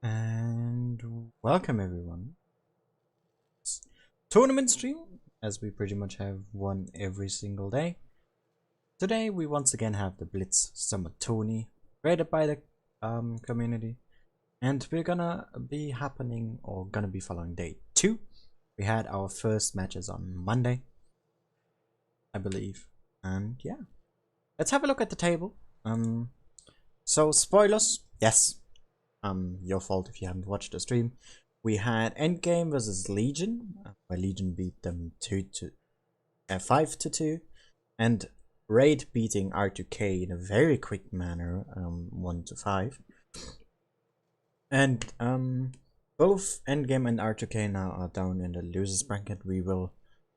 And welcome everyone. Tournament stream, as we pretty much have one every single day. Today we once again have the Blitz Summer Tourney, rated by the community, and we're gonna be following day 2. We had our first matches on Monday, I believe, and yeah, let's have a look at the table. So spoilers, yes. Your fault if you haven't watched the stream. We had Endgame versus Legion, where Legion beat them 5-2, and Raid beating R-2-K in a very quick manner, 1-5. And both Endgame and R-2-K now are down in the losers bracket.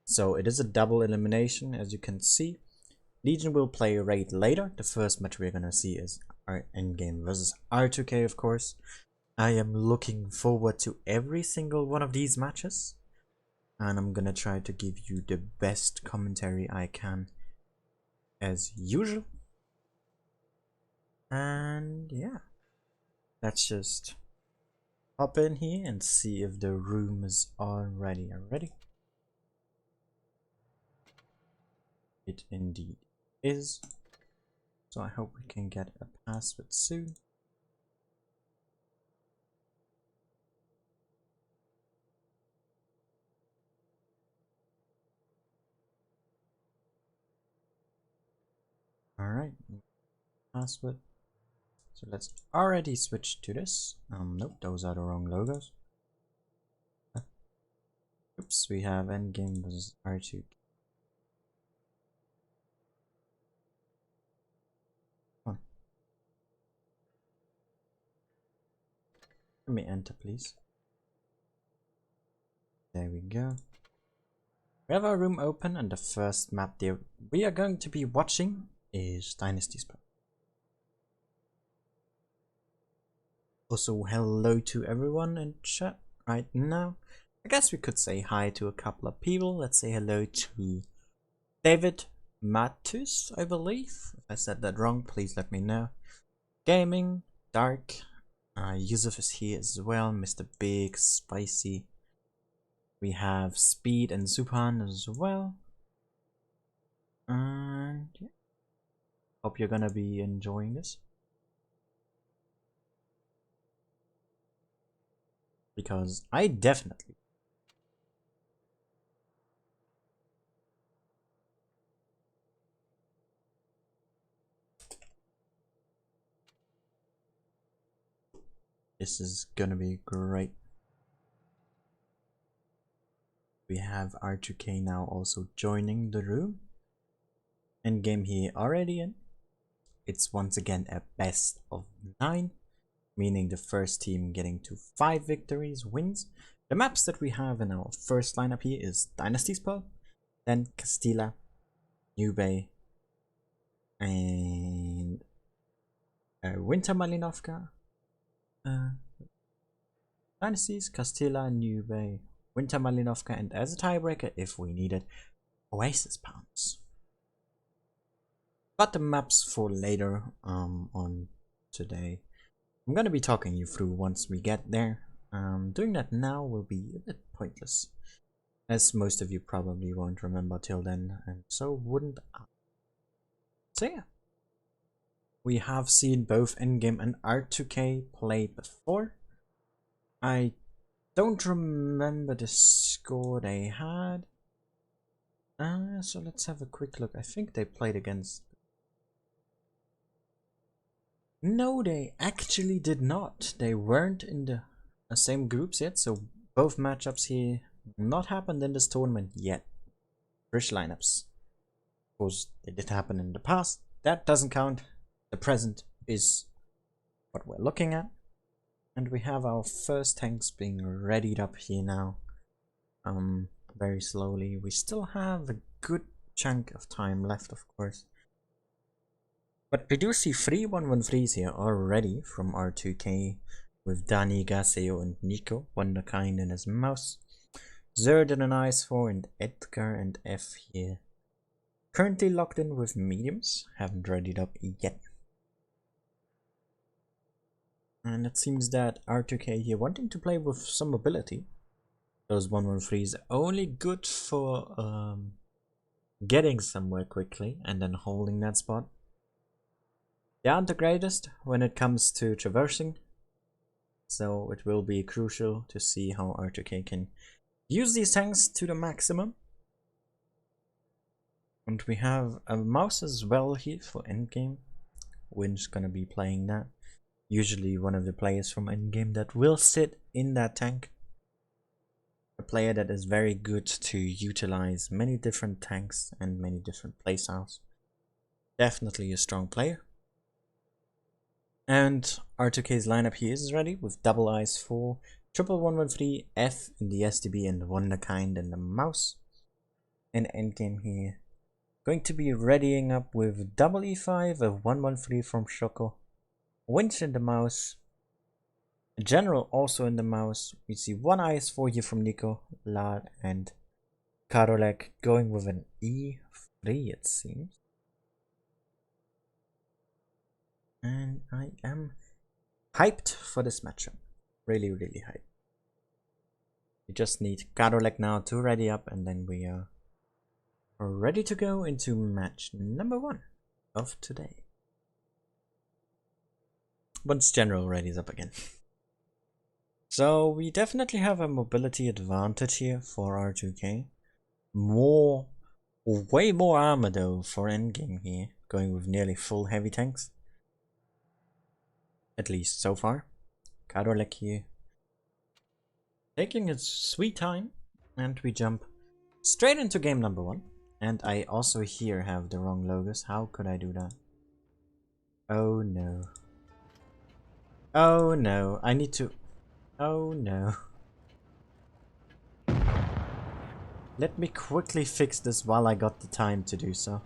So it is a double elimination, as you can see. Legion will play Raid later. The first match we're gonna see is our Endgame versus R-2-K, of course. I am looking forward to every single one of these matches, and I'm gonna try to give you the best commentary I can, as usual. And yeah, let's just hop in here and see if the rooms are ready. Are ready? It indeed is. So I hope we can get a password soon. Alright, password. So let's already switch to this. Nope, those are the wrong logos. Oops, we have Endgame versus R2. Let me enter, please. There we go. We have our room open, and the first map there we are going to be watching is Dynasty. Also, hello to everyone in chat right now. I guess we could say hi to a couple of people. Let's say hello to David Matus, I believe. If I said that wrong, please let me know. Gaming, Dark, Yusuf is here as well, Mr. Big, Spicy. We have Speed and Zupan as well. And yeah, hope you're gonna be enjoying this, because I definitely. This is gonna be great. We have R2K now also joining the room. Endgame here already in. It's once again a best of 9, meaning the first team getting to 5 victories wins. The maps that we have in our first lineup here is Dynasty Spell, then Castilla, New Bay, and Winter Malinovka. Dynasties, Castilla, New Bay, Winter Malinovka, and as a tiebreaker, if we needed, Oasis Pounds. But the maps for later on today, I'm gonna be talking you through once we get there. Doing that now will be a bit pointless, as most of you probably won't remember till then, and so wouldn't I. So yeah, we have seen both Endgame and R2K play before. I don't remember the score they had. So let's have a quick look. I think they played against... No, they actually did not. They weren't in the same groups yet, so both matchups here not happened in this tournament yet. Fresh lineups. Of course, they did happen in the past. That doesn't count. The present is what we're looking at. And we have our first tanks being readied up here now. Very slowly. We still have a good chunk of time left, of course. But we do see 3 1-1-3s here already from R2K, with Dani, Gaseo, and Nico, Wonderkind in his mouse, Zerd in an Ice 4, and Edgar and F here. Currently locked in with mediums, haven't readied up yet. And it seems that R-2-K here wanting to play with some mobility. Those 1-1-3s only good for getting somewhere quickly and then holding that spot. They aren't the greatest when it comes to traversing, so it will be crucial to see how R-2-K can use these tanks to the maximum. And we have a mouse as well here for Endgame. Win's gonna be playing that. Usually one of the players from Endgame that will sit in that tank. A player that is very good to utilize many different tanks and many different playstyles. Definitely a strong player. And R-2-K's lineup here is ready with double eyes for triple 1-1-3, F in the SDB and Wonderkind in the mouse. And Endgame here going to be readying up with double E5, a 1-1-3 from Shoko, Winch in the mouse, General also in the mouse. We see one IS4 here from Nico, Lad, and Karolek going with an E3 it seems. And I am hyped for this matchup. Really, really hyped. We just need Karolek now to ready up and then we are ready to go into match number 1 of today. Once General readies up again. So we definitely have a mobility advantage here for R-2-K. Way more armor though for Endgame here, going with nearly full heavy tanks. At least so far. Karolek here taking his sweet time, and we jump straight into game number 1. And I also here have the wrong logos. How could I do that? Oh no. Oh no, I need to... Oh no. Let me quickly fix this while I got the time to do so.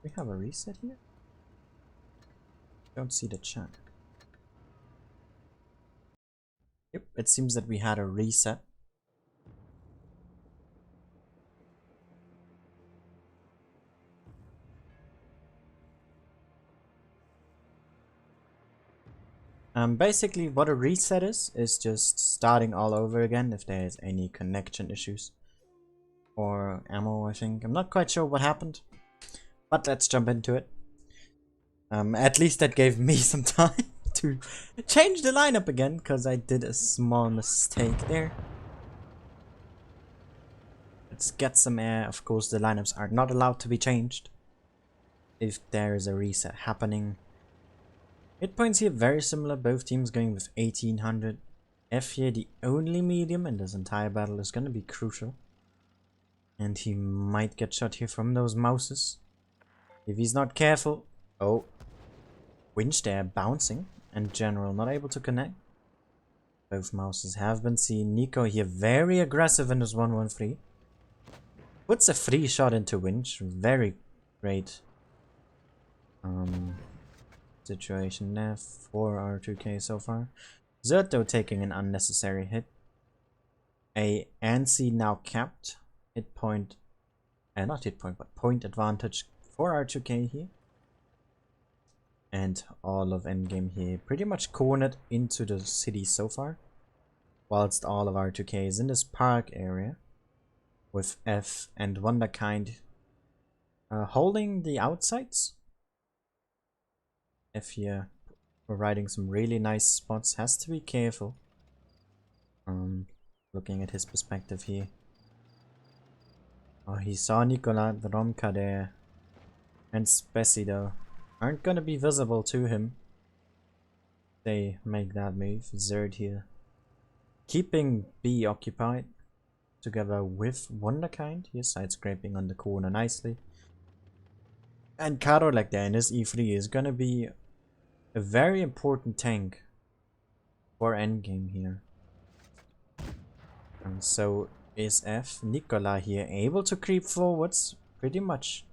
We have a reset here? Don't see the chat. Yep, it seems that we had a reset. Basically what a reset is just starting all over again if there's any connection issues. Or ammo, I think. I'm not quite sure what happened. But let's jump into it. At least that gave me some time to change the lineup again, because I did a small mistake there. Let's get some air. Of course, the lineups are not allowed to be changed if there is a reset happening. Hit points here very similar, both teams going with 1800. F here, the only medium in this entire battle, is going to be crucial. And he might get shot here from those mouses. If he's not careful. Oh. Winch there bouncing, and General not able to connect. Both mouses have been seen. Nico here very aggressive in this 1-1-3. Puts a free shot into Winch. Very great situation there for R-2-K so far. Zerto taking an unnecessary hit. A ANSI now capped. Hit point, not hit point, but point advantage for R-2-K here. And all of Endgame here pretty much cornered into the city so far. Whilst all of R-2-K is in this park area. With F and Wonderkind holding the outsides. F here providing some really nice spots. Has to be careful. Looking at his perspective here. Oh, he saw Nicola Dromka there. And Spessy though aren't gonna be visible to him. They make that move. Zerd here keeping B occupied together with Wonderkind. Here side scraping on the corner nicely. And Karolek there in his E3 is gonna be a very important tank for Endgame here. And so is F. Nicola here able to creep forwards pretty much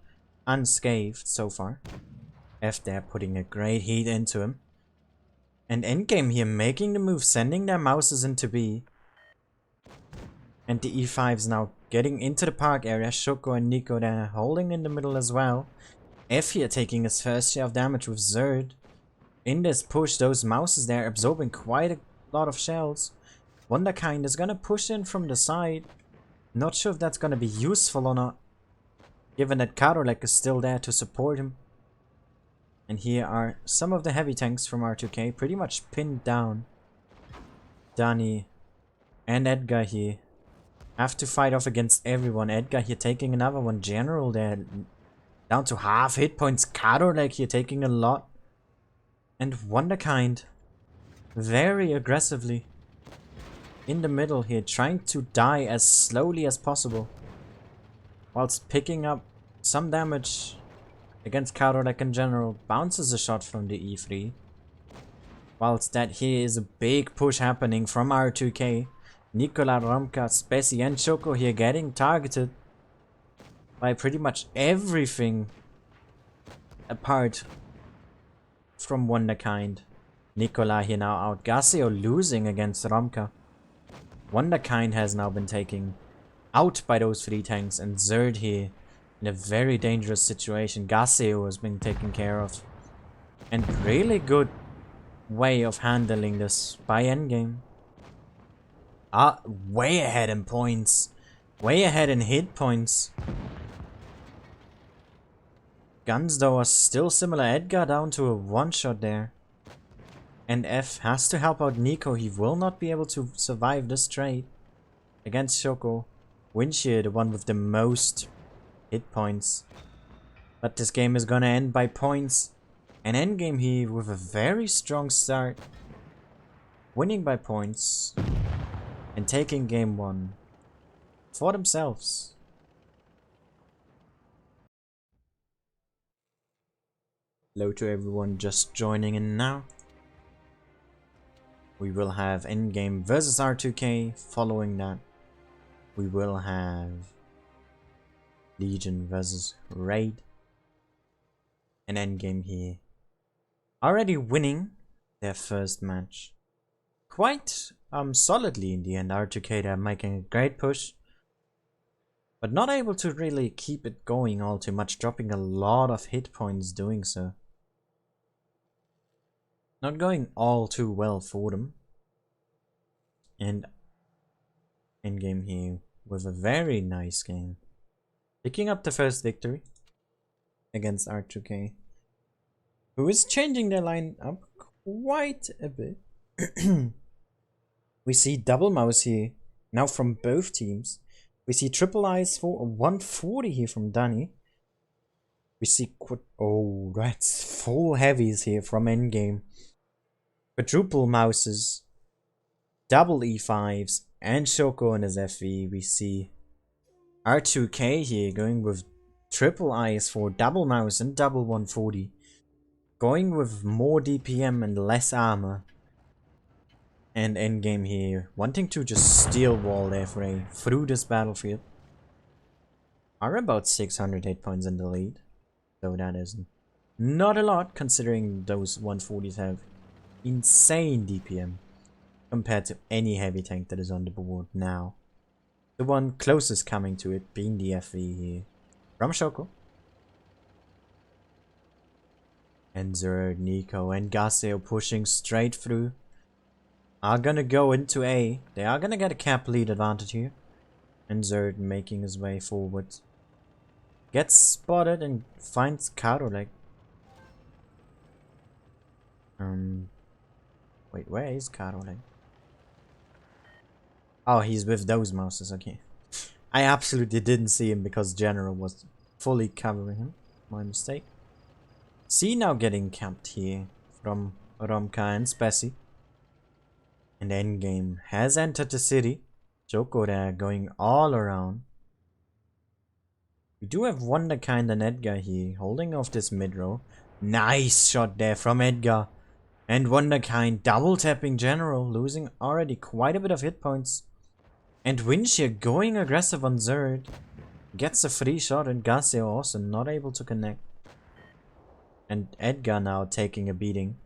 unscathed so far. F there putting a great heat into him. And Endgame here making the move, sending their mouses into B. And the E5's now getting into the park area. Shoko and Nico there holding in the middle as well. F here taking his first share of damage with Zerd. In this push, those mouses there absorbing quite a lot of shells. Wonderkind is gonna push in from the side. Not sure if that's gonna be useful or not, given that Karolek is still there to support him. And here are some of the heavy tanks from R-2-K, pretty much pinned down. Danny and Edgar here have to fight off against everyone. Edgar here taking another one. General there down to half hit points. Karolek here taking a lot. And Wonderkind very aggressively in the middle here, trying to die as slowly as possible, whilst picking up some damage against Karolek in general. Bounces a shot from the E3. Whilst that here is a big push happening from R-2-K. Nikola, Romka, Spessy and Choco here getting targeted by pretty much everything apart from Wonderkind. Nikola here now out. Gaseo losing against Romka. Wonderkind has now been taken out by those 3 tanks, and Zerd here in a very dangerous situation. Gaseo has been taken care of. And really good way of handling this by Endgame. Way ahead in points. Way ahead in hit points. Guns though are still similar. Edgar down to a 1-shot there. And F has to help out Nico. He will not be able to survive this trade against Shoko. Winshire, the one with the most hit points. But this game is gonna end by points. And Endgame here with a very strong start. Winning by points. And taking game 1 for themselves. Hello to everyone just joining in now. We will have Endgame versus R-2-K. Following that, we will have Legion versus Raid. And Endgame here already winning their first match quite solidly in the end. R-2-K they're making a great push, but not able to really keep it going all too much, dropping a lot of hit points doing so. Not going all too well for them. And Endgame here with a very nice game, picking up the first victory against R-2-K, who is changing their line up quite a bit. We see double mouse here now from both teams. We see triple eyes for a 140 here from Danny. We see oh, that's full heavies here from Endgame. Quadruple mouses, double E5s, and Shoko in his FV. We see R-2-K here going with triple eyes for double mouse and double 140. Going with more DPM and less armor. And Endgame here wanting to just steal wall their fray through this battlefield. Are about 600 hit points in the lead, though that is not a lot considering those 140s have insane DPM compared to any heavy tank that is on the board now. The one closest coming to it being the FV here from Shoko. And Zerd, Nico and Gaseo pushing straight through. Are gonna go into A. They are gonna get a cap lead advantage here. And Zerd making his way forward. Gets spotted and finds Karolek. Wait, where is Karolek? Oh, he's with those mouses, okay. I absolutely didn't see him because General was fully covering him. My mistake. C now getting capped here from Romka and Spessy. And Endgame has entered the city. Joko there going all around. We do have Wonderkind and Edgar here holding off this mid row. Nice shot there from Edgar. And Wonderkind double tapping General, losing already quite a bit of hit points. And Winshire going aggressive on Zerd. Gets a free shot and Gaseo also not able to connect. And Edgar now taking a beating.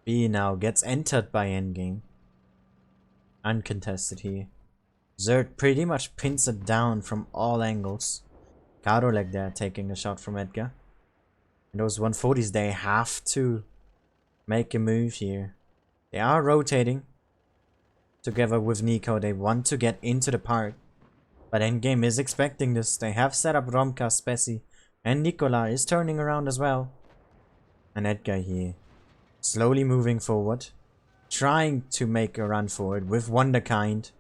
B now gets entered by Endgame. uncontested here. Zerd pretty much pins it down from all angles. Karolek there taking a shot from Edgar. And those 140s, they have to make a move here. They are rotating together with Nico. They want to get into the park. But Endgame is expecting this. They have set up Romka, Spessy, and Nikola is turning around as well. And Edgar here, slowly moving forward, trying to make a run forward with Wonderkind.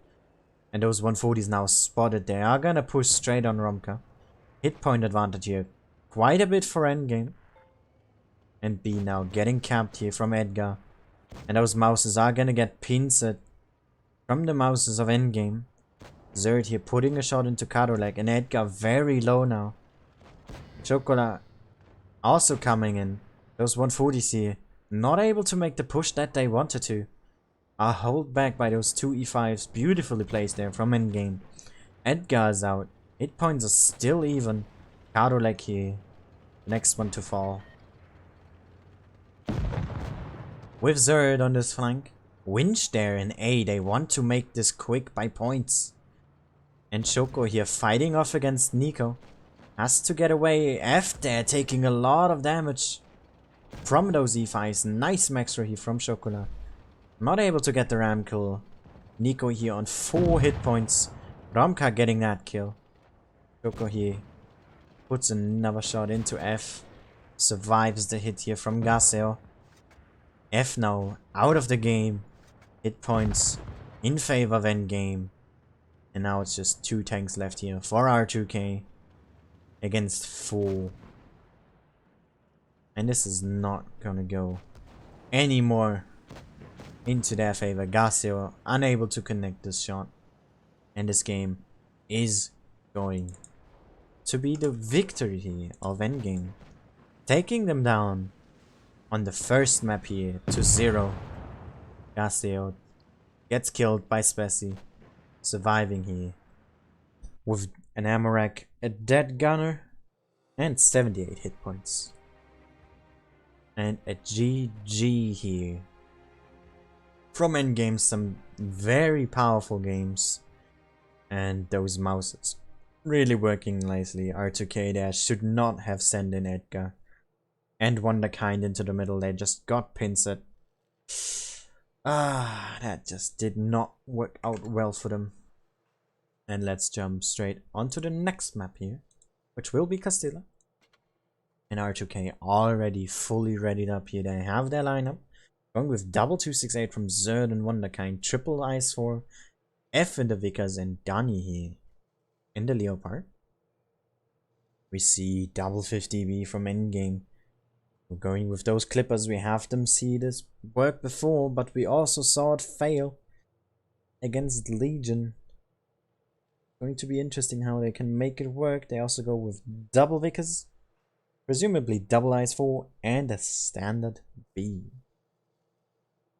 And those 140s now spotted. They are gonna push straight on Romka. Hit point advantage here. Quite a bit for Endgame. And B now getting capped here from Edgar. And those mouses are gonna get pincered from the mouses of Endgame. Zerd here putting a shot into Karolek. And Edgar very low now. Chocola also coming in. Those 140s here not able to make the push that they wanted to. Are held back by those two E5s. Beautifully placed there from Endgame. Edgar's out. Hit points are still even. Karolek here. Next one to fall. With Zerd on this flank. Winch there in A. They want to make this quick by points. And Choco here fighting off against Nico. Has to get away. F there taking a lot of damage from those E5s. Nice max here from Chocola. Not able to get the ram kill. Nico here on 4 hit points. Romka getting that kill. Choco here puts another shot into F. Survives the hit here from Gaseo. F now out of the game. Hit points in favor of Endgame. And now it's just 2 tanks left here for R-2-K against 4. And this is not gonna go anymore into their favor. Gaseo unable to connect this shot. And this game is going to be the victory here of Endgame. Taking them down on the first map here to 0. Gaseo gets killed by Spessy. Surviving here with an Amarak, a dead gunner, and 78 hit points. And a GG here. From Endgame, some very powerful games. And those mouses really working nicely. R2K there should not have sent in Edgar. And Wonderkind into the middle. They just got pincered. That just did not work out well for them. And let's jump straight onto the next map here, which will be Castilla. And R2K already fully readied up here. They have their lineup. Going with double 268 from Zerd and Wonderkind. Triple Ice 4. F in the Vickers and Dani here in the Leopard. We see double 50B from Endgame. We're going with those clippers. We have them see this work before, but we also saw it fail against Legion. Going to be interesting how they can make it work. They also go with double Vickers, presumably double Ice 4 and a standard B.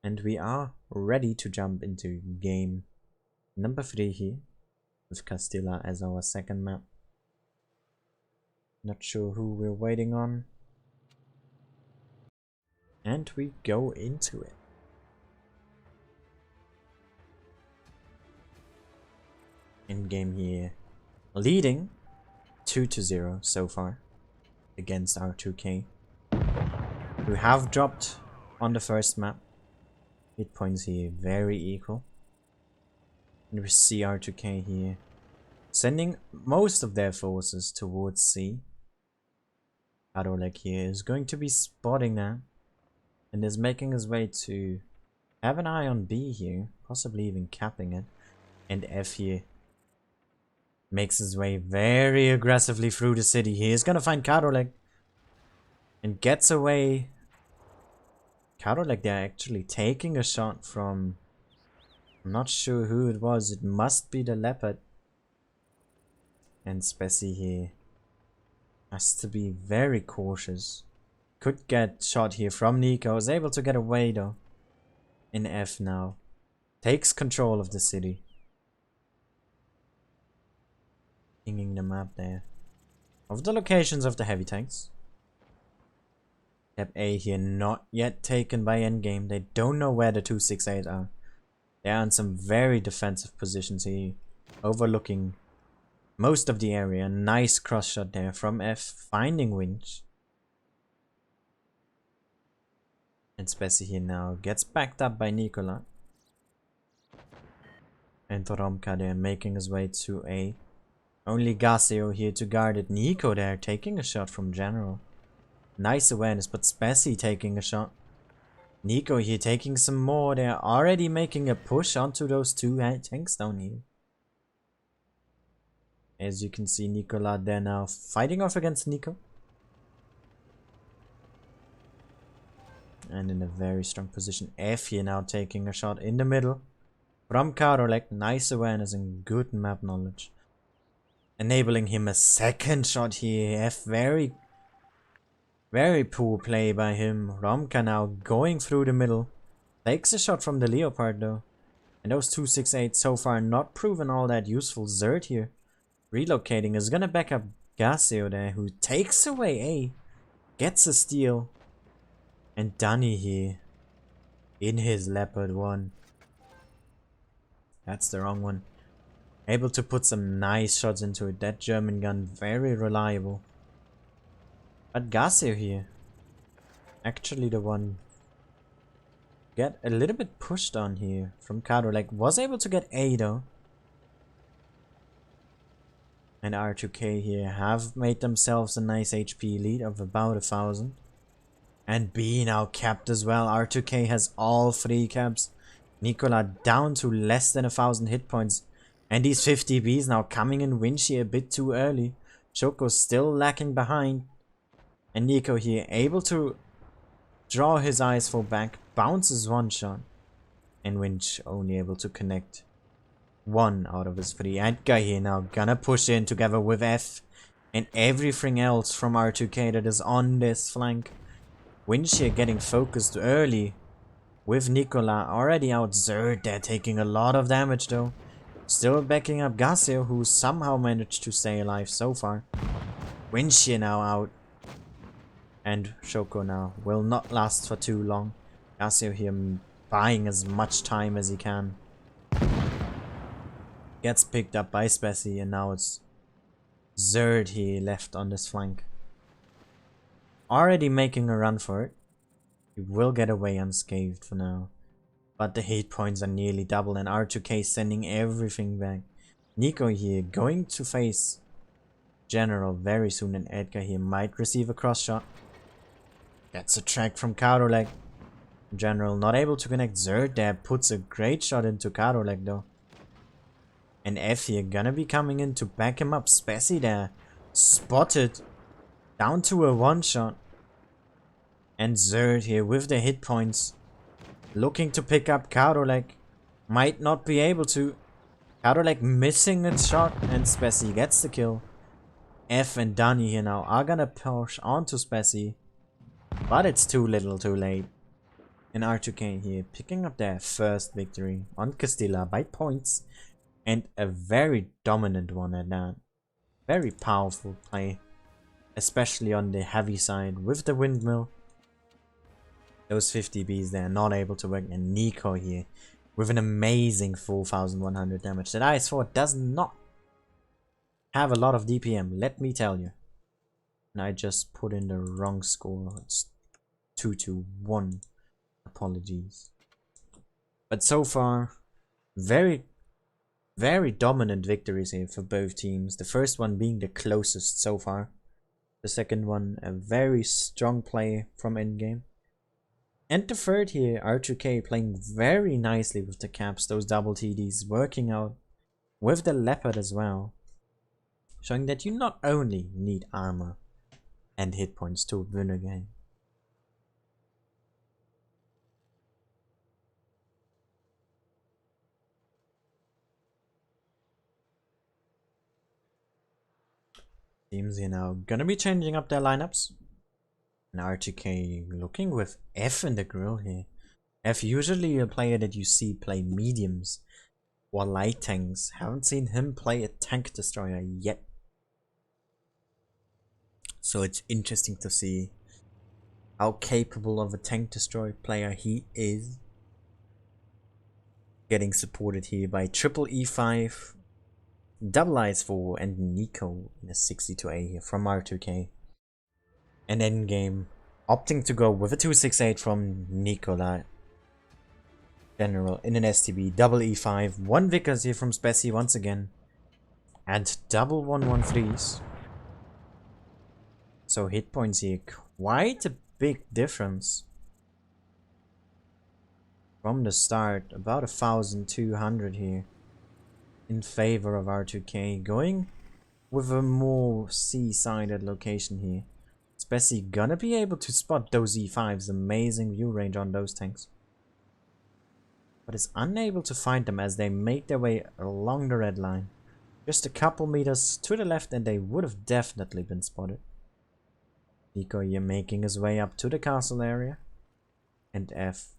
And we are ready to jump into game number 3 here with Castilla as our second map. Not sure who we're waiting on. And we go into it. Endgame here leading 2-0 so far against R2K, who have dropped on the first map. Hit points here very equal. And we see R2K here sending most of their forces towards C. Karolek here is going to be spotting that and is making his way to have an eye on B here, possibly even capping it. And F here makes his way very aggressively through the city. He is gonna find Karolek and gets away. Karolek there actually taking a shot from, I'm not sure who it was. It must be the Leopard. And Spessy here has to be very cautious. Could get shot here from Nico. Is able to get away though. In F now. Takes control of the city. Pinging the map there. Of the locations of the heavy tanks. Tab A here not yet taken by Endgame. They don't know where the 268 are. They're on some very defensive positions here, overlooking most of the area. Nice cross shot there from F, finding Winch. And Spessy here now gets backed up by Nikola. And Toromka there making his way to A. Only Gaseo here to guard it. Nico there taking a shot from General. Nice awareness, but Spessy taking a shot. Nico here taking some more. They're already making a push onto those two tanks down here. As you can see, Nikola there now fighting off against Nico. And in a very strong position. F here now taking a shot in the middle. From Karolek, nice awareness and good map knowledge. Enabling him a second shot here. F very poor play by him. Romka now going through the middle. Takes a shot from the Leopard though. And those 268 so far not proven all that useful. Zerd here relocating is gonna back up Gaseo there, who takes away A. Gets a steal. And Danny here in his Leopard 1. That's the wrong one. Able to put some nice shots into it. That German gun very reliable. But Gaseo here, actually the one get a little bit pushed on here from Kado. Like was able to get A though. And R-2-K here have made themselves a nice HP lead of about 1,000. And B now capped as well. R-2-K has all 3 caps. Nikola down to less than 1,000 hit points. And these 50 Bs now coming in Winchy a bit too early. Shoko still lacking behind. And Nico here able to draw his eyes for back. Bounces one shot. And Winch only able to connect 1 out of his 3. Edgar here now gonna push in together with F. And everything else from R-2-K that is on this flank. Winch here getting focused early. With Nikola already out. Zerd there taking a lot of damage though. Still backing up Gaseo, who somehow managed to stay alive so far. Winch here now out. And Shoko now will not last for too long. Gaseo here buying as much time as he can. Gets picked up by Spessy, and now it's Zerd here left on this flank. Already making a run for it. He will get away unscathed for now. But the hit points are nearly double, and R-2-K sending everything back. Nico here going to face General very soon, and Edgar here might receive a cross shot. Gets a track from Karolek. General not able to connect. Zerd there puts a great shot into Karolek though. And F here gonna be coming in to back him up. Spessy there spotted down to a 1-shot. And Zerd here with the hit points. Looking to pick up Karolek. Might not be able to. Karolek missing a shot, and Spessy gets the kill. F and Danny here now are gonna push onto Spessy. But it's too little too late. And R-2-K here picking up their first victory on Castilla by points. And a very dominant one at that. Very powerful play. Especially on the heavy side with the windmill. Those 50 Bs there not able to work. And Nico here with an amazing 4,100 damage. That IS-4 does not have a lot of DPM, let me tell you. And I just put in the wrong score. It's 2-1. Apologies. But so far, very dominant victories here for both teams. The first one being the closest so far. The second one, a very strong play from Endgame. And the third here, R-2-K playing very nicely with the caps, those double TDs, working out with the Leopard as well. Showing that you not only need armor and hit points to win a game. Teams here now gonna be changing up their lineups. And R-2-K looking with F in the grill here. F usually a player that you see play mediums or light tanks. Haven't seen him play a tank destroyer yet. So it's interesting to see how capable of a tank destroyer player he is. Getting supported here by triple E5, double IS4, and Nico in a 62A here from R-2-K. And Endgame opting to go with a 268 from Nikolai. General in an STB, double E5, 1 Vickers here from Spessy once again. And double 113s. So hit points here, quite a big difference. From the start, about 1,200 here. In favor of R-2-K, going with a more C-sided location here. Especially gonna be able to spot those E5s, amazing view range on those tanks. But is unable to find them as they make their way along the red line. Just a couple meters to the left and they would have definitely been spotted. Nico here making his way up to the castle area. And F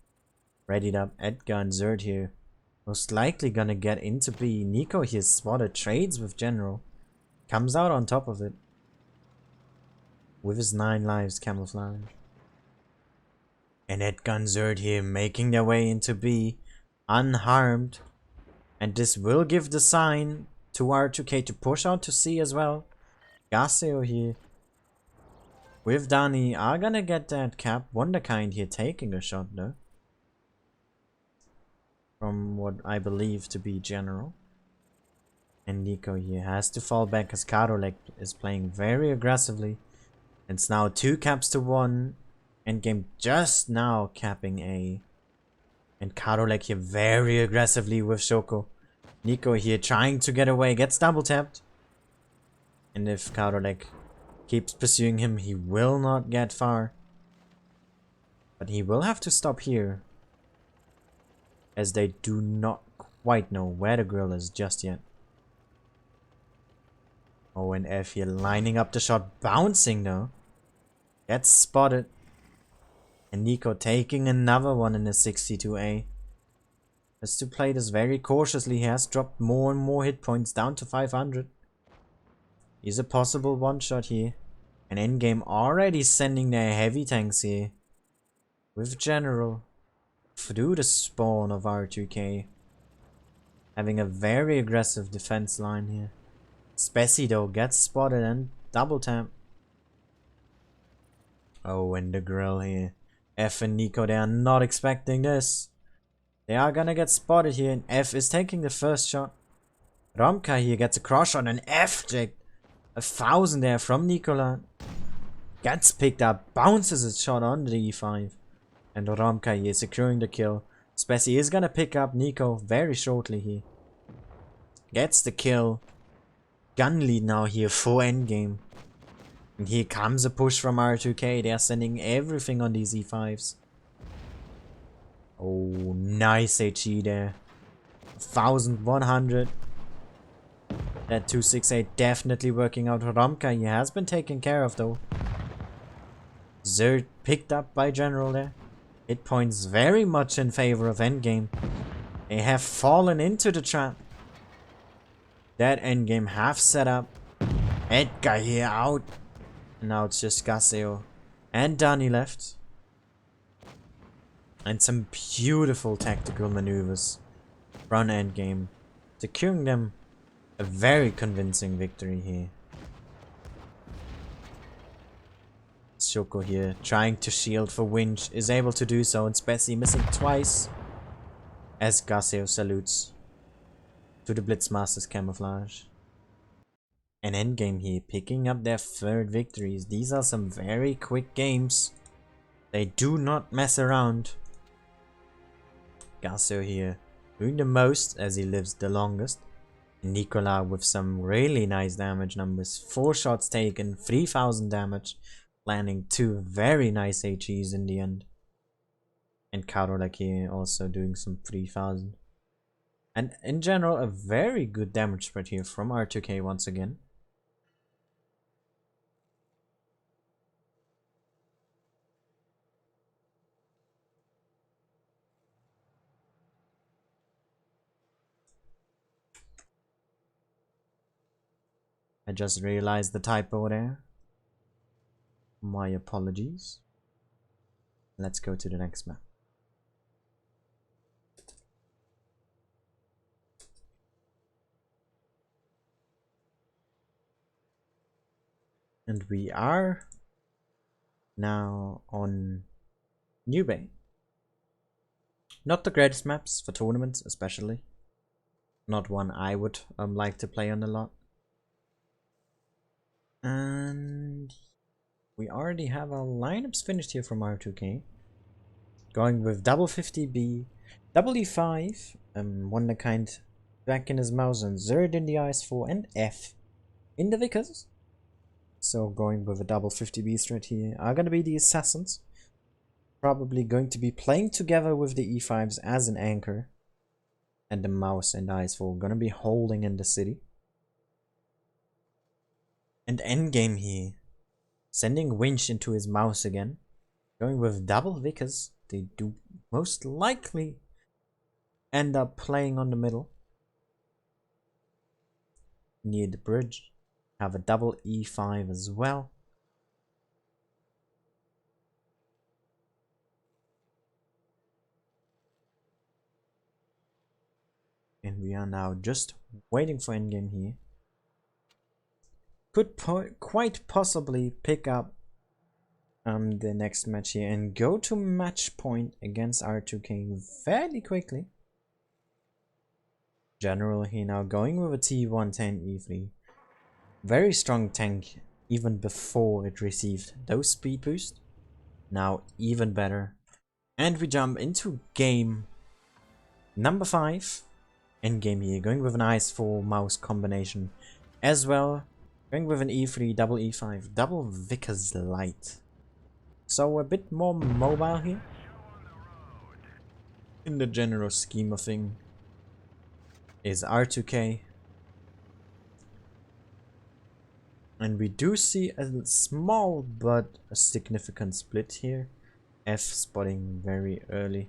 readied up Edgar and Zerd here. Most likely gonna get into B. Nico here spotted, trades with General. Comes out on top of it. With his 9 lives camouflage. And Edgar and Zerd here making their way into B. Unharmed. And this will give the sign to R-2-K to push out to C as well. Gaseo here with Dani are gonna get that cap. Wonderkind here taking a shot though. From what I believe to be General. And Nico here has to fall back as Karolek is playing very aggressively. It's now 2 caps to 1. Endgame just now capping A. And Karolek here very aggressively with Shoko. Nico here trying to get away, gets double tapped. And if Karolek keeps pursuing him, he will not get far. But he will have to stop here. As they do not quite know where the grill is just yet. Oh, and F here lining up the shot, bouncing though. Gets spotted. And Nico taking another one in the 62A. Has to play this very cautiously. He has dropped more and more hit points down to 500. He's a possible one shot here. And Endgame already sending their heavy tanks here. With General. Through the spawn of R-2-K. Having a very aggressive defense line here. Spessy though gets spotted and double tap. Oh, and the grill here. F and Nico, they are not expecting this. They are gonna get spotted here, and F is taking the first shot. Romka here gets a cross shot, and F Jake. 1,000 there from Nicola. Gets picked up, bounces a shot on the E5. And Romka here securing the kill. Spessy is gonna pick up Nico very shortly here. Gets the kill. Gun lead now here for Endgame. And here comes a push from R-2-K. They are sending everything on these E5s. Oh, nice HE there. 1,100. That 268 definitely working out. Romka he has been taken care of though. Zerd picked up by General there. Hit points very much in favor of Endgame. They have fallen into the trap. That Endgame have set up. Edgar here out. Now it's just Gaseo and Dani left. And some beautiful tactical maneuvers from Endgame. Securing them a very convincing victory here. Shoko here trying to shield for Winch is able to do so, and Spessy missing twice as Gaseo salutes to the Blitzmaster's camouflage. And Endgame here picking up their 3rd victories. These are some very quick games. They do not mess around. Gaseo here doing the most as he lives the longest. Nicola with some really nice damage numbers. 4 shots taken, 3,000 damage. Landing 2 very nice HEs in the end. And Karolek here also doing some 3,000. And in general, a very good damage spread here from R-2-K once again. I just realized the typo there. My apologies. Let's go to the next map. And we are now on New Bay. Not the greatest maps for tournaments, especially. Not one I would like to play on a lot. And we already have our lineups finished here from R-2-K. Going with double 50B, double E5, Wonderkind back in his mouse, and Zerd in the IS4, and F in the Vickers. So going with a double 50B strat here are gonna be the Assassins. Probably going to be playing together with the E5s as an anchor. And the mouse and IS4 gonna be holding in the city. And Endgame here, sending Winch into his mouse again. Going with double Vickers. They do most likely end up playing on the middle. Near the bridge. Have a double E5 as well. And we are now just waiting for Endgame here. Could quite possibly pick up the next match here and go to match point against R-2-K fairly quickly. General here now going with a T110 E3. Very strong tank even before it received those speed boosts. Now even better. And we jump into game number 5. Endgame here, going with an IS4 mouse combination as well. Going with an E3, double E5, double Vickers Light. So a bit more mobile here. In the general scheme of things is R-2-K. And we do see a small but a significant split here. F spotting very early.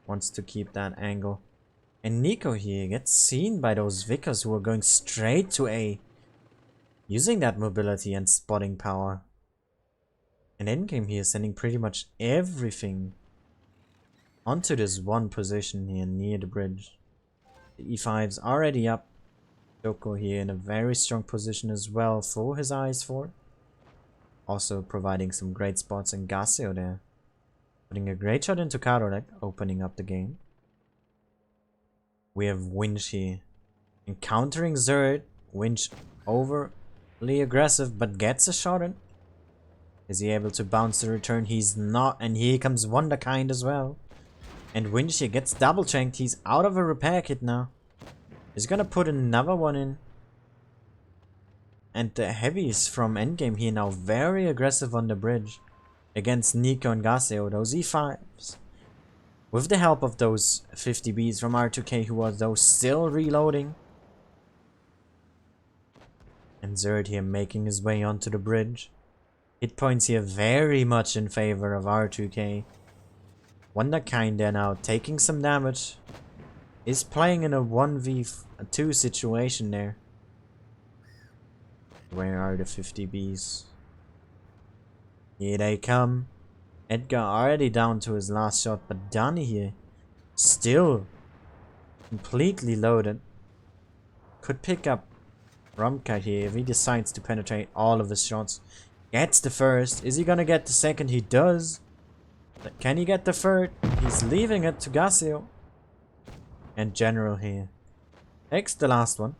Wants to keep that angle. And Nico here gets seen by those Vickers who are going straight to A. Using that mobility and spotting power. And Endgame here sending pretty much everything onto this one position here near the bridge. The E5's already up. Joko here in a very strong position as well for his IS4. Also providing some great spots, and Gaseo there. Putting a great shot into Karolek, opening up the game. We have Winch here. Encountering Zerd. Winch overly aggressive but gets a shot in. Is he able to bounce the return? He's not, and here comes Wonderkind as well. And Winch here gets double chanked. He's out of a repair kit now. He's gonna put another one in. And the heavies from Endgame here now very aggressive on the bridge. Against Nico and Gaseo, those E5s. With the help of those 50Bs from R-2-K who are those still reloading. And Zerd here making his way onto the bridge. Hit points here very much in favor of R-2-K. Wonderkind there now taking some damage. Is playing in a 1v2 situation there. Where are the 50Bs? Here they come. Edgar already down to his last shot, but Danny here still completely loaded. Could pick up Rumka here if he decides to penetrate all of his shots. Gets the first. Is he gonna get the second? He does. But can he get the third? He's leaving it to Gaseo. And General here takes the last one.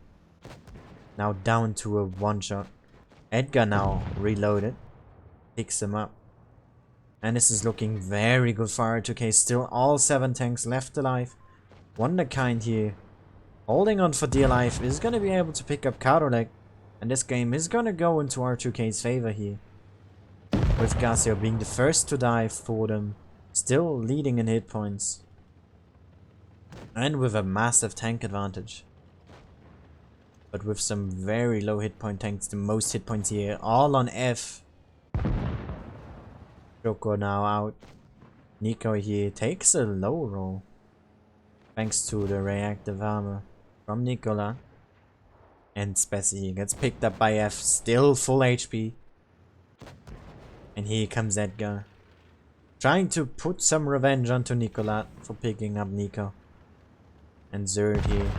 Now down to a one shot. Edgar now reloaded. Picks him up. And this is looking very good for R-2-K. Still all 7 tanks left alive. Wonderkind here holding on for dear life. Is going to be able to pick up Karolek. And this game is going to go into R-2-K's favor here. With Gaseo being the first to die for them. Still leading in hit points. And with a massive tank advantage. But with some very low hit point tanks. The most hit points here. All on F. Joko now out. Nico here takes a low roll. Thanks to the reactive armor from Nicola. And Spessy gets picked up by F. Still full HP. And here comes Edgar. Trying to put some revenge onto Nicola for picking up Nico. And Zerd here.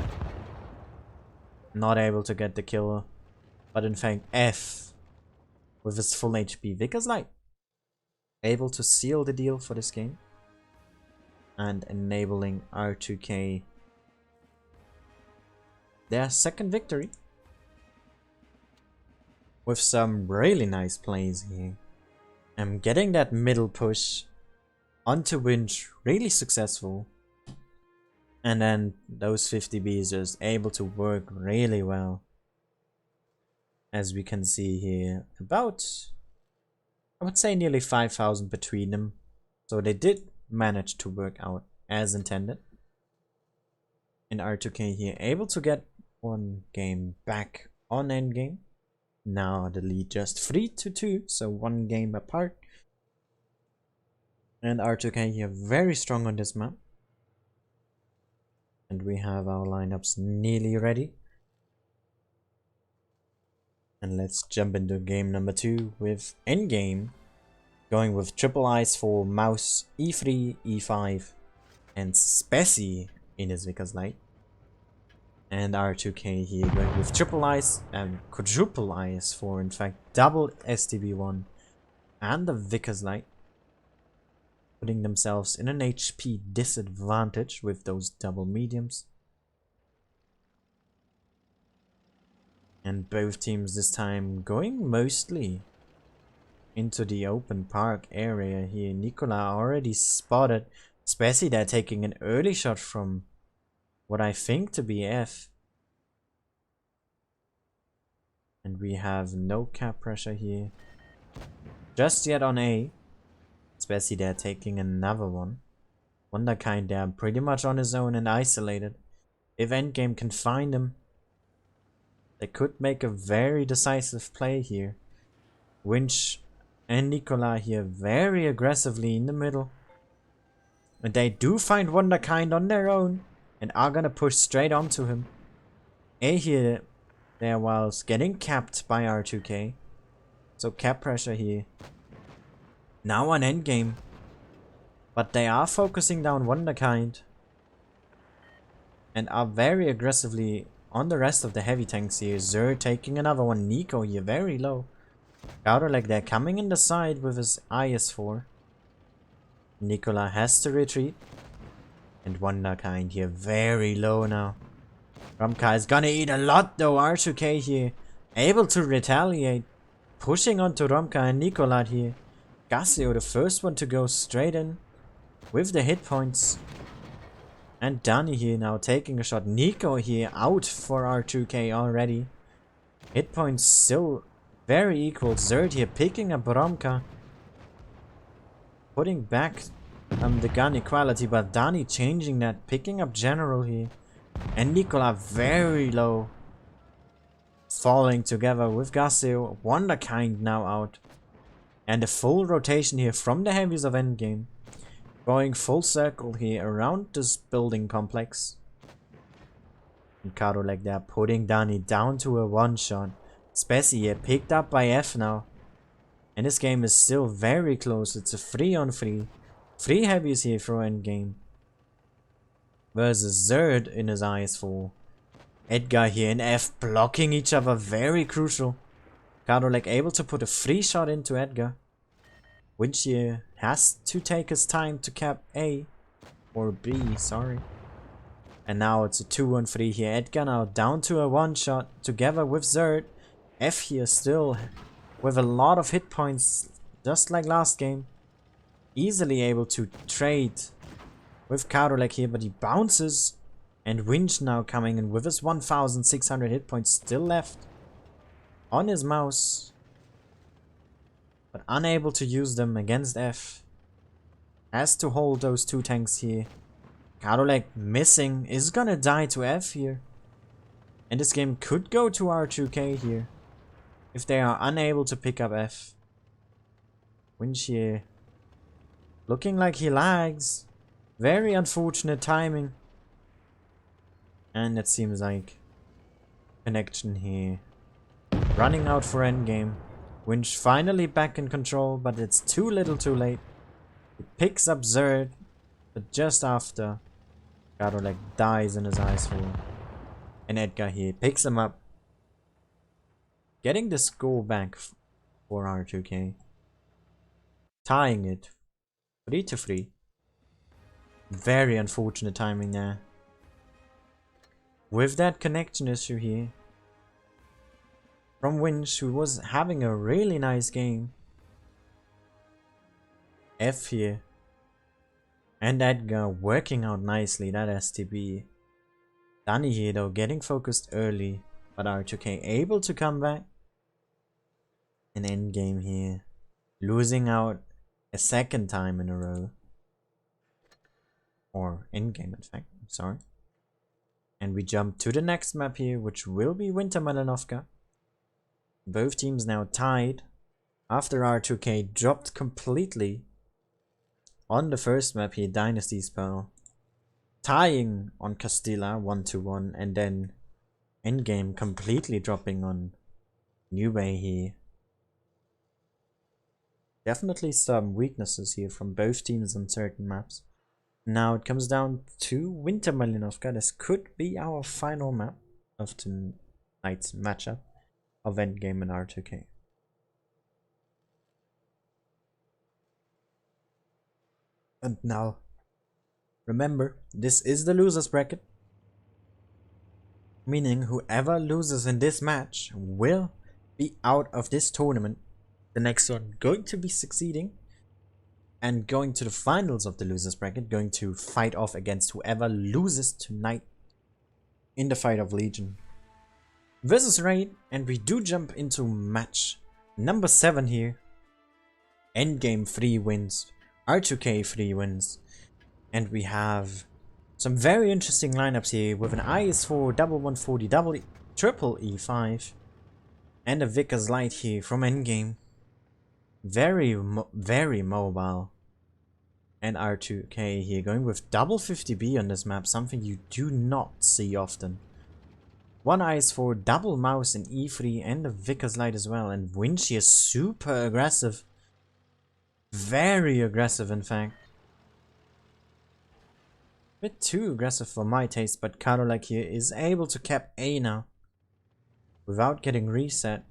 Not able to get the kill. But in fact F with his full HP. Vickers Light able to seal the deal for this game and enabling R-2-K their second victory with some really nice plays here. I'm getting that middle push onto Winch really successful, and then those 50Bs are able to work really well, as we can see here. About, I would say, nearly 5,000 between them, so they did manage to work out as intended. And R-2-K here able to get one game back on Endgame. Now the lead just 3-2, so one game apart. And R-2-K here very strong on this map. And we have our lineups nearly ready. And let's jump into game number 2 with Endgame. Going with triple eyes for Mouse, E3, E5, and Spessy in his Vickers Light. And R-2-K here going with triple eyes and quadruple eyes for, in fact, double STB1 and the Vickers Light, putting themselves in an HP disadvantage with those double mediums. And both teams this time going mostly into the open park area here. Nicola already spotted Spessy there taking an early shot from what I think to be F. And we have no cap pressure here just yet on A. Spessy there taking another one. Wonderkind there pretty much on his own and isolated. If Endgame can find him, they could make a very decisive play here. Winch and Nicola here very aggressively in the middle. And they do find Wonderkind on their own and are gonna push straight onto him. A here there whilst getting capped by R-2-K. So cap pressure here. Now on Endgame. But they are focusing down Wonderkind. And are very aggressively on the rest of the heavy tanks here. Zer taking another one. Nico here very low. Gouder like they're coming in the side with his IS-4. Nicola has to retreat. And Wonderkind here very low now. Rumka is gonna eat a lot though. R-2-K here able to retaliate. Pushing onto Rumka and Nicola here. Gasio the first one to go straight in with the hit points. And Danny here now taking a shot. Nico here out for R-2-K already. Hit points still very equal. Zerd here picking up Rumka. Putting back the gun equality, but Danny changing that, picking up General here. And Nicola very low. Falling together with Gasio. Wonderkind now out. And a full rotation here from the heavies of Endgame. Going full circle here around this building complex. And Kado like that, putting Danny down to a one-shot. Spessy here picked up by F now. And this game is still very close. It's a 3-on-3. 3 heavies here for Endgame. Versus Zerd in his IS-4. Edgar here and F blocking each other. Very crucial. Kado able to put a free shot into Edgar. Winch here has to take his time to cap A. Or B, sorry. And now it's a 2-on-3 here. Edgar now down to a one-shot together with Zerd. F here still with a lot of hit points, just like last game. Easily able to trade with Kaurolek here, but he bounces. And Winch now coming in with his 1,600 hit points still left on his mouse. But unable to use them against F. Has to hold those 2 tanks here. Kaurolek missing, is gonna die to F here. And this game could go to R-2-K here. If they are unable to pick up F. Winch here looking like he lags. Very unfortunate timing. And it seems like connection here running out for endgame. Winch finally back in control, but it's too little too late. He picks up Zerd, but just after Garolek dies in his eyes full. And Edgar here picks him up, getting the score back for R-2-K. Tying it 3-3. Very unfortunate timing there. With that connection issue here from Winch, who was having a really nice game. F here. And Edgar working out nicely, that STB. Danny here though getting focused early, but R-2-K able to come back. An endgame here. Losing out a second time in a row. Or endgame in fact, I'm sorry. And we jump to the next map here, which will be Winter Malinovka. Both teams now tied after R-2-K dropped completely on the first map here, Dynasty spell. Tying on Castilla 1-1, and then endgame completely dropping on New Bay here. Definitely some weaknesses here from both teams on certain maps. Now it comes down to Winter Malinovka. This could be our final map of tonight's matchup of Endgame and R-2-K. And now, remember, this is the losers bracket. Meaning whoever loses in this match will be out of this tournament. The next one going to be succeeding and going to the finals of the losers bracket, going to fight off against whoever loses tonight in the Fight of Legion versus Raid. And we do jump into match number 7 here. Endgame 3 wins, R-2-K 3 wins, and we have some very interesting lineups here with an IS4 1140 triple E5 and a Vickers Light here from Endgame. Very mobile. And R-2-K here going with double 50B on this map, something you do not see often. One IS4 double mouse in E3 and a Vickers Light as well, and Winchy is super aggressive. Very aggressive in fact. Bit too aggressive for my taste, but Karolek here is able to cap A now without getting reset.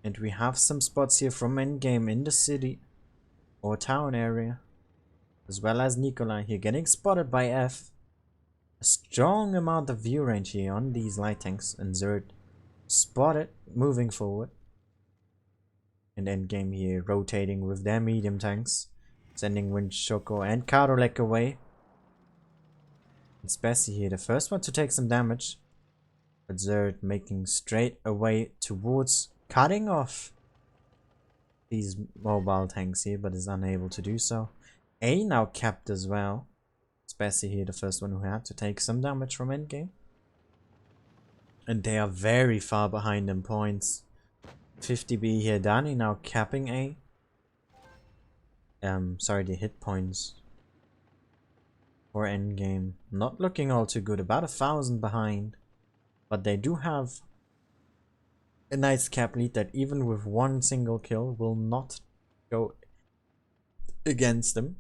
And we have some spots here from Endgame in the city or town area, as well as Nikolai here getting spotted by F. A strong amount of view range here on these light tanks, and Zerd spotted moving forward. And Endgame here rotating with their medium tanks, sending Winch, Shoko and Karolek away. And Spessy here, the first one to take some damage, but Zerd making straight away towards cutting off these mobile tanks here, but is unable to do so. A now capped as well. Spessy here, the first one who had to take some damage from Endgame. And they are very far behind in points. 50B here, Dani now capping A. Sorry, the hit points for Endgame. Not looking all too good, about 1,000 behind. But they do have a nice cap lead that even with one single kill will not go against them.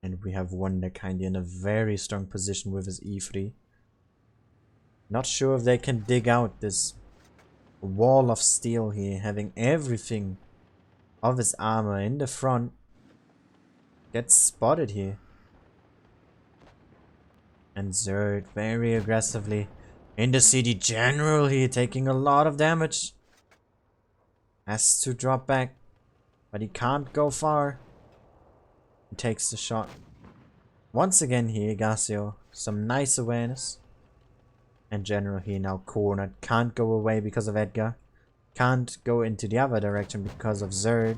And we have Wonder kinda in a very strong position with his E3. Not sure if they can dig out this wall of steel here, having everything of his armor in the front. Gets spotted here. And Zerd very aggressively in the city general here, taking a lot of damage. Has to drop back, but he can't go far. He takes the shot. Once again here, Gasio, some nice awareness. And General here now cornered, can't go away because of Edgar. Can't go into the other direction because of Zerd.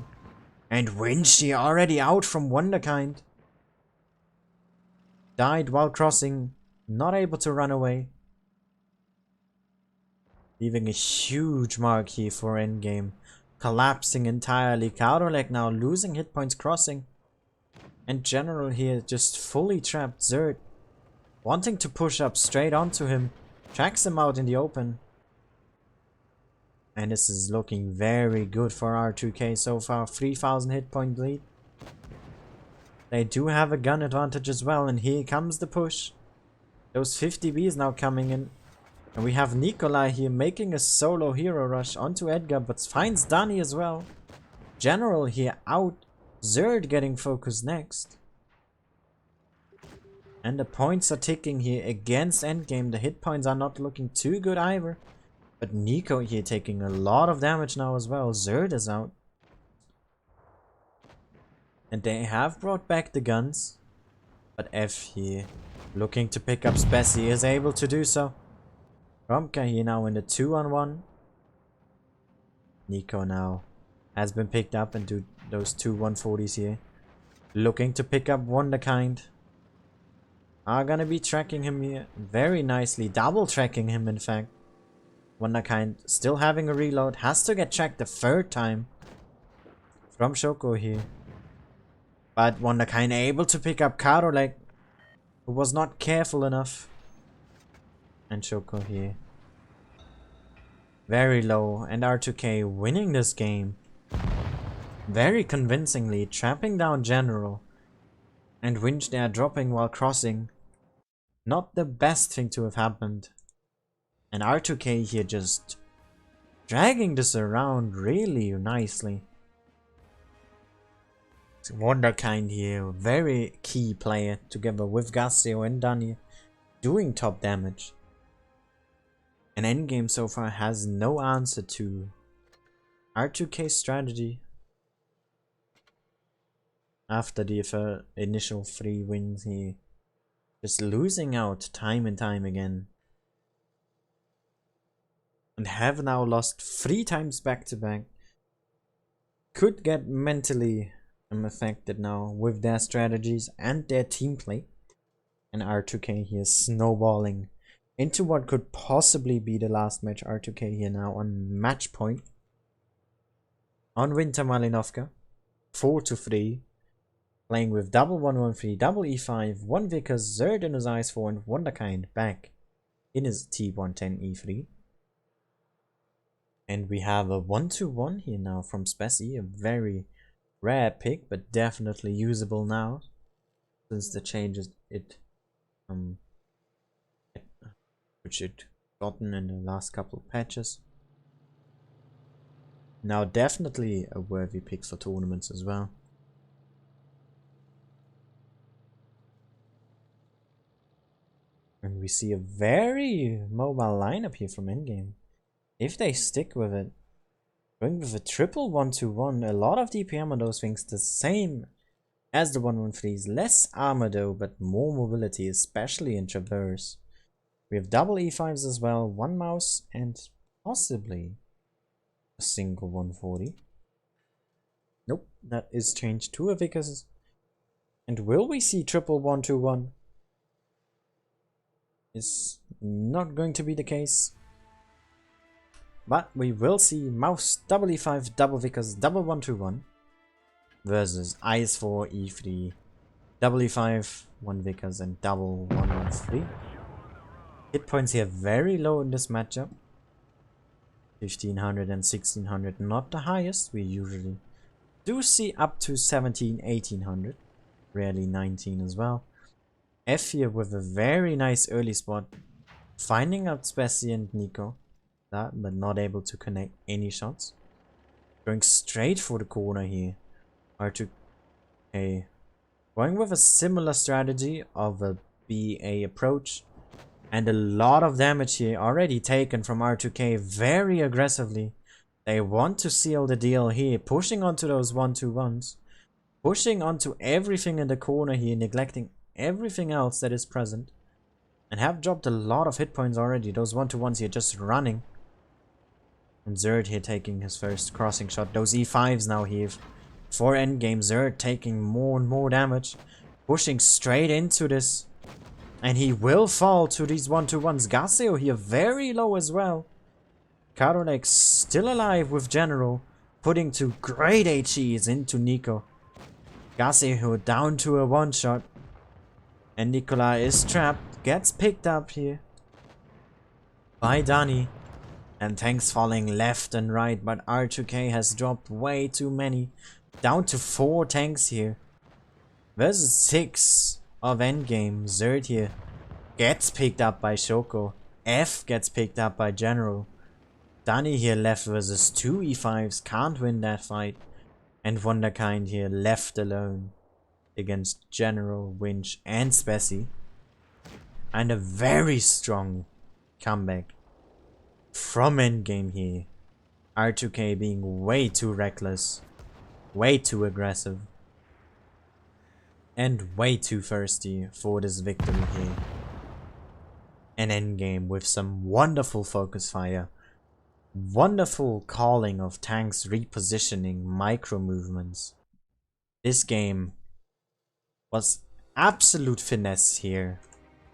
And Winchy already out from Wonderkind. Died while crossing, not able to run away. Leaving a huge mark here for Endgame. Collapsing entirely. Karolek now losing hit points crossing. And General here just fully trapped. Zerd wanting to push up straight onto him. Tracks him out in the open. And this is looking very good for R-2-K so far. 3,000 hit point lead. They do have a gun advantage as well. And here comes the push. Those 50Bs now coming in. And we have Nikolai here making a solo hero rush onto Edgar, but finds Dani as well. General here out. Zerd getting focused next. And the points are ticking here against Endgame. The hit points are not looking too good either. But Nico here taking a lot of damage now as well. Zerd is out. And they have brought back the guns. But F here looking to pick up Spessy is able to do so. Romka here now in the 2-on-1. Nico now has been picked up into those two 140s here. Looking to pick up Wonderkind. Are gonna be tracking him here very nicely. Double tracking him in fact. Wonderkind still having a reload. Has to get tracked the third time. From Shoko here. But Wonderkind able to pick up Karolek, who was not careful enough. And Shoko here. Very low. And R-2-K winning this game. Very convincingly. Trapping down General. And Winch there dropping while crossing. Not the best thing to have happened. And R-2-K here just dragging this around really nicely. Wonderkind here, very key player together with Gaseo and Dani, doing top damage. And Endgame so far has no answer to R-2-K's strategy. After the initial 3 wins here, just losing out time and time again. And have now lost 3 times back to back. Could get mentally affected now with their strategies and their team play. And R-2-K here snowballing into what could possibly be the last match. R-2-K here now on match point. On Winter Malinovka. 4-3. Playing with double 1-1-3, double E5, 1 Vickers, Zerd in his Ice 4 and Wonderkind back in his T110 E3. And we have a 1-2-1 here now from Spessy, a very rare pick, but definitely usable now. Since the changes which it gotten in the last couple of patches. Now definitely a worthy pick for tournaments as well. And we see a very mobile lineup here from Endgame. If they stick with it, going with a triple 1-2-1, a lot of DPM on those things, the same as the 1-1-3s. Less armor though, but more mobility, especially in Traverse. We have double E5s as well, 1 mouse, and possibly a single 140. Nope, that is changed to a Vickers. And will we see triple 1-2-1? Is not going to be the case. But we will see mouse double E5, double Vickers, double 1-2-1 versus Ice 4, E3, double E5, 1 Vickers, and double 1-1-3. Hit points here very low in this matchup. 1500 and 1600, not the highest. We usually do see up to 1700-1800, rarely 19 as well. F here with a very nice early spot, finding out Spessy and Nico, but not able to connect any shots. Going straight for the corner here. R-2-K going with a similar strategy of a BA approach, and a lot of damage here already taken from R-2-K very aggressively. They want to seal the deal here, pushing onto those 1-2-1s, pushing onto everything in the corner here, neglecting everything else that is present, and have dropped a lot of hit points already. Those 1-2-1s here just running. And Zerd here taking his first crossing shot. Those E5s now here for Endgame. Zerd taking more and more damage, pushing straight into this, and he will fall to these 1-2-1s. Gaseo here very low as well. Karolek still alive with General, putting 2 great HEs into Nico. Gaseo down to a 1-shot. And Nikolai is trapped, gets picked up here by Dani. And tanks falling left and right, but R-2-K has dropped way too many. Down to 4 tanks here. Versus 6 of Endgame. Zerd here gets picked up by Shoko. F gets picked up by General. Danny here left versus 2 E5s, can't win that fight. And Wonderkind here left alone against General, Winch and Spessy. And a very strong comeback from Endgame here. R-2-K being way too reckless, way too aggressive, and way too thirsty for this victory here. An Endgame with some wonderful focus fire, wonderful calling of tanks repositioning, micro movements. This game was absolute finesse here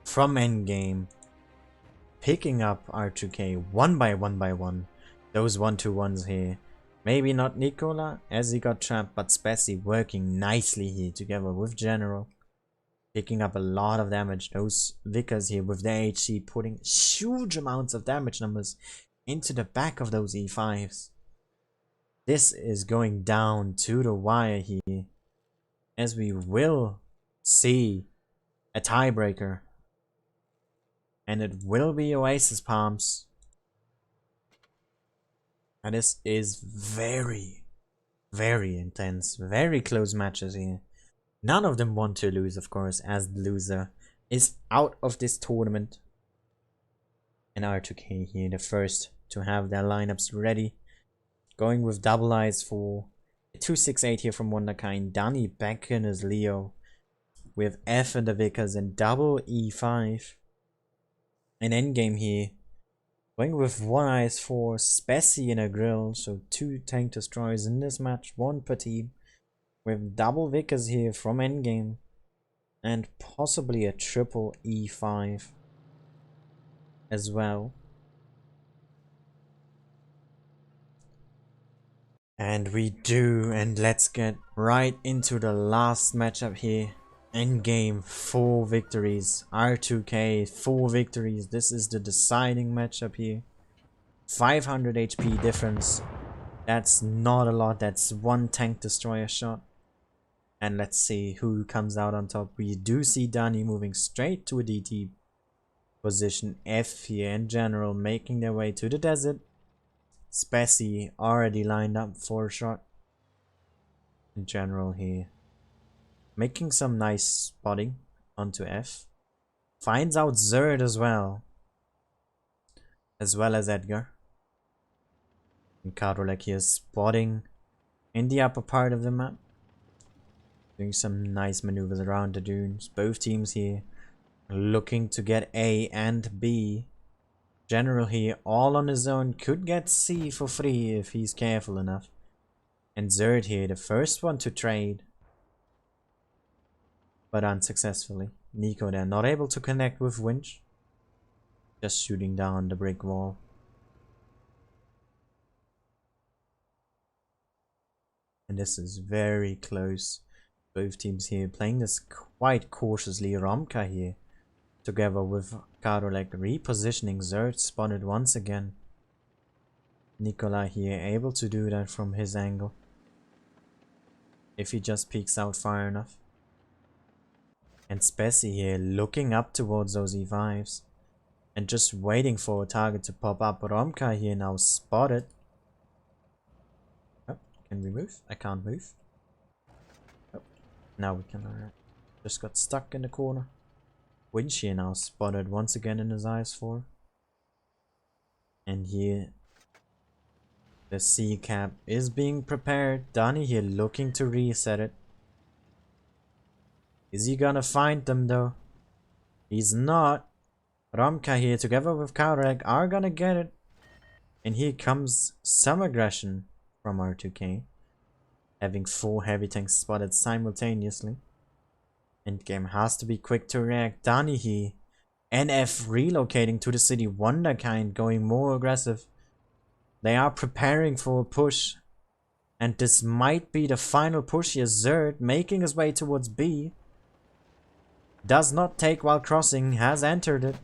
from Endgame, picking up R-2-K one by one. Those 1-2-1s here. Maybe not Nicola as he got trapped, but Spessy working nicely here together with General. Picking up a lot of damage. Those Vickers here with their HC putting huge amounts of damage numbers into the back of those E5s. This is going down to the wire here, as we will see a tiebreaker. And it will be Oasis Palms. And this is very, very intense, very close matches here. None of them want to lose, of course, as the loser is out of this tournament. And R-2-K here, the first to have their lineups ready. Going with double eyes for 268 here from Wonderkind. Danny back in as Leo with F and the Vickers and double E5. An Endgame here. Going with one eyes for Spessy in a grill, so 2 tank destroyers in this match, 1 per team. With double Vickers here from Endgame. And possibly a triple E5 as well. And we do, and let's get right into the last matchup here. Endgame, 4 victories. R-2-K, 4 victories. This is the deciding matchup here. 500 HP difference. That's not a lot. That's 1 tank destroyer shot. And let's see who comes out on top. We do see Danny moving straight to a DT position. F here and General making their way to the desert. Spessy already lined up for a shot. And General here making some nice spotting onto F. Finds out Zerd as well as Edgar. And Kadrolek here spotting in the upper part of the map. Doing some nice maneuvers around the dunes. Both teams here looking to get A and B. General here all on his own, could get C for free if he's careful enough. And Zerd here, the first one to trade. But unsuccessfully. Nico there, not able to connect with Winch. Just shooting down the brick wall. And this is very close. Both teams here playing this quite cautiously. Romka here, together with Karolek, repositioning Zerd, spotted once again. Nikolai here, able to do that from his angle. If he just peeks out far enough. And Spessy here, looking up towards those E5s. And just waiting for a target to pop up. Romka here now spotted. Oh, can we move? I can't move. Now we can. Just got stuck in the corner. Winch here now spotted once again in his eyes for. And here the C cap is being prepared. Danny here looking to reset it. Is he gonna find them though? He's not. Romka here together with Karek are gonna get it. And here comes some aggression from R-2-K. Having 4 heavy tanks spotted simultaneously. Endgame has to be quick to react. Danny here. NF relocating to the city. Wonderkind going more aggressive. They are preparing for a push. And this might be the final push here. Zerd making his way towards B. Does not take while crossing. Has entered it.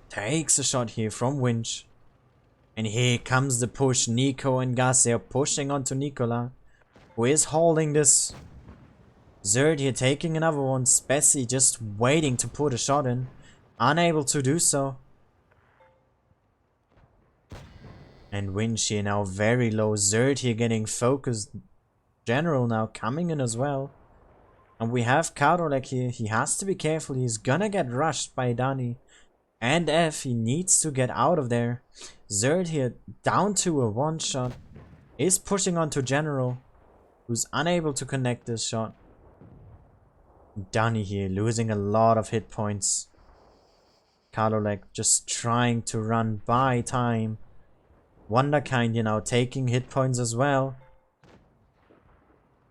Takes a shot here from Winch. And here comes the push. Nico and Gasser pushing onto Nicola, who is holding this. Zerd here taking another one. Spessy just waiting to put a shot in. unable to do so. And Winchi now very low. Zerd here getting focused. General now coming in as well. And we have Karolek here. He has to be careful. He's gonna get rushed by Dani. And F. He needs to get out of there. Zerd here down to a one shot. Is pushing onto General, who's unable to connect this shot. Dani here losing a lot of hit points. Karolek just trying to run by time. Wonderkind, you know, taking hit points as well.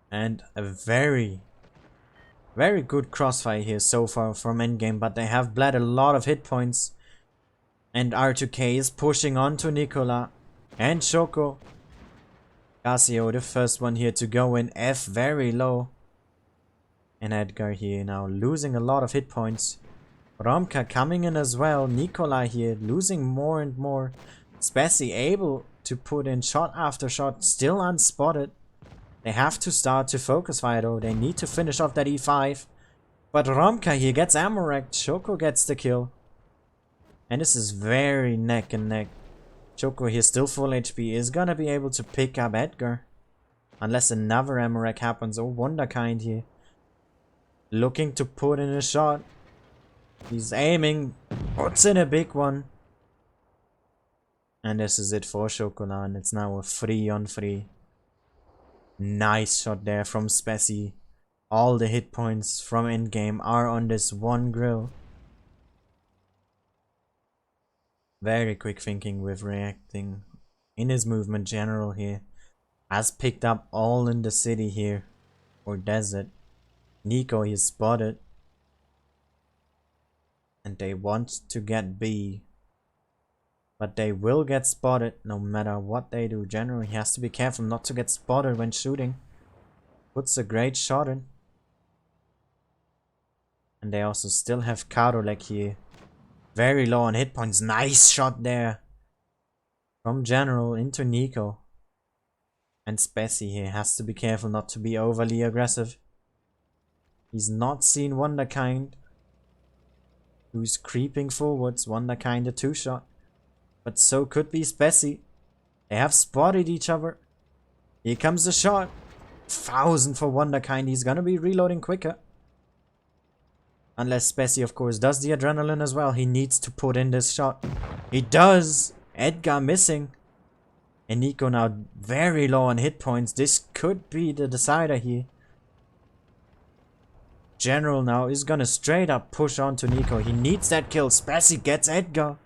And a very good crossfire here so far from Endgame, but they have bled a lot of hit points. And R-2-K is pushing on to Nicola and Shoko. Casio, the first one here to go in. F very low. And Edgar here now losing a lot of hit points. Romka coming in as well. Nicola here losing more and more. Spessy able to put in shot after shot, still unspotted. They have to start to focus fire though. They need to finish off that E5. But Romka here gets ammo wrecked. Shoko gets the kill. And this is very neck and neck. Shoko here still full HP is gonna be able to pick up Edgar. Unless another ammo wreck happens. Oh, Wonderkind here. Looking to put in a shot. He's aiming. Puts in a big one. And this is it for Shokola. And it's now a 3-on-3. Nice shot there from Spessy. All the hit points from Endgame are on this one grill. Very quick thinking with reacting in his movement. General here has picked up all in the city here. Or desert. Nico is spotted. And they want to get B. But they will get spotted no matter what they do. Generally, he has to be careful not to get spotted when shooting. Puts a great shot in. And they also still have Karolek here. Very low on hit points. Nice shot there. From General into Nico. And Spessy here has to be careful not to be overly aggressive. He's not seen Wonderkind, who's creeping forwards. Wonderkind a 2-shot. But so could be Spessy. They have spotted each other. Here comes the shot. 1000 for Wonderkind. He's gonna be reloading quicker. Unless Spessy, of course, does the adrenaline as well. He needs to put in this shot. He does. Edgar missing. And Nico now very low on hit points. This could be the decider here. General now is gonna straight up push on to Nico. He needs that kill. Spessy gets Edgar.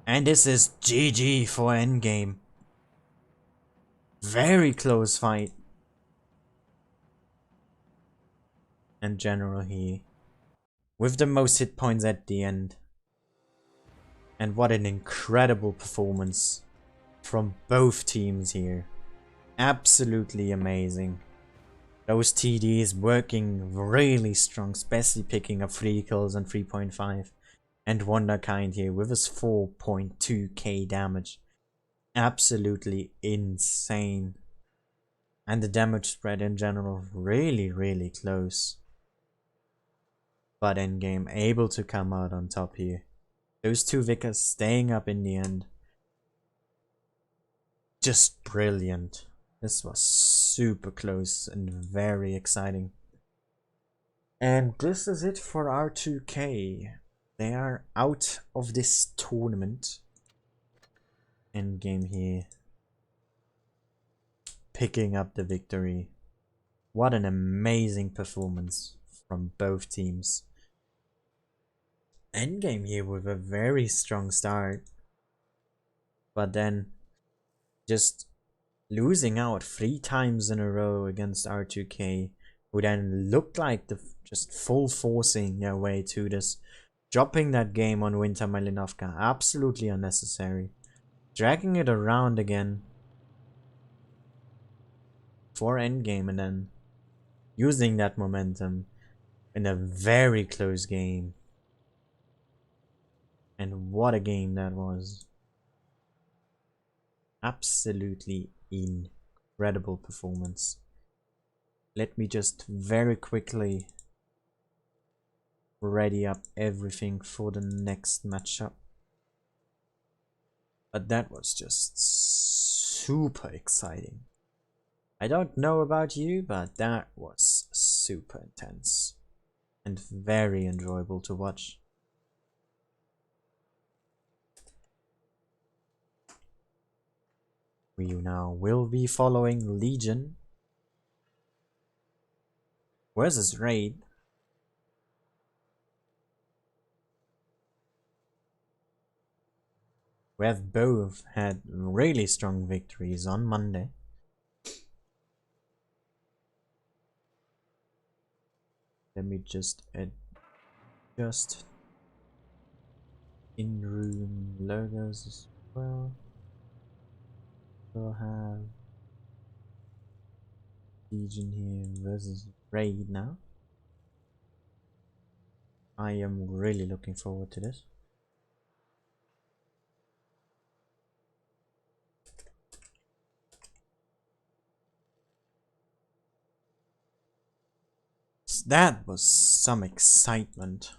And this is GG for Endgame. Very close fight. And General here with the most hit points at the end. And what an incredible performance from both teams here. Absolutely amazing. Those TDs working really strong, especially picking up 3 kills and 3.5. And Wonderkind here with his 4.2k damage. Absolutely insane. And the damage spread in general really close. But Endgame able to come out on top here. Those two Vickers staying up in the end. Just brilliant. This was super close and very exciting. And this is it for R-2-K. They are out of this tournament. Endgame here. Picking up the victory. What an amazing performance from both teams. Endgame here with a very strong start. But then just losing out 3 times in a row against R-2-K, who then looked like the just full forcing their way to this. Dropping that game on Winter Malinovka, absolutely unnecessary. Dragging it around again for Endgame and then using that momentum in a very close game. And what a game that was. Absolutely incredible performance. Let me just very quickly ready up everything for the next matchup. But that was just super exciting. I don't know about you, but that was super intense and very enjoyable to watch. We now will be following Legion versus Raid. We have both had really strong victories on Monday. Let me just adjust in-room logos as well. We'll have Legion here versus Raid now. I am really looking forward to this. That was some excitement.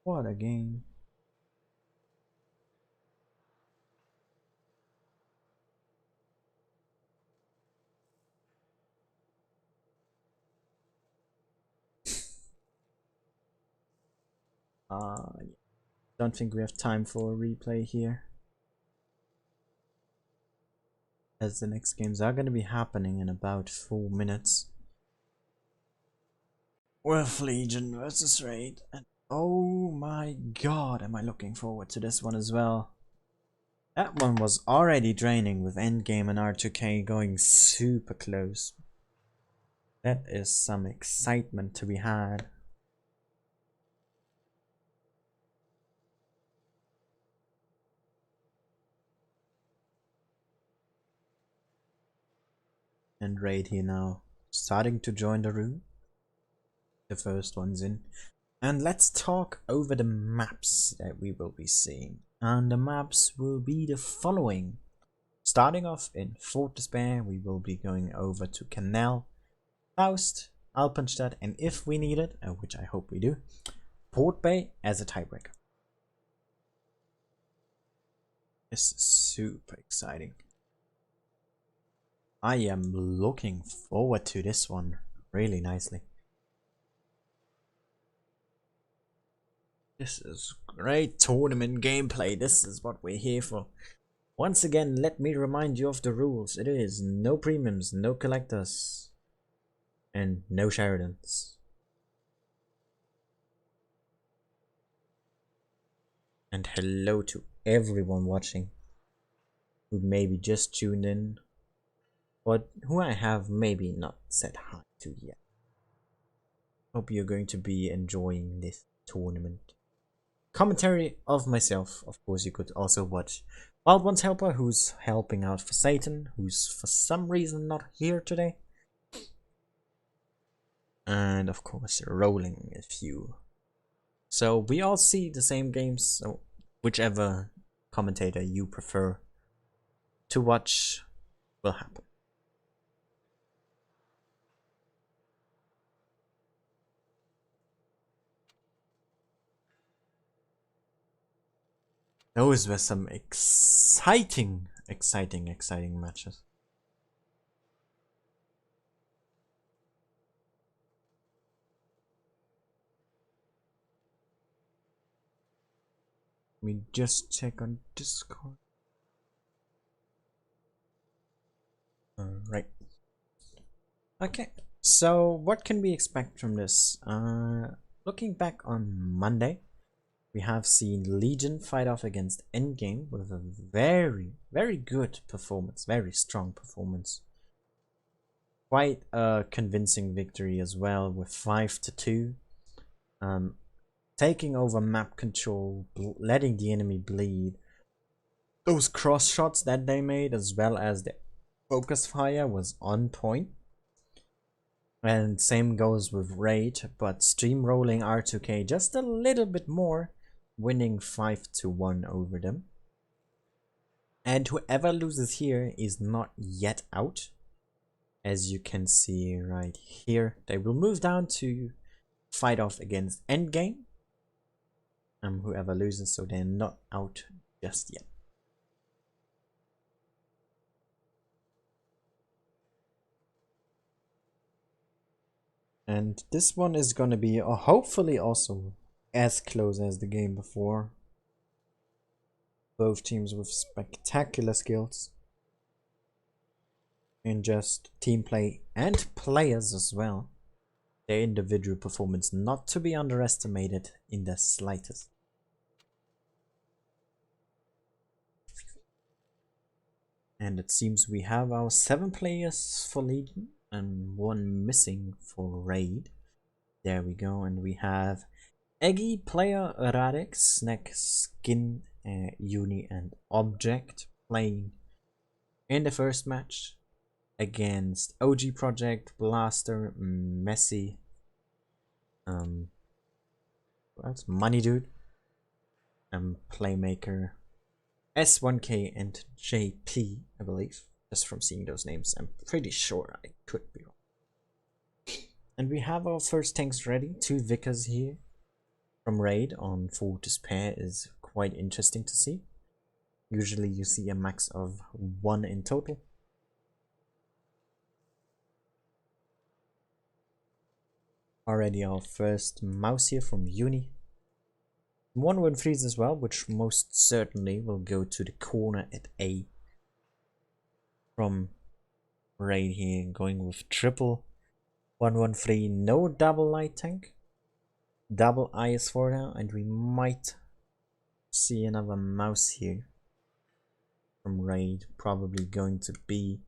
What a game. Don't think we have time for a replay here, as the next games are going to be happening in about 4 minutes. With Legion versus Raid, and oh my god, am I looking forward to this one as well. That one was already draining with Endgame and R-2-K going super close. That is some excitement to be had. And Raid here now, starting to join the room. The first one's in. And let's talk over the maps that we will be seeing. And the maps will be the following. Starting off in Fort Despair, we will be going over to Canal, Faust, Alpenstadt, and if we need it, which I hope we do, Port Bay as a tiebreaker. This is super exciting. I am looking forward to this one really nicely. This is great tournament gameplay. This is what we're here for. Once again, let me remind you of the rules. It is no premiums, no collectors, and no Sheridans. And hello to everyone watching who maybe just tuned in, but who I have maybe not said hi to yet. Hope you're going to be enjoying this tournament. Commentary of myself, of course. You could also watch Wild One's helper, who's helping out for Satan, who's for some reason not here today. And of course, rolling a few. So we all see the same games, so whichever commentator you prefer to watch will happen. Those were some exciting matches. Let me just check on Discord. Alright. Okay, so what can we expect from this? Looking back on Monday, we have seen Legion fight off against Endgame with a very good performance, very strong performance. Quite a convincing victory as well with 5-2. Taking over map control, letting the enemy bleed. Those cross shots that they made, as well as the focus fire, was on point. And same goes with Raid, but steamrolling R-2-K just a little bit more, winning 5-1 over them. And whoever loses here is not yet out. As you can see right here, they will move down to fight off against Endgame. Whoever loses, so they're not out just yet. And this one is gonna be hopefully also as close as the game before. Both teams with spectacular skills. And just team play and players as well. Their individual performance not to be underestimated in the slightest. And it seems we have our 7 players for Legion and 1 missing for Raid. There we go, and we have Eggy, Player, Radek, Snack, Skin, Uni and Object playing in the first match against OG Project, Blaster, Messi, what else? Money Dude, Playmaker, S1K and JP, I believe. Just from seeing those names, I'm pretty sure I could be wrong. And we have our first tanks ready. 2 Vickers here from Raid on Fortis pair is quite interesting to see. Usually you see a max of 1 in total. Already our first mouse here from Uni. 1 freeze as well, which most certainly will go to the corner at A. From Raid here, going with triple 113, no double light tank, double IS4 now, and we might see another mouse here from Raid, probably going to be,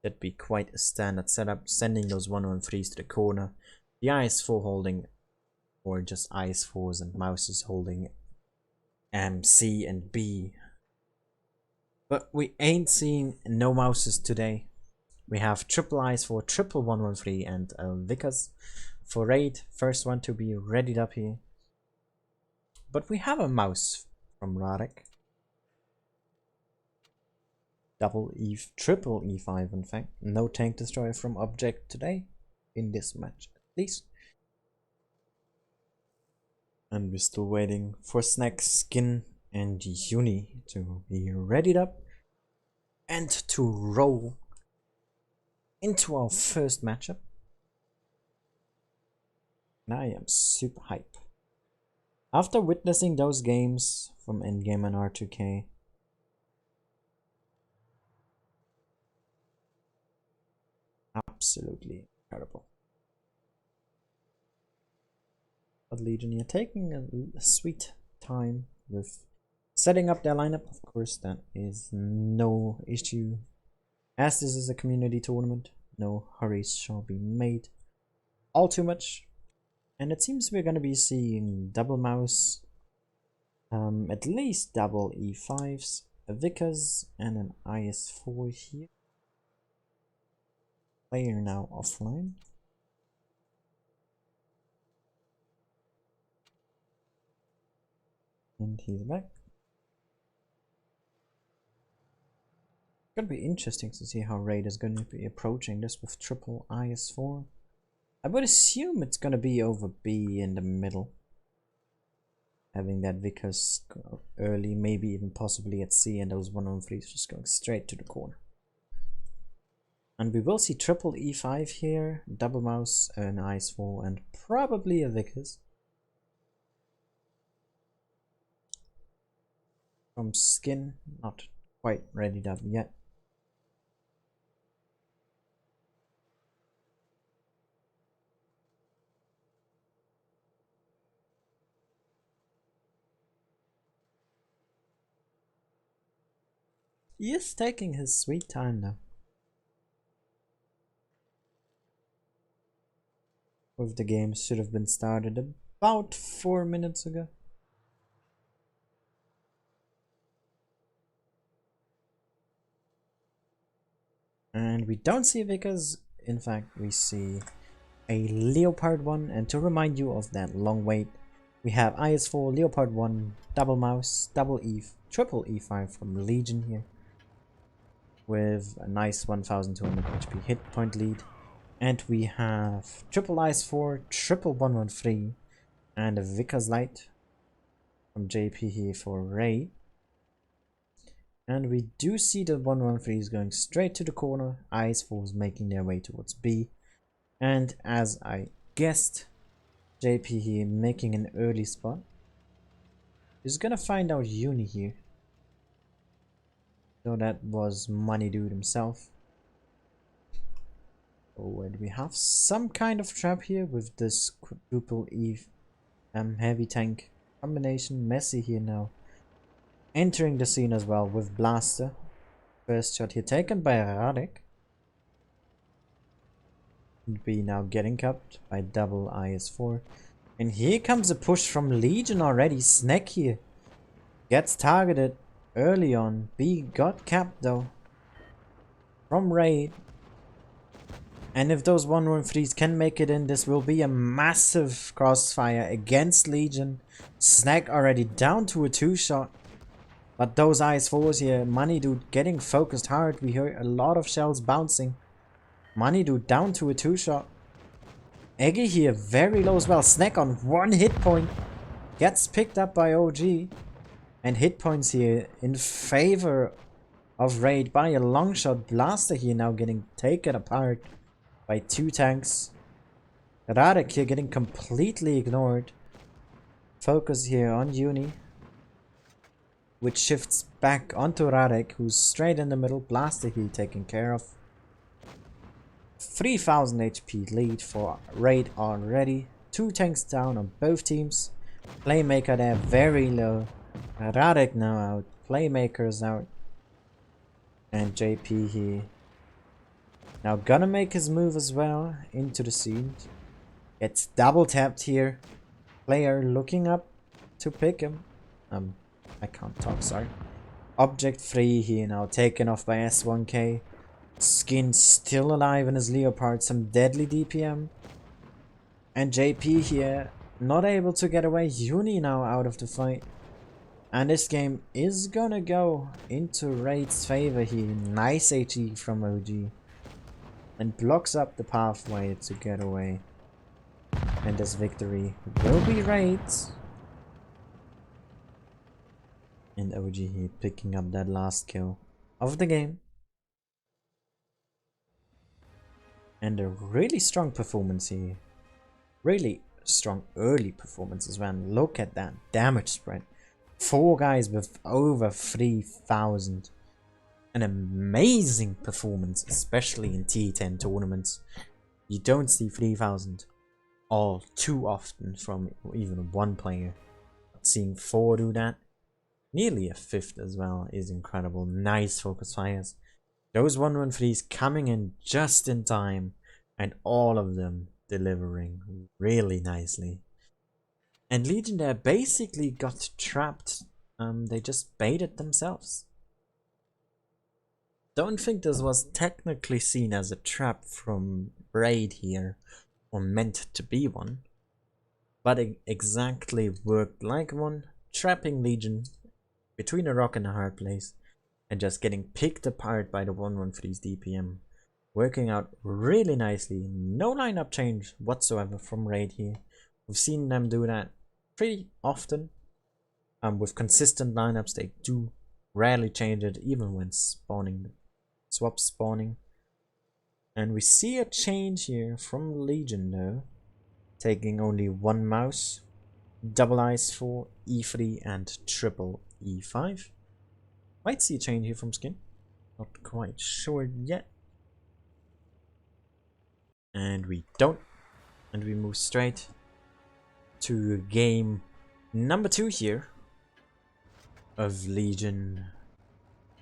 that'd be quite a standard setup, sending those 113s to the corner, the IS4 holding, or just IS4s and mouses holding C and B. But we ain't seeing no mouses today. We have triple IS4, triple 113 and Vickers for Raid. First one to be readied up here. But we have a mouse from Radek. Triple E5 in fact. No tank destroyer from Object today. In this match at least. And we're still waiting for Snack, Skin and Uni to be readied up. And to roll into our first matchup. And I am super hype. After witnessing those games from Endgame and R-2-K, absolutely incredible. But Legion, you're taking a sweet time with setting up their lineup. Of course, that is no issue. As this is a community tournament, no hurries shall be made all too much. And it seems we're going to be seeing double mouse, at least double E5s, a Vickers and an IS4 here. Player now offline. And he's back. Gonna be interesting to see how Raid is gonna be approaching this with triple IS4. I would assume it's gonna be over B in the middle. Having that Vickers early, maybe even possibly at C, and those 113s just going straight to the corner. And we will see triple E5 here, double mouse, an IS4, and probably a Vickers. From Skin, not quite readied up yet. He is taking his sweet time now. With the game should have been started about 4 minutes ago. And we don't see Vickers. In fact, we see a Leopard 1, and to remind you of that long wait, we have IS4, Leopard 1, double mouse, double E, triple E5 from Legion here, with a nice 1200 HP hit point lead. And we have triple IS4, triple 113, and a Vickers Light from JP here for Ray. And we do see that 113 is going straight to the corner, IS4 is making their way towards B. And as I guessed, JP here making an early spot. He's gonna find out Uni here. So that was Money Dude himself. Oh, and we have some kind of trap here with this quadruple E heavy tank combination. Messi here now entering the scene as well with Blaster. First shot here taken by Radek. And B now getting capped by double IS4. And here comes a push from Legion already. Snack here gets targeted early on. B got capped though from Raid. And if those 113s can make it in, this will be a massive crossfire against Legion. Snack already down to a 2-shot. But those IS4s here, Money Dude getting focused hard. We heard a lot of shells bouncing. Money Dude down to a 2-shot. Eggy here very low as well. Snack on 1 hit point. Gets picked up by OG. And hit points here in favor of Raid by a long shot. Blaster here now getting taken apart by 2 tanks. Radek here getting completely ignored. Focus here on Uni, which shifts back onto Radek, who's straight in the middle. Blaster here taken care of. 3000 HP lead for Raid already. 2 tanks down on both teams. Playmaker there very low. Radek now out. Playmaker's out. And JP here now gonna make his move as well into the scene. Gets double tapped here. Player looking up to pick him. I can't talk, sorry. Object free here now, taken off by S1K. Skin still alive in his Leopard, some deadly DPM. And JP here not able to get away. Uni now out of the fight. And this game is gonna go into Raid's favor here. Nice HE from OG. And blocks up the pathway to get away. And this victory will be Raid's. And OG here picking up that last kill of the game. And a really strong performance here. Really strong early performance as well. Look at that damage spread. 4 guys with over 3000. An amazing performance, especially in T10 tournaments. You don't see 3000 all too often from even one player. But seeing 4 do that, nearly a 5th as well, is incredible. Nice focus fires. Those 113s coming in just in time, and all of them delivering really nicely. And Legion there basically got trapped. They just baited themselves. Don't think this was technically seen as a trap from Raid here, or meant to be one, but it exactly worked like one, trapping Legion between a rock and a hard place, and just getting picked apart by the 113's DPM. Working out really nicely. No lineup change whatsoever from Raid here. We've seen them do that pretty often. With consistent lineups, they do rarely change it, even when spawning, swap spawning. And we see a change here from Legion though, taking only 1 mouse, double IS4, E3 and triple E5. Might see a change here from Skin, not quite sure yet. And we don't, and we move straight to game number 2 here of Legion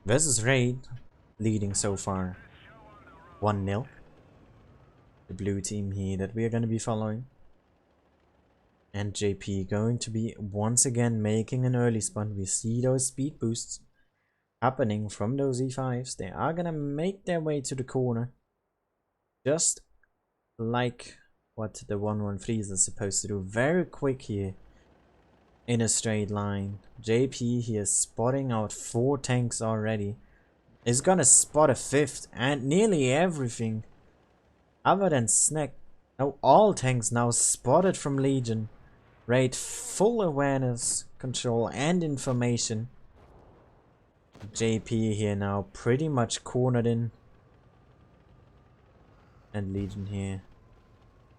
versus Raid, leading so far 1-0. The blue team here that we are going to be following. And JP going to be once again making an early spawn. We see those speed boosts happening from those E5s. They are going to make their way to the corner. Just like what the 1-1-3s are supposed to do. Very quick here in a straight line. JP here spotting out 4 tanks already. Is gonna spot a 5th and nearly everything other than Snack. No, all tanks now spotted from Legion. Raid full awareness, control and information. JP here now pretty much cornered in. And Legion here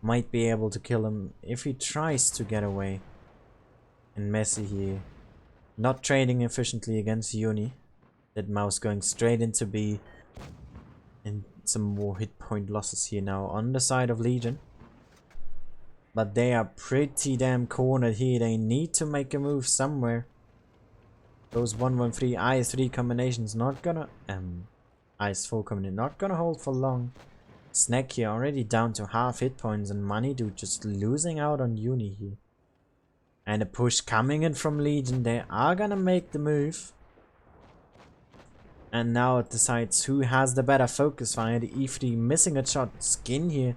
might be able to kill him if he tries to get away. And Messi here not trading efficiently against Uni. That mouse going straight into B. And some more hit point losses here now on the side of Legion. But they are pretty damn cornered here. They need to make a move somewhere. Those 1-1-3 IS-3 combinations not gonna IS-4 combination not gonna hold for long. Snack here already down to half hit points and Money Dude just losing out on Uni here. And a push coming in from Legion. They are gonna make the move. And now it decides who has the better focus fire. The E3 missing a shot. Skin here.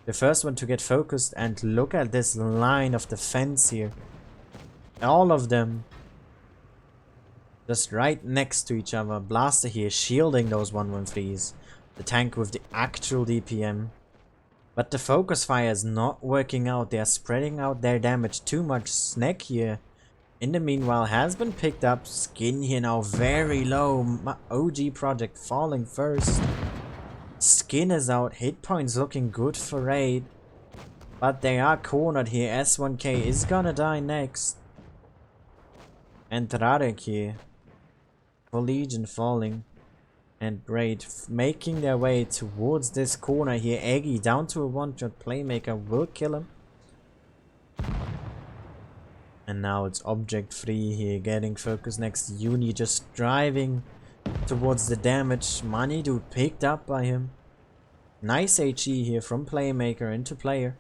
The first one to get focused. And look at this line of defense here. All of them just right next to each other. Blaster here shielding those 1-1-3s. The tank with the actual DPM. But the focus fire is not working out. They are spreading out their damage too much. Snack here in the meanwhile has been picked up. Skin here now very low. OG project falling first. Skin is out. Hit points looking good for Raid. But they are cornered here. S1K is gonna die next. And Radek here for Legion falling. And Raid making their way towards this corner here. Eggy down to a one-shot. Playmaker will kill him. And now it's Object Free here getting focused next. Uni just driving towards the damage. Money Dude picked up by him. Nice HE here from Playmaker into player.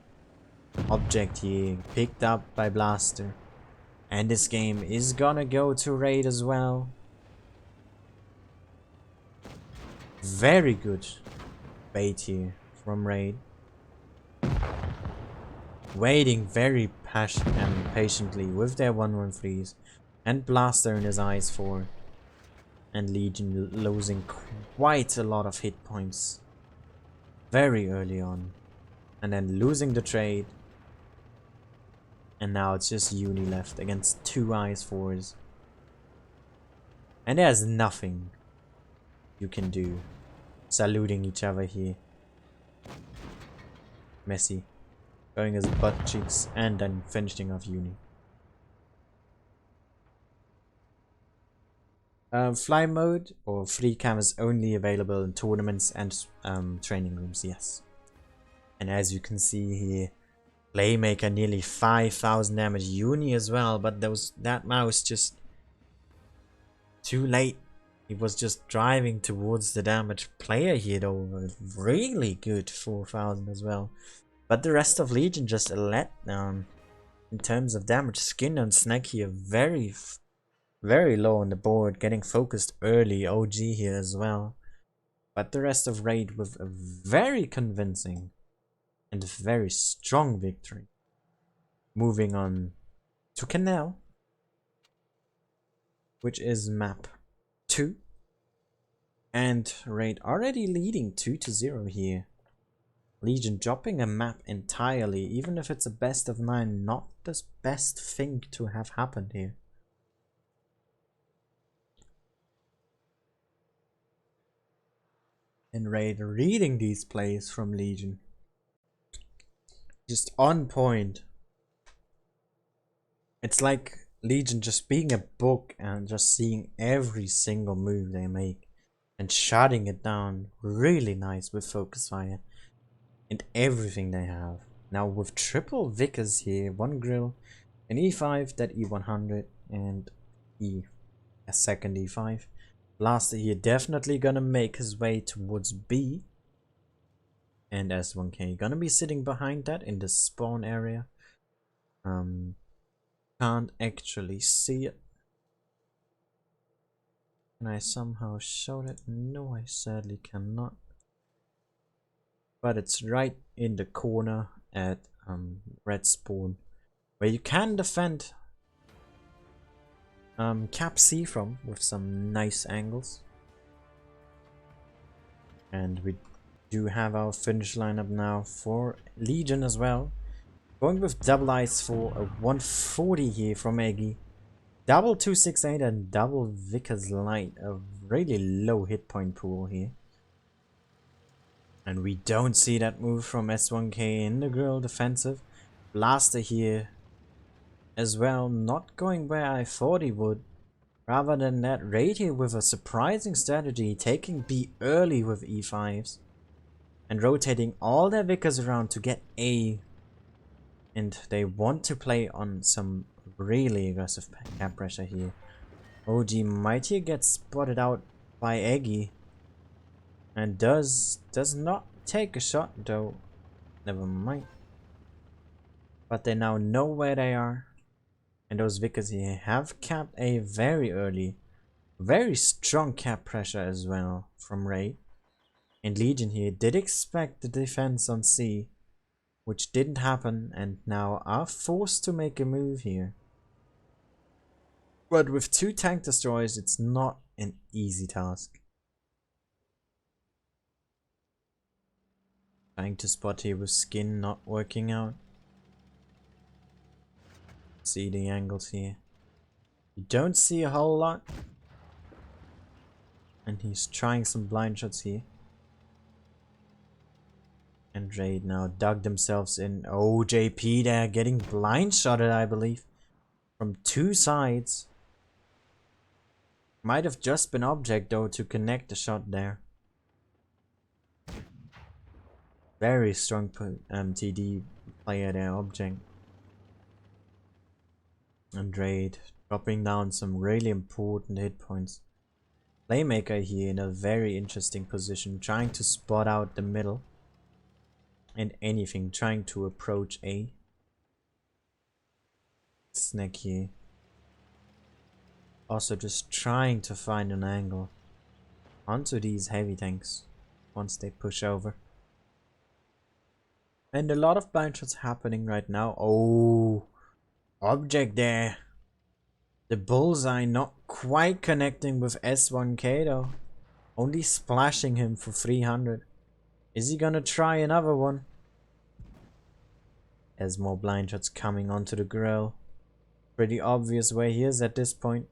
Object here picked up by Blaster. And this game is gonna go to Raid as well. Very good bait here from Raid. Waiting very patiently with their 1-1-3s. And Blaster in his eyes for. And Legion losing quite a lot of hit points. Very early on. And then losing the trade. And now it's just Uni left against 2 IS-4s. And there's nothing you can do. Saluting each other here. Messi going his butt cheeks and then finishing off Uni. Fly mode or free cam is only available in tournaments and training rooms, yes. And as you can see here, Playmaker nearly 5,000 damage. Uni as well, but that mouse just too late. He was just driving towards the damage. Player here though, really good 4,000 as well. But the rest of Legion just a letdown in terms of damage. Skin and Snack here very low on the board, getting focused early. OG here as well. But the rest of Raid with a very convincing and very strong victory. Moving on to Canal, which is map 2. And Raid already leading 2-0 here. Legion dropping a map entirely, even if it's a best of 9, not the best thing to have happened here. And Raid reading these plays from Legion. Just on point. It's like Legion just being a book and just seeing every single move they make and shutting it down. Really nice with focus fire and everything they have. Now with triple Vickers here, 1 grill, an E5, that E100 and a second E5. Blaster here definitely gonna make his way towards B. And S1K gonna be sitting behind that in the spawn area. Can't actually see it. Can I somehow show it? No, I sadly cannot. But it's right in the corner at red spawn, where you can defend Cap C from with some nice angles. And we do have our finish lineup now for Legion as well. Going with double ice for a 140 here from Eggy. Double 268 and double Vickers Light. A really low hit point pool here. And we don't see that move from S1K in the grill defensive. Blaster here as well, not going where I thought he would. Rather than that, Raid here with a surprising strategy, taking B early with E5s. And rotating all their Vickers around to get A. And they want to play on some really aggressive cap pressure here. OG might here get spotted out by Eggy. And does not take a shot though. Never mind. But they now know where they are. And those Vickers here have capped A very early. Very strong cap pressure as well from Raid. And Legion here did expect the defense on C, which didn't happen, and now are forced to make a move here. But with 2 tank destroyers, it's not an easy task. Trying to spot here with Skin not working out. See the angles here. You don't see a whole lot. And he's trying some blind shots here. And Raid now dug themselves in. Oh, JP there getting blind shotted, I believe. From 2 sides. Might have just been object though to connect the shot there. Very strong TD player there, object. And Raid dropping down some really important hit points. Playmaker here in a very interesting position, trying to spot out the middle. And anything, trying to approach A. Snack here. Also just trying to find an angle onto these heavy tanks once they push over. And a lot of blind shots happening right now. Oh, object there. The bullseye not quite connecting with S1K though. Only splashing him for 300. Is he gonna try another one? There's more blind shots coming onto the grill. Pretty obvious where he is at this point.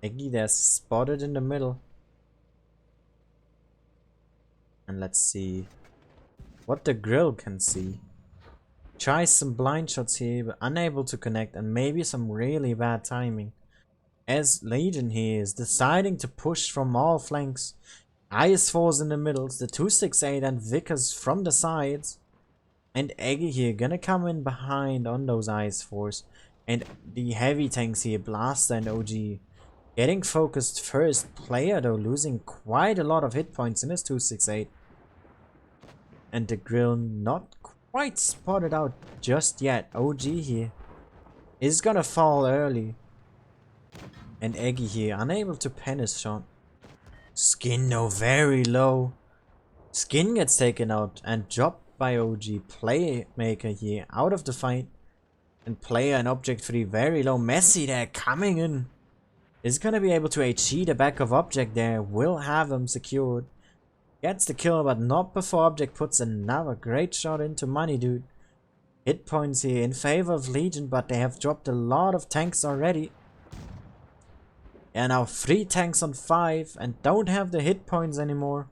Eggy there's spotted in the middle. And let's see what the grill can see. Tries some blind shots here, but unable to connect, and maybe some really bad timing. As Legion here is deciding to push from all flanks. IS4s in the middles, the 268 and Vickers from the sides. And Eggy here gonna come in behind on those IS4s. And the heavy tanks here, Blaster and OG, getting focused first. Player though losing quite a lot of hit points in his 268. And the grill not quite spotted out just yet. OG here is gonna fall early. And Eggy here unable to pen his shot. Skin though very low. Skin gets taken out and dropped by OG. Playmaker here out of the fight. And player and object 3 very low. Messi there coming in. Is gonna be able to HE the back of object there. Will have him secured. Gets the kill, but not before object puts another great shot into money, dude. Hit points here in favor of Legion, but they have dropped a lot of tanks already. And now 3 tanks on 5 and don't have the hit points anymore.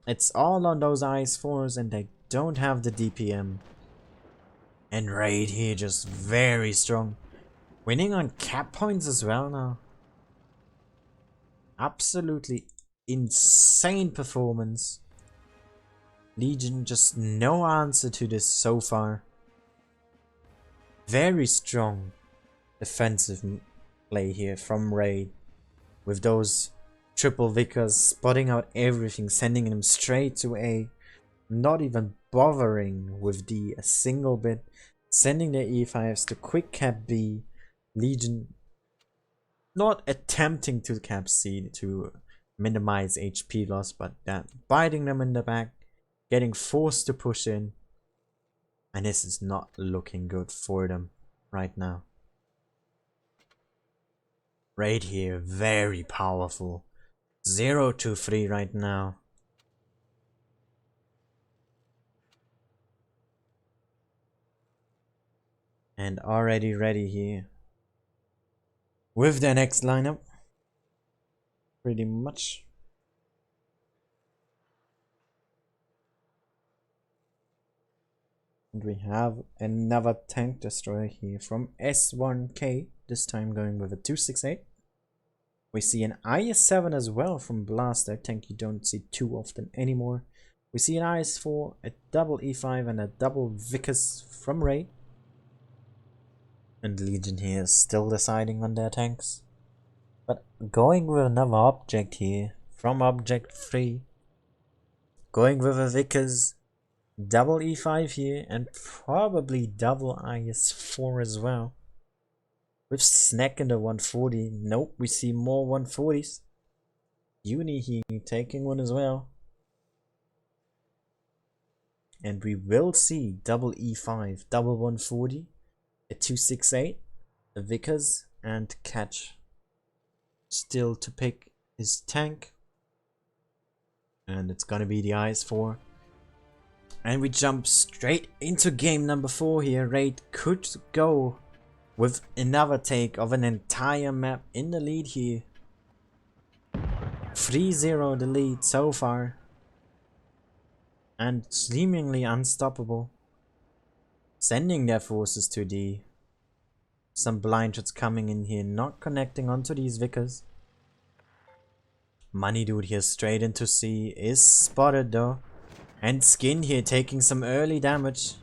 It's all on those IS4s and they don't have the DPM. And Raid here just very strong. Winning on cap points as well now. Absolutely insane performance. Legion just no answer to this so far. Very strong defensive play here from Raid. With those triple Vickers spotting out everything, sending them straight to A. Not even bothering with D a single bit. Sending their E5s to quick cap B. Legion not attempting to cap C to minimize HP loss, but that biting them in the back getting forced to push in. And this is not looking good for them right now. Right here, very powerful. 0-3 right now. And already ready here with their next lineup. Pretty much. And we have another tank destroyer here from S1K, this time going with a 268. We see an IS-7 as well from Blaster, tank you don't see too often anymore. We see an IS-4, a double E5 and a double Vickers from Ray. And Legion here is still deciding on their tanks. But going with another object here from Object 3. Going with a Vickers, double E5 here and probably double IS-4 as well. With Snack in the 140. Nope, we see more 140s. Uni here taking one as well. And we will see double E5, double 140. A 268, a Vickers, and Catch. Still to pick his tank. And it's gonna be the IS-4. And we jump straight into game number 4 here. Raid could go with another take of an entire map in the lead here. 3-0 the lead so far. And seemingly unstoppable. Sending their forces to D. Some blind shots coming in here, not connecting onto these Vickers. Money Dude here straight into C, is spotted though. And Skin here taking some early damage.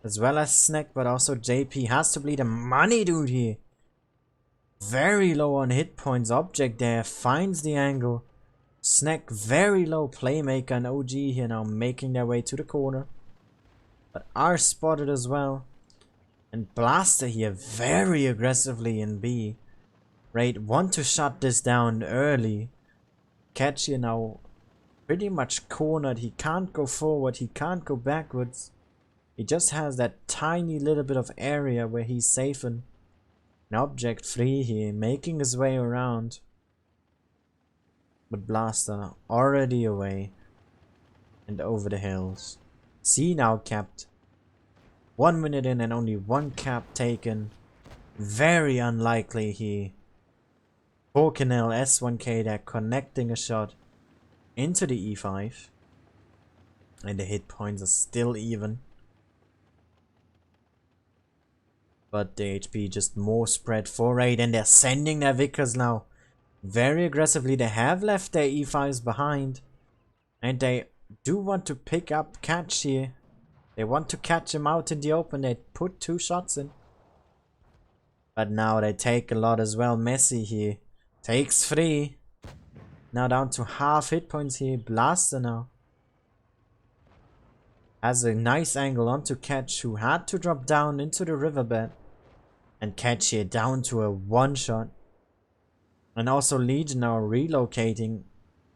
As well as Snack, but also JP has to bleed a Money Dude here. Very low on hit points, Object there, finds the angle. Snack very low, Playmaker and OG here now making their way to the corner. But are spotted as well. And Blaster here very aggressively in B. Raid want to shut this down early. Catch here now pretty much cornered. He can't go forward, he can't go backwards. He just has that tiny little bit of area where he's safe in. An Object 3 here making his way around. But Blaster already away. And over the hills. C now capped. 1 minute in and only one cap taken. Very unlikely here. For Canal S1K, they're connecting a shot into the E5. And the hit points are still even. But the HP just more spread for Raid, and they're sending their Vickers now. Very aggressively, they have left their E5s behind. And they do want to pick up Catch here. They want to catch him out in the open. They put 2 shots in. But now they take a lot as well. Messi here takes 3. Now down to half hit points here. Blaster now has a nice angle onto Catch, who had to drop down into the riverbed. And Catch here down to a 1 shot. And also Legion now relocating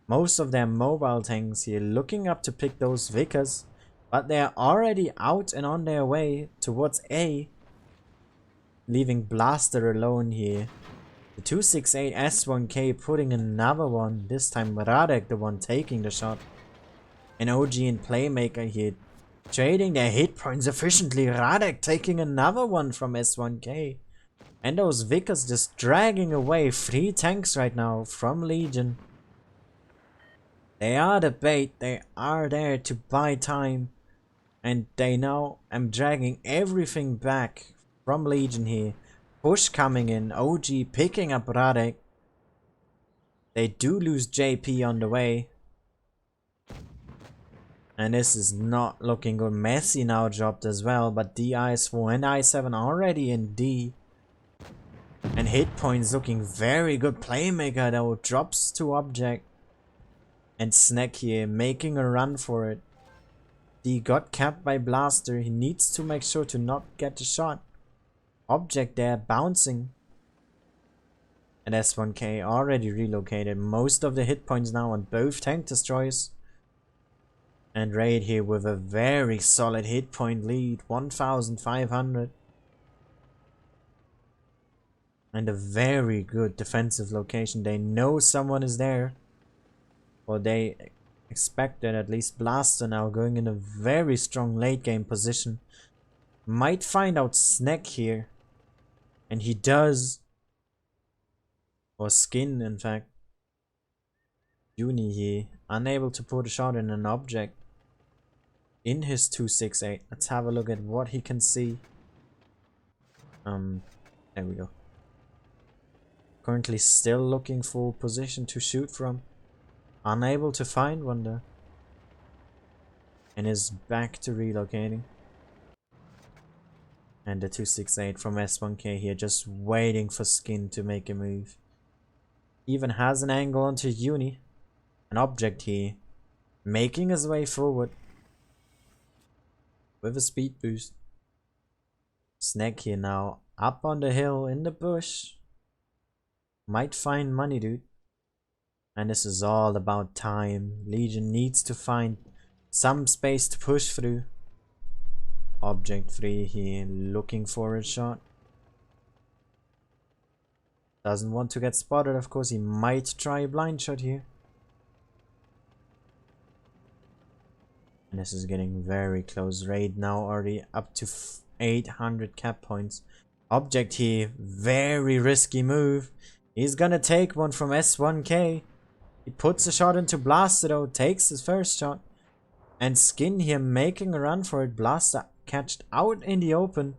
most of their mobile tanks here, looking up to pick those Vickers. But they're already out and on their way towards A. Leaving Blaster alone here. The 268 S1K putting another one. This time Radek the one taking the shot. And OG and Playmaker here trading their hit points efficiently. Radek taking another one from S1K. And those Vickers just dragging away 3 tanks right now from Legion. They are the bait. They are there to buy time. And they now am dragging everything back from Legion here. Push coming in. OG picking up Radek. They do lose JP on the way. And this is not looking good. Messi now dropped as well. But the IS-4 and I-7 already in D. And hit points looking very good. Playmaker though drops to Object. And Snack here making a run for it. D got capped by Blaster. He needs to make sure to not get the shot. Object there bouncing. And S1K already relocated most of the hit points now on both tank destroyers. And Raid here with a very solid hit point lead, 1,500. And a very good defensive location. They know someone is there. Or they expect that at least. Blaster now going in a very strong late game position. Might find out Snack here. And he does. Or Skin, in fact. Uni here. Unable to put a shot in an object. In his 268. Let's have a look at what he can see. There we go. Currently still looking for position to shoot from. Unable to find one though. And is back to relocating. And the 268 from S1K here just waiting for Skin to make a move. Even has an angle onto Uni. An object here. Making his way forward. With a speed boost. Snack here now. Up on the hill in the bush. Might find money, dude. And this is all about time. Legion needs to find some space to push through. Object 3 here, looking for a shot. Doesn't want to get spotted, of course. He might try a blind shot here. And this is getting very close. Raid now already up to 800 cap points. Object here, very risky move. He's gonna take one from S1K. He puts a shot into Blaster though, takes his first shot. And Skin here making a run for it. Blaster catched out in the open.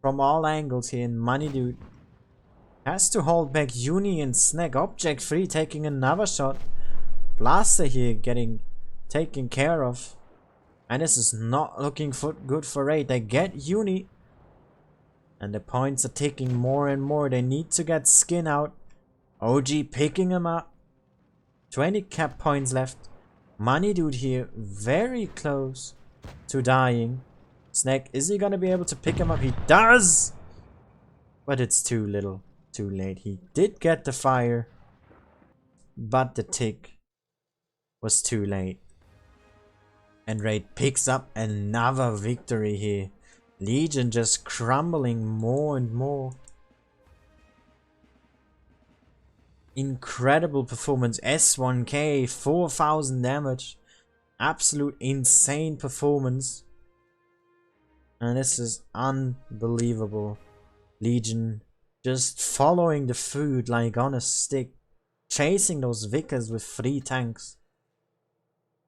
From all angles here, and Money Dude has to hold back Uni and Snack. Object 3 taking another shot. Blaster here getting taken care of. And this is not looking good for Raid. They get Uni. And the points are ticking more and more. They need to get Skin out. OG picking him up. 20 cap points left. Money Dude here very close to dying. Snack, is he gonna be able to pick him up? He does! But it's too little, too late. He did get the fire. But the tick was too late. And Raid picks up another victory here. Legion just crumbling more and more. Incredible performance. S1K, 4,000 damage. Absolute insane performance. And this is unbelievable. Legion just following the food like on a stick. Chasing those Vickers with 3 tanks.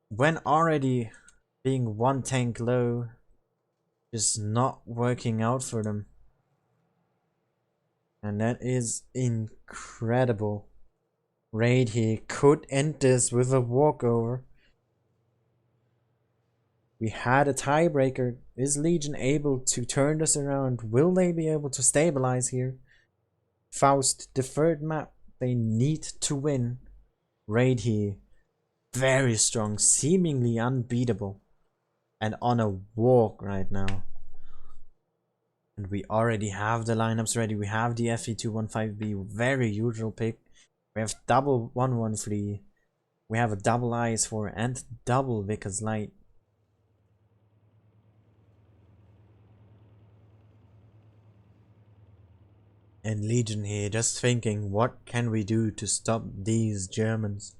When already being 1 tank low. Just not working out for them. And that is incredible. Raid here could end this with a walkover. We had a tiebreaker. Is Legion able to turn this around? Will they be able to stabilize here? Faust, the third map. They need to win. Raid here. Very strong. Seemingly unbeatable. And on a walk right now. And we already have the lineups ready. We have the FE215B. Very usual pick. We have double 113. We have a double IS4 and double Vickers Light. And Legion here just thinking, what can we do to stop these Germans?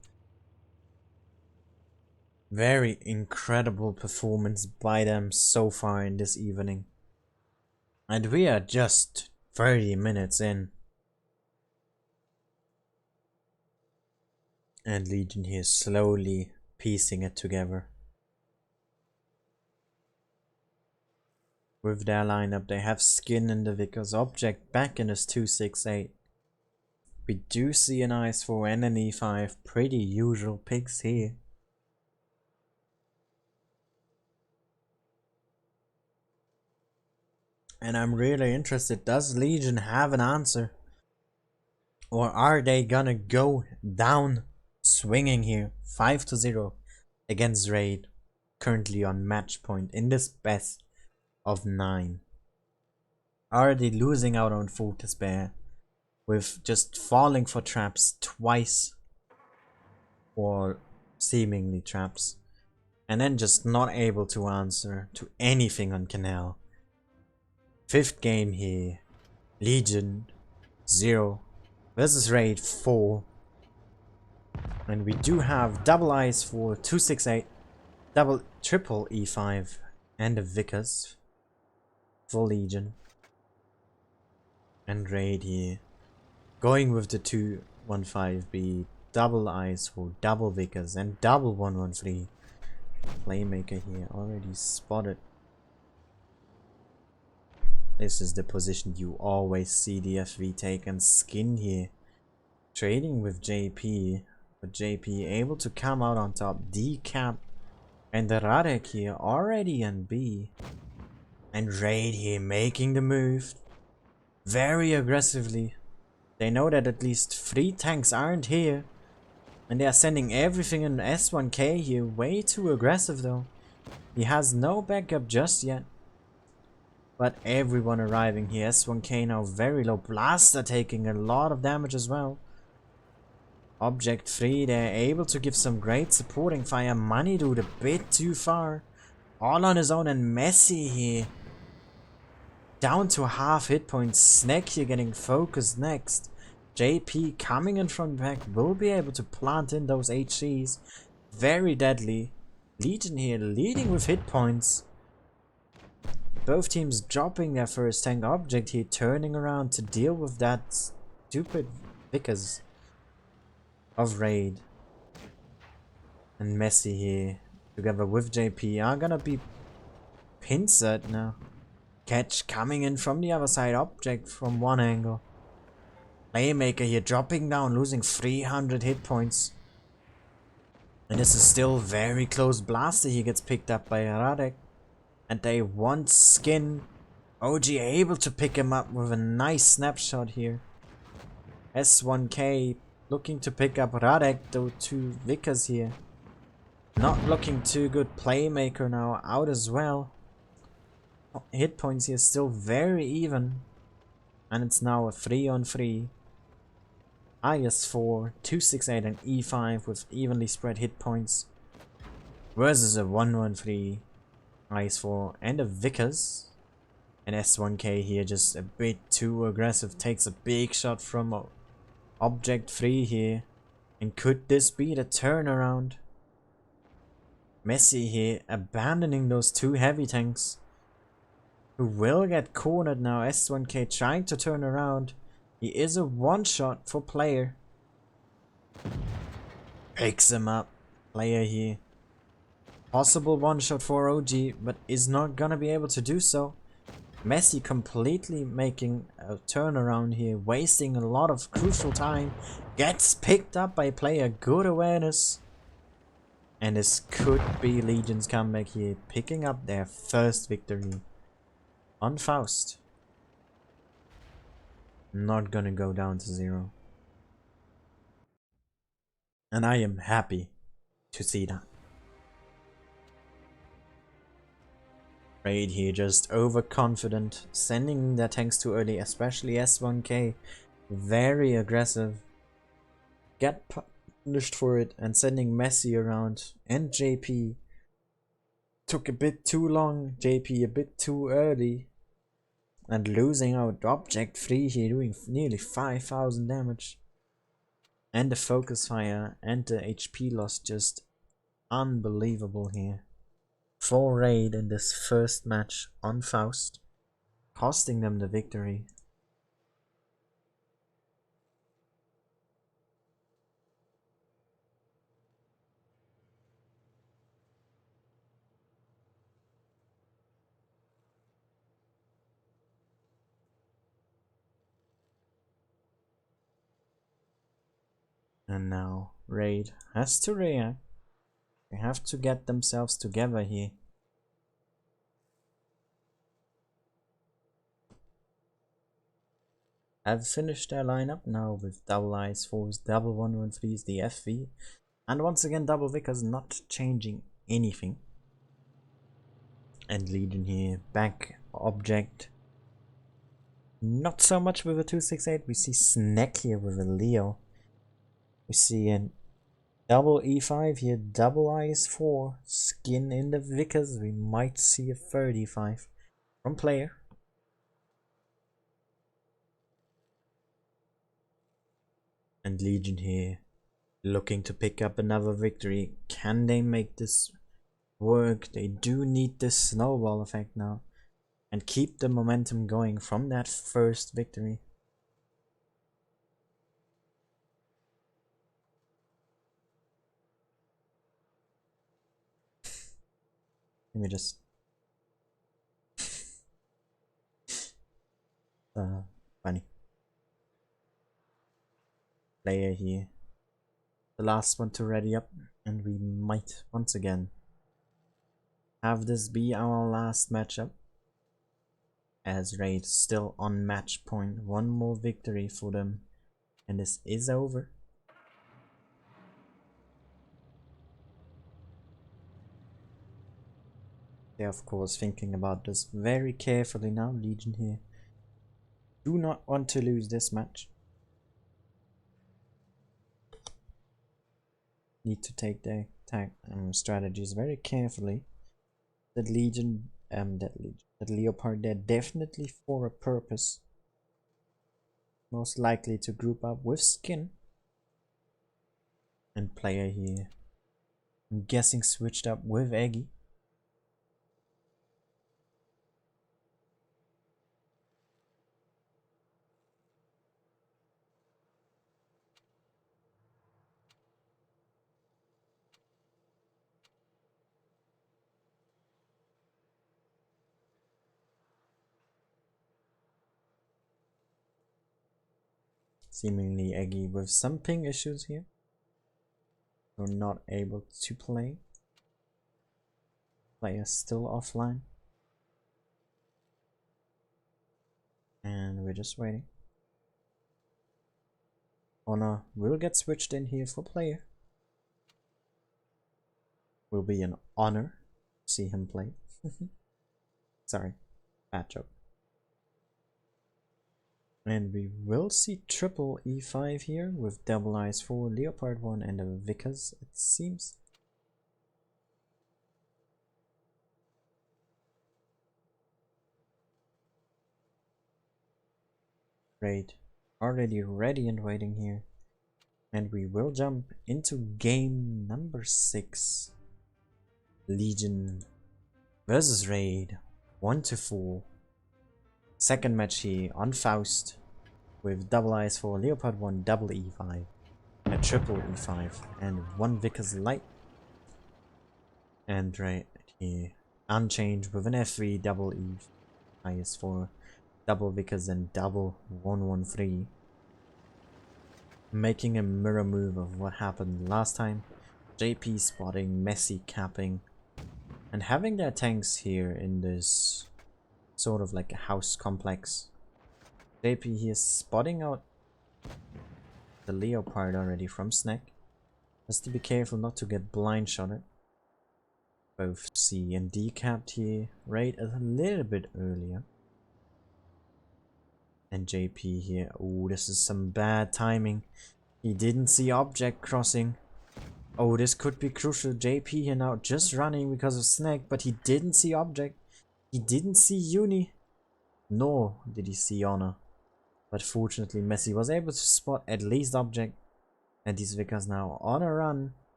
Very incredible performance by them so far in this evening. And we are just 30 minutes in. And Legion here slowly piecing it together. With their lineup, they have Skin in the Vickers, Object back in his 268. We do see an IS4 and an E5, pretty usual picks here. And I'm really interested, does Legion have an answer? Or are they gonna go down swinging here 5-0 against Raid, currently on match point in this best of 9? Are they losing out on full despair with just falling for traps twice, or seemingly traps? and then just not able to answer to anything on Canal. 5th game here. Legion 0 versus Raid 4. And we do have double eyes for 268, triple E5, and a Vickers for Legion. And Raid here. Going with the 215B, double eyes for double Vickers and double 113. Playmaker here already spotted. This is the position you always see the FV take, and Skin here trading with JP, but JP able to come out on top. Decap and the Radek here already in B, and Raid here making the move very aggressively. They know that at least 3 tanks aren't here, and they are sending everything in S1K here. Way too aggressive though. He has no backup just yet. But everyone arriving here. S1K now very low. Blaster taking a lot of damage as well. Object 3, they're able to give some great supporting fire. Money dude a bit too far. All on his own, and Messi here. Down to half hit points. Snack here getting focused next. JP coming in from the back will be able to plant in those HCs. Very deadly. Legion here leading with hit points. Both teams dropping their first tank. Object here turning around to deal with that stupid Vickers of Raid. And Messi here together with JP are gonna be pincered now. Catch coming in from the other side. Object from one angle. Playmaker here dropping down, losing 300 hit points. And this is still very close. Blaster here gets picked up by Radek. And they want Skin. OG able to pick him up with a nice snapshot here. S1K looking to pick up Radek, though 2 Vickers here. Not looking too good. Playmaker now out as well. Hit points here still very even. And it's now a 3-on-3. IS4, 268 and E5 with evenly spread hit points. Versus a 1-1-3. IS4 and a Vickers. And S1K here just a bit too aggressive. Takes a big shot from Object 3 here. And could this be the turnaround? Messi here abandoning those 2 heavy tanks. Who will get cornered now. S1K trying to turn around. He is a one-shot for player. Picks him up. Player here. Possible one-shot for OG, but is not gonna be able to do so. Messi completely making a turnaround here, wasting a lot of crucial time. Gets picked up by player. Good awareness. And this could be Legion's comeback here, picking up their first victory on Faust. Not gonna go down to 0. And I am happy to see that. Raid here just overconfident, sending their tanks too early, especially S1K. Very aggressive. Get punished for it, and sending Messi around. And JP took a bit too long. JP a bit too early. And losing out. Object 3 here doing nearly 5,000 damage. And the focus fire and the HP loss just unbelievable here. 4 Raid in this first match on Faust, costing them the victory. And now Raid has to react. They have to get themselves together here. Have finished their lineup now with double IS4s, double 113s, the FV, and once again double Vickers, not changing anything. And Legion here, back Object. Not so much with a 268. We see Snack here with a Leo. We see an Double E5 here, double IS4. Skin in the Vickers. We might see a 35 from player. And Legion here, looking to pick up another victory. Can they make this work? They do need this snowball effect now. And keep the momentum going from that first victory. Let me just funny player here, the last one to ready up, and we might once again have this be our last matchup, as Raid still on match point. One more victory for them and this is over. They're of course thinking about this very carefully now. Legion here do not want to lose this match. Need to take their strategies very carefully. That Leopard, they're definitely for a purpose. Most likely to group up with Skin. And player here, I'm guessing, switched up with Eggy. Seemingly Eggy with some ping issues here. We're not able to play. Player still offline. And we're just waiting. Honor will get switched in here for player. Will be an honor to see him play. Sorry, bad joke. And we will see triple E5 here with double eyes for Leopard 1 and a Vickers, it seems. Great, already ready and waiting here. And we will jump into game number 6. Legion versus Raid 1 to 4. Second match here on Faust with double eyes for Leopard 1, double E5, a triple E5, and one Vickers Light. And right here, Unchanged with an F3, double E is for double Vickers and double 113. Making a mirror move of what happened last time. JP spotting, Messi capping, and having their tanks here in this sort of like a house complex. JP here spotting out the Leopard already from Snack. Has to be careful not to get blind shotted. Both C and D capped here, right a little bit earlier. And JP here, oh, this is some bad timing. He didn't see object crossing. Oh, this could be crucial. JP here now just running because of Snack, but he didn't see object. He didn't see Uni. Nor did he see Honor. But fortunately Messi was able to spot at least object. And these Vickers now on a run.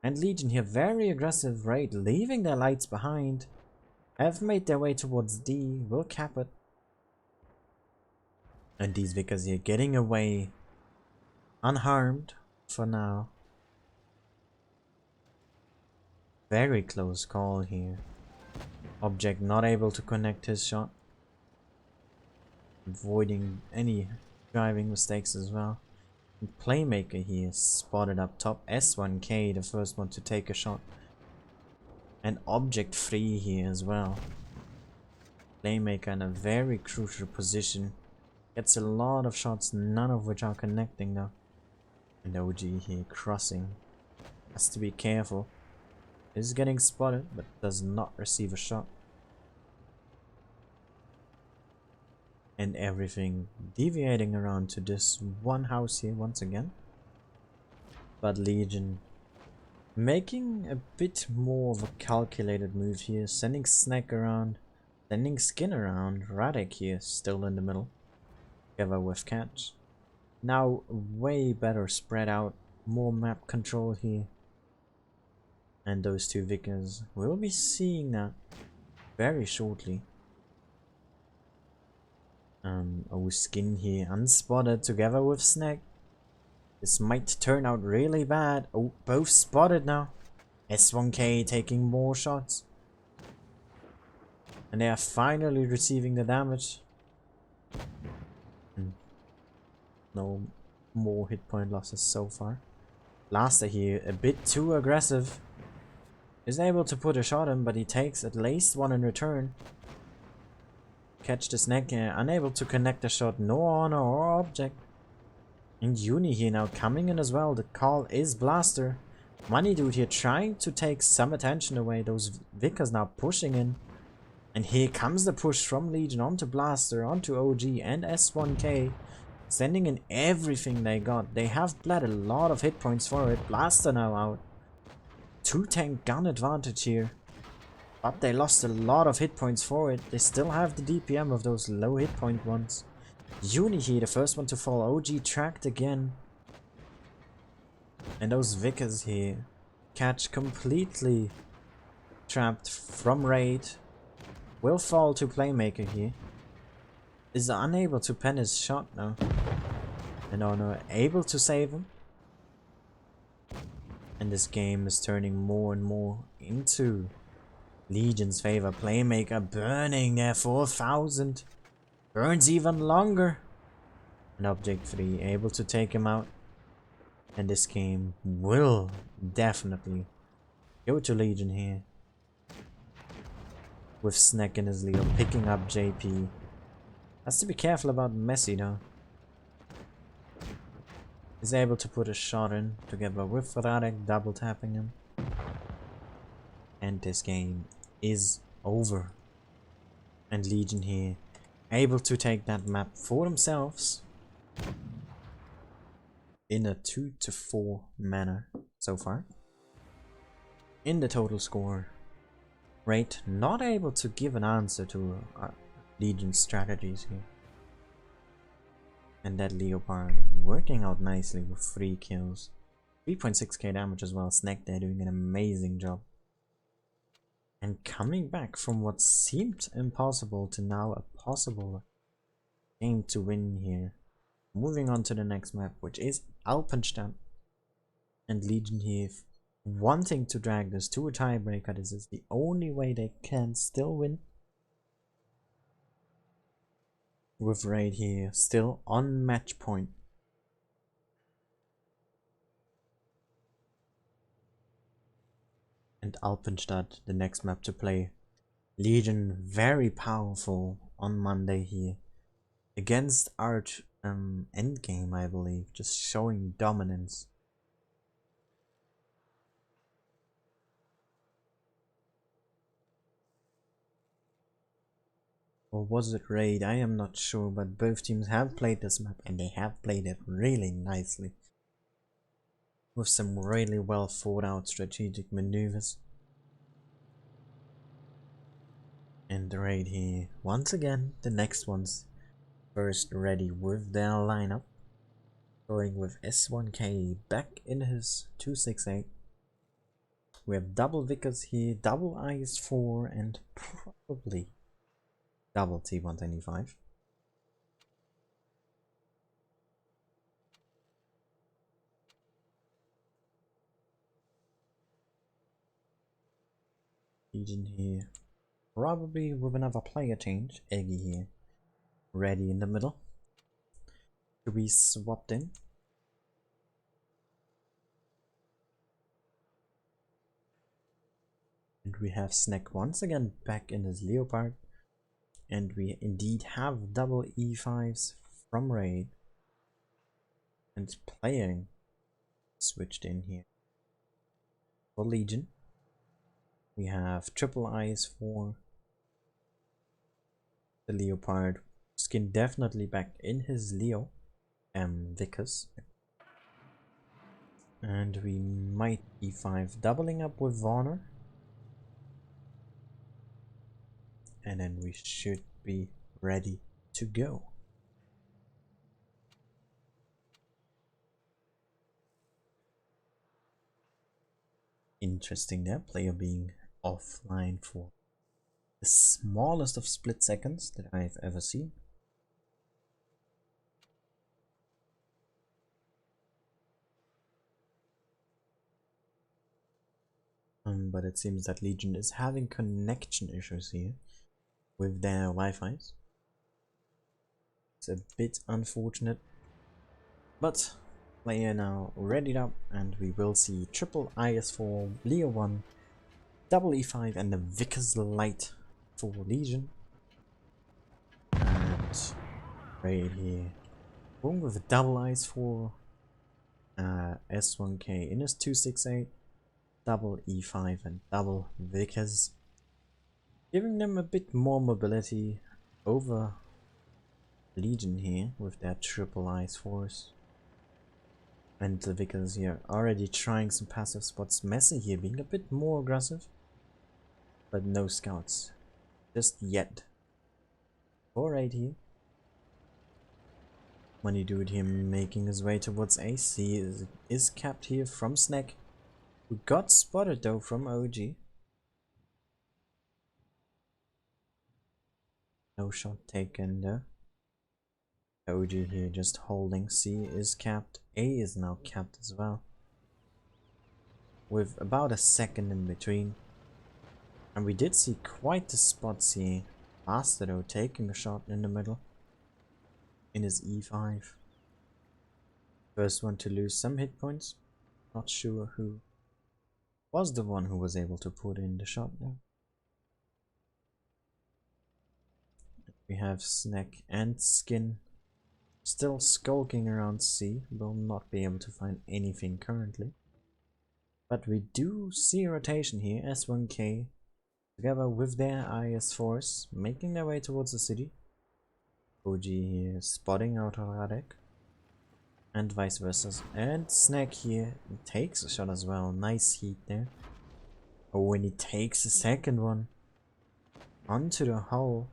And Legion here very aggressive, right? Leaving their lights behind. Have made their way towards D. Will cap it. And these Vickers here getting away unharmed for now. Very close call here. Object not able to connect his shot. Avoiding any driving mistakes as well. And Playmaker here spotted up top. S1K, the first one to take a shot. And Object free here as well. Playmaker in a very crucial position. Gets a lot of shots, none of which are connecting though. And OG here crossing. Has to be careful. Is getting spotted, but does not receive a shot. And everything deviating around to this one house here once again. But Legion Making a bit more of a calculated move here, sending Snack around, sending Skin around, Radek here still in the middle, together with Catch. Now way better spread out, more map control here. And those two Vicars, we'll be seeing that very shortly. Oh, Skin here unspotted together with Snack. This might turn out really bad. Oh, both spotted now. S1K taking more shots. And they are finally receiving the damage. No more hit point losses so far. Blaster here, a bit too aggressive. Is able to put a shot in, but he takes at least one in return. Catch the Snack, unable to connect the shot, no honor or object. And Uni here now coming in as well. The call is Blaster. Money Dude here trying to take some attention away. Those Vicars now pushing in. And here comes the push from Legion onto Blaster, onto OG and S1K. Sending in everything they got. They have bled a lot of hit points for it. Blaster now out. 2-tank gun advantage here. But they lost a lot of hit points for it. They still have the DPM of those low hit point ones. Uni here, the first one to fall. OG tracked again. And those Vicars here. Catch completely trapped from raid. Will fall to Playmaker here. Is unable to pen his shot now. And Honor able to save him. And this game is turning more and more into Legion's favor. Playmaker burning their 4,000. Burns even longer. And Object 3 able to take him out. And this game will definitely go to Legion here. With Snack in his Leo picking up JP. Has to be careful about Messi though. Is able to put a shot in together with Radek, double tapping him. And this game is over. And Legion here able to take that map for themselves in a 2-4 manner so far. In the total score, Raid not able to give an answer to Legion's strategies here. And that Leopard working out nicely with 3 kills. 3.6k damage as well. Snack there doing an amazing job. And coming back from what seemed impossible to now a possible game to win here. Moving on to the next map, which is Alpenstadt. And Legion here wanting to drag this to a tiebreaker. This is the only way they can still win. With Raid here still on match point. And Alpenstadt, the next map to play. Legion very powerful on Monday here. Against Endgame, I believe. Just showing dominance. Or was it Raid? I am not sure, but both teams have played this map and they have played it really nicely. With some really well thought out strategic maneuvers. And the Raid here, once again, the next ones first ready with their lineup. Going with S1K back in his 268. We have double Vicars here, double IS4 and probably double T125. Legion here, probably with another player change. Eggy here, ready in the middle to be swapped in. And we have Snack once again back in his Leopard. And we indeed have double E5s from Raid. And playing switched in here. For Legion, we have triple eyes for the Leopard. Skin definitely back in his Leo. Vicars. And we might e5, doubling up with Warner. And then we should be ready to go. Interesting there, player being offline for the smallest of split seconds that I've ever seen. But it seems that Legion is having connection issues here with their Wi-Fi's. It's a bit unfortunate, but player now readied up, and we will see triple IS4, Leo 1, double E5, and the Vickers Light for Legion. And right here, going with a double IS4, S1K in his 268, double E5, and double Vickers, giving them a bit more mobility over Legion here with their triple IS4s. And the Vickers here already trying some passive spots. Messi here being a bit more aggressive, but no scouts just yet. 4-8 here. Money Dude here making his way towards ace. He is capped here from Snack, who got spotted though from OG. No shot taken there. OG here just holding. C is capped. A is now capped as well, with about a second in between. And we did see quite the spots here. Faster though, taking a shot in the middle in his E5. First one to lose some hit points. Not sure who was the one who was able to put in the shot there. We have Snack and Skin still skulking around C. Will not be able to find anything currently. But we do see a rotation here. S1K together with their IS4s making their way towards the city. OG here spotting out Radek. And vice versa. And Snack here takes a shot as well. Nice heat there. Oh, when he takes the second one onto the hull.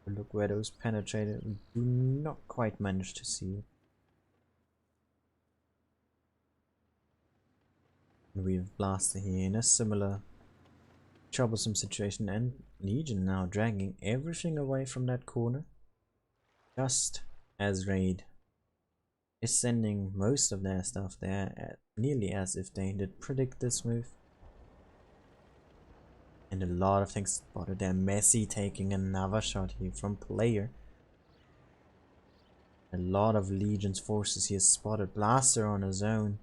Look where those penetrated. We do not quite manage to see it. And we have Blaster here in a similar troublesome situation, and Legion now dragging everything away from that corner. Just as Raid is sending most of their stuff there, nearly as if they did predict this move. And a lot of things spotted there. Messi taking another shot here from player. A lot of Legion's forces here spotted. Blaster on his own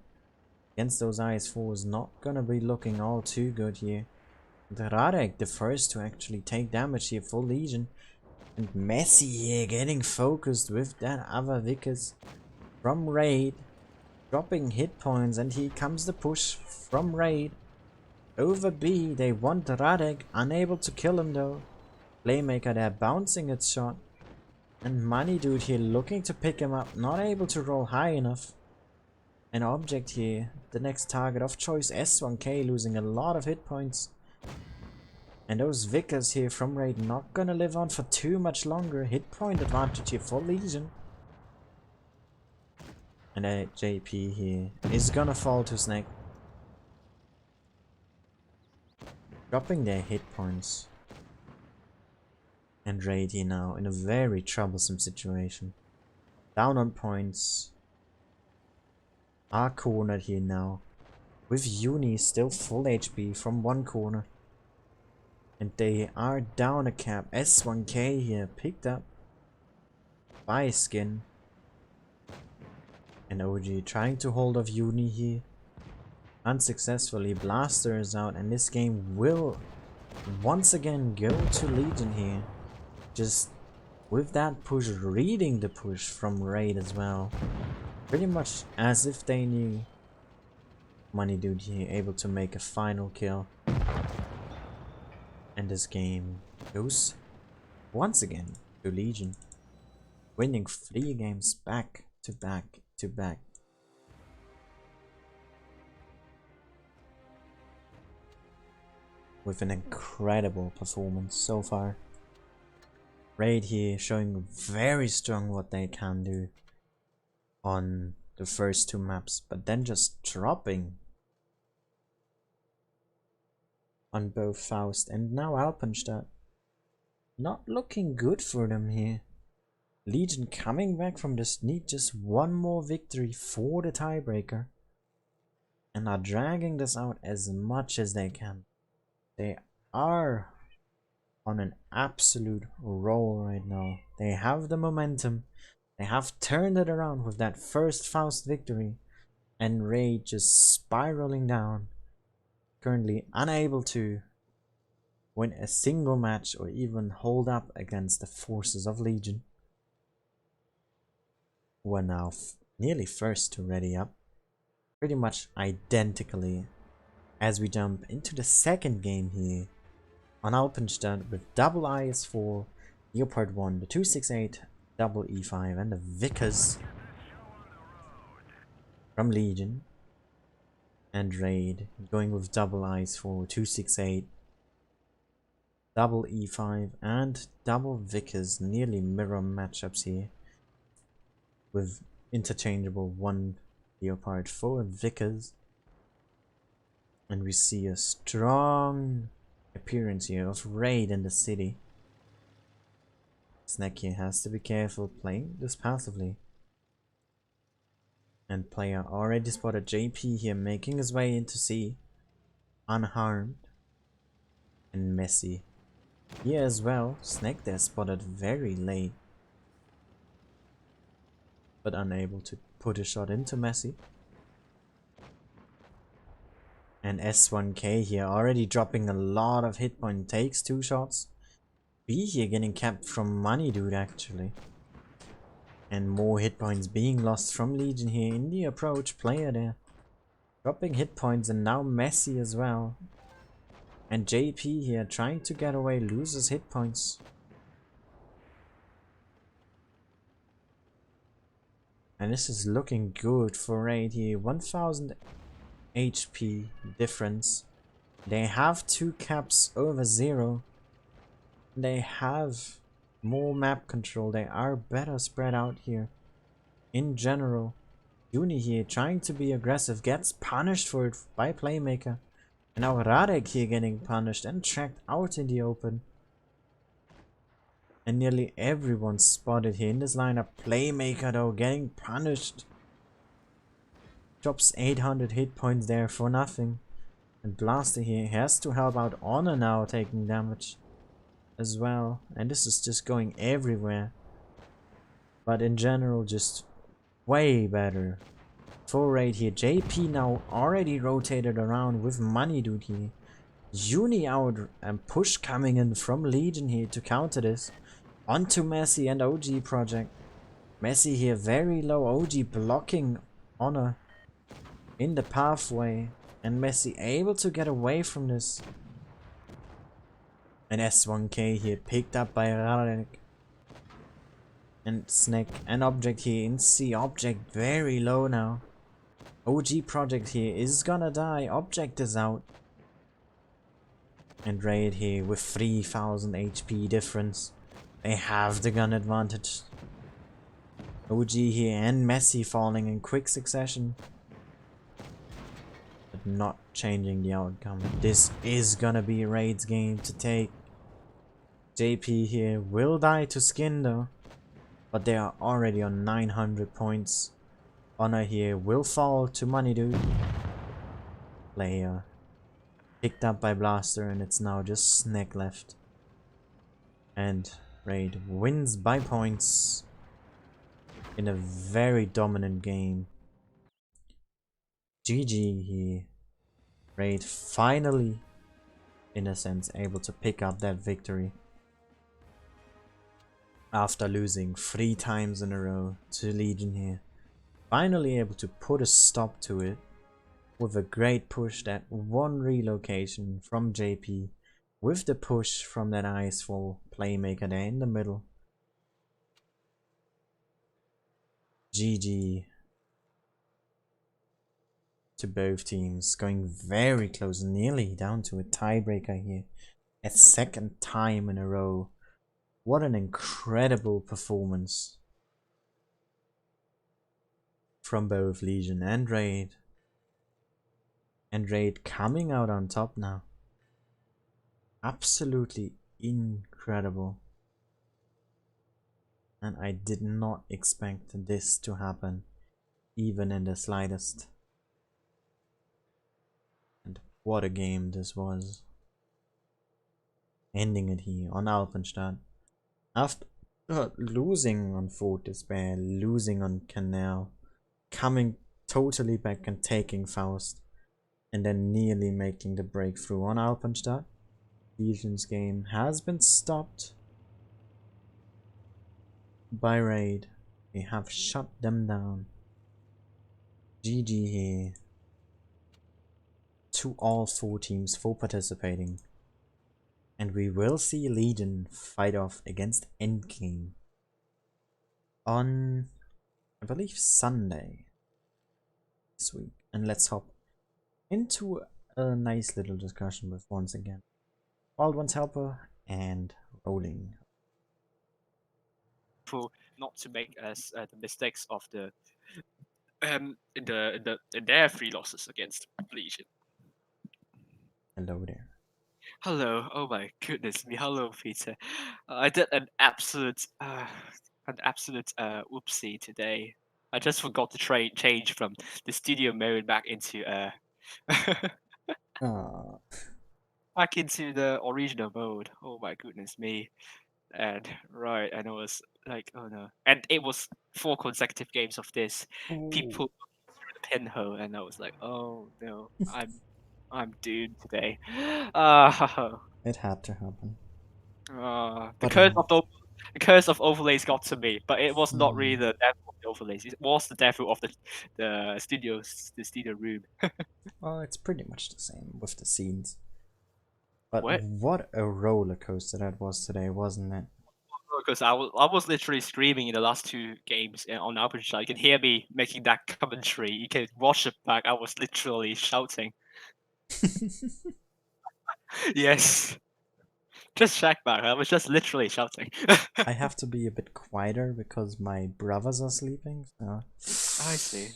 against those IS4s, not gonna be looking all too good here. Radek the first to actually take damage here for Legion. And Messi here getting focused with that other Vickers from Raid, dropping hit points, and here comes the push from Raid over B. They want Radek, unable to kill him though. Playmaker there bouncing its shot, and Money Dude here looking to pick him up, not able to roll high enough. An object here, the next target of choice, S1K losing a lot of hit points. And those Vickers here from Raid not gonna live on for too much longer. Hit point advantage here for Legion. And JP here is gonna fall to Snake, dropping their hit points. And Raid here now in a very troublesome situation. Down on points. Are cornered here now, with Uni still full HP from one corner. And they are down a cap. S1K here picked up by Skin. And OG trying to hold off Uni here. Unsuccessfully. Blaster is out, and this game will once again go to Legion here. Just with that push, reading the push from Raid as well. Pretty much as if they knew. Money Dude here able to make a final kill. And this game goes once again to Legion, winning 3 games back to back to back. with an incredible performance so far. Raid here showing very strong what they can do on the first two maps, but then just dropping on both Faust and now Alpenstadt. Not looking good for them here. Legion coming back from this, need just one more victory for the tiebreaker and are dragging this out as much as they can. They are on an absolute roll right now. They have the momentum. They have turned it around with that first Faust victory, and Raid just spiraling down, currently unable to win a single match or even hold up against the forces of Legion, who are now nearly first to ready up, pretty much identically as we jump into the second game here on Alpenstadt with double IS4, Leopard 1, the 268, double E5 and the Vickers from Legion, and Raid going with double IS4, 268, double E5 and double Vickers, nearly mirror matchups here with interchangeable 1 Leopard 4 Vickers, and we see a strong appearance here of Raid in the city. Snack here has to be careful playing this passively. And player already spotted JP here making his way into C, unharmed. And Messi here as well. Snack there spotted very late, but unable to put a shot into Messi. And S1K here already dropping a lot of hit point, takes 2 shots. B here getting capped from Money Dude actually. And more hit points being lost from Legion here in the approach. Player there dropping hit points, and now Messi as well. And JP here trying to get away, loses hit points. And this is looking good for Raid here. 1000 HP difference. They have 2 caps over 0. They have more map control. They are better spread out here in general. Uni here trying to be aggressive, gets punished for it by Playmaker. And now Radek here getting punished and tracked out in the open. And nearly everyone spotted here in this lineup. Playmaker though getting punished. Drops 800 hit points there for nothing. And Blaster here has to help out Honor now, taking damage as well. And this is just going everywhere. But in general, just way better for Raid here. JP now already rotated around with Money Dude here. Uni out and push coming in from Legion here to counter this. Onto Messi and OG Project. Messi here very low, OG blocking Honor in the pathway, and Messi able to get away from this. And S1K here picked up by Radek. And Snake and Object here in C. Object very low now. OG Project here is gonna die. Object is out. And Raid here with 3000 HP difference. They have the gun advantage. OG here and Messi falling in quick succession, but not changing the outcome. This is gonna be Raid's game to take. JP here will die to Skin though, but they are already on 900 points. Honor here will fall to Money Dude. Player picked up by Blaster, and it's now just Snack left. And Raid wins by points in a very dominant game. GG here. Raid finally, in a sense, able to pick up that victory after losing 3 times in a row to Legion here. Finally able to put a stop to it with a great push, that one relocation from JP with the push from that IS4 Playmaker there in the middle. GG. to both teams, going very close, nearly down to a tiebreaker here. A second time in a row. What an incredible performance from both Legion and Raid. And Raid coming out on top now. Absolutely incredible. And I did not expect this to happen, even in the slightest. And what a game this was. Ending it here on Alpenstadt. After losing on Fort Despair, losing on Canal, coming totally back and taking Faust, and then nearly making the breakthrough on Alpenstadt. Legion's game has been stopped by Raid. They have shut them down. GG here to all 4 teams for participating. And we will see Legion fight off against Endgame on, I believe, Sunday this week. And let's hop into a nice little discussion with, once again, Wild One's Helper and Rolling. Not to make the mistakes of the in their 3 losses against Legion. Hello there. Hello, oh my goodness me, hello Peter. I did an absolute oopsie today. I just forgot to change from the studio mode back into back into the original mode. Oh my goodness me. And right, and I was like, oh no. And it was 4 consecutive games of this. People through the pinhole, and I was like, oh no, I'm doomed today. It had to happen. The But curse of overlays got to me, but it was not really the devil of the overlays. It was the devil of the studio room. well, it's pretty much the same with the scenes. But What? what a roller coaster that was today, wasn't it? Because I was literally screaming in the last 2 games on Alpenstadt. You can hear me making that commentary. You can watch it back. I was literally shouting. Yes. Just check back. I was just literally shouting. I have to be a bit quieter because my brothers are sleeping, so I see.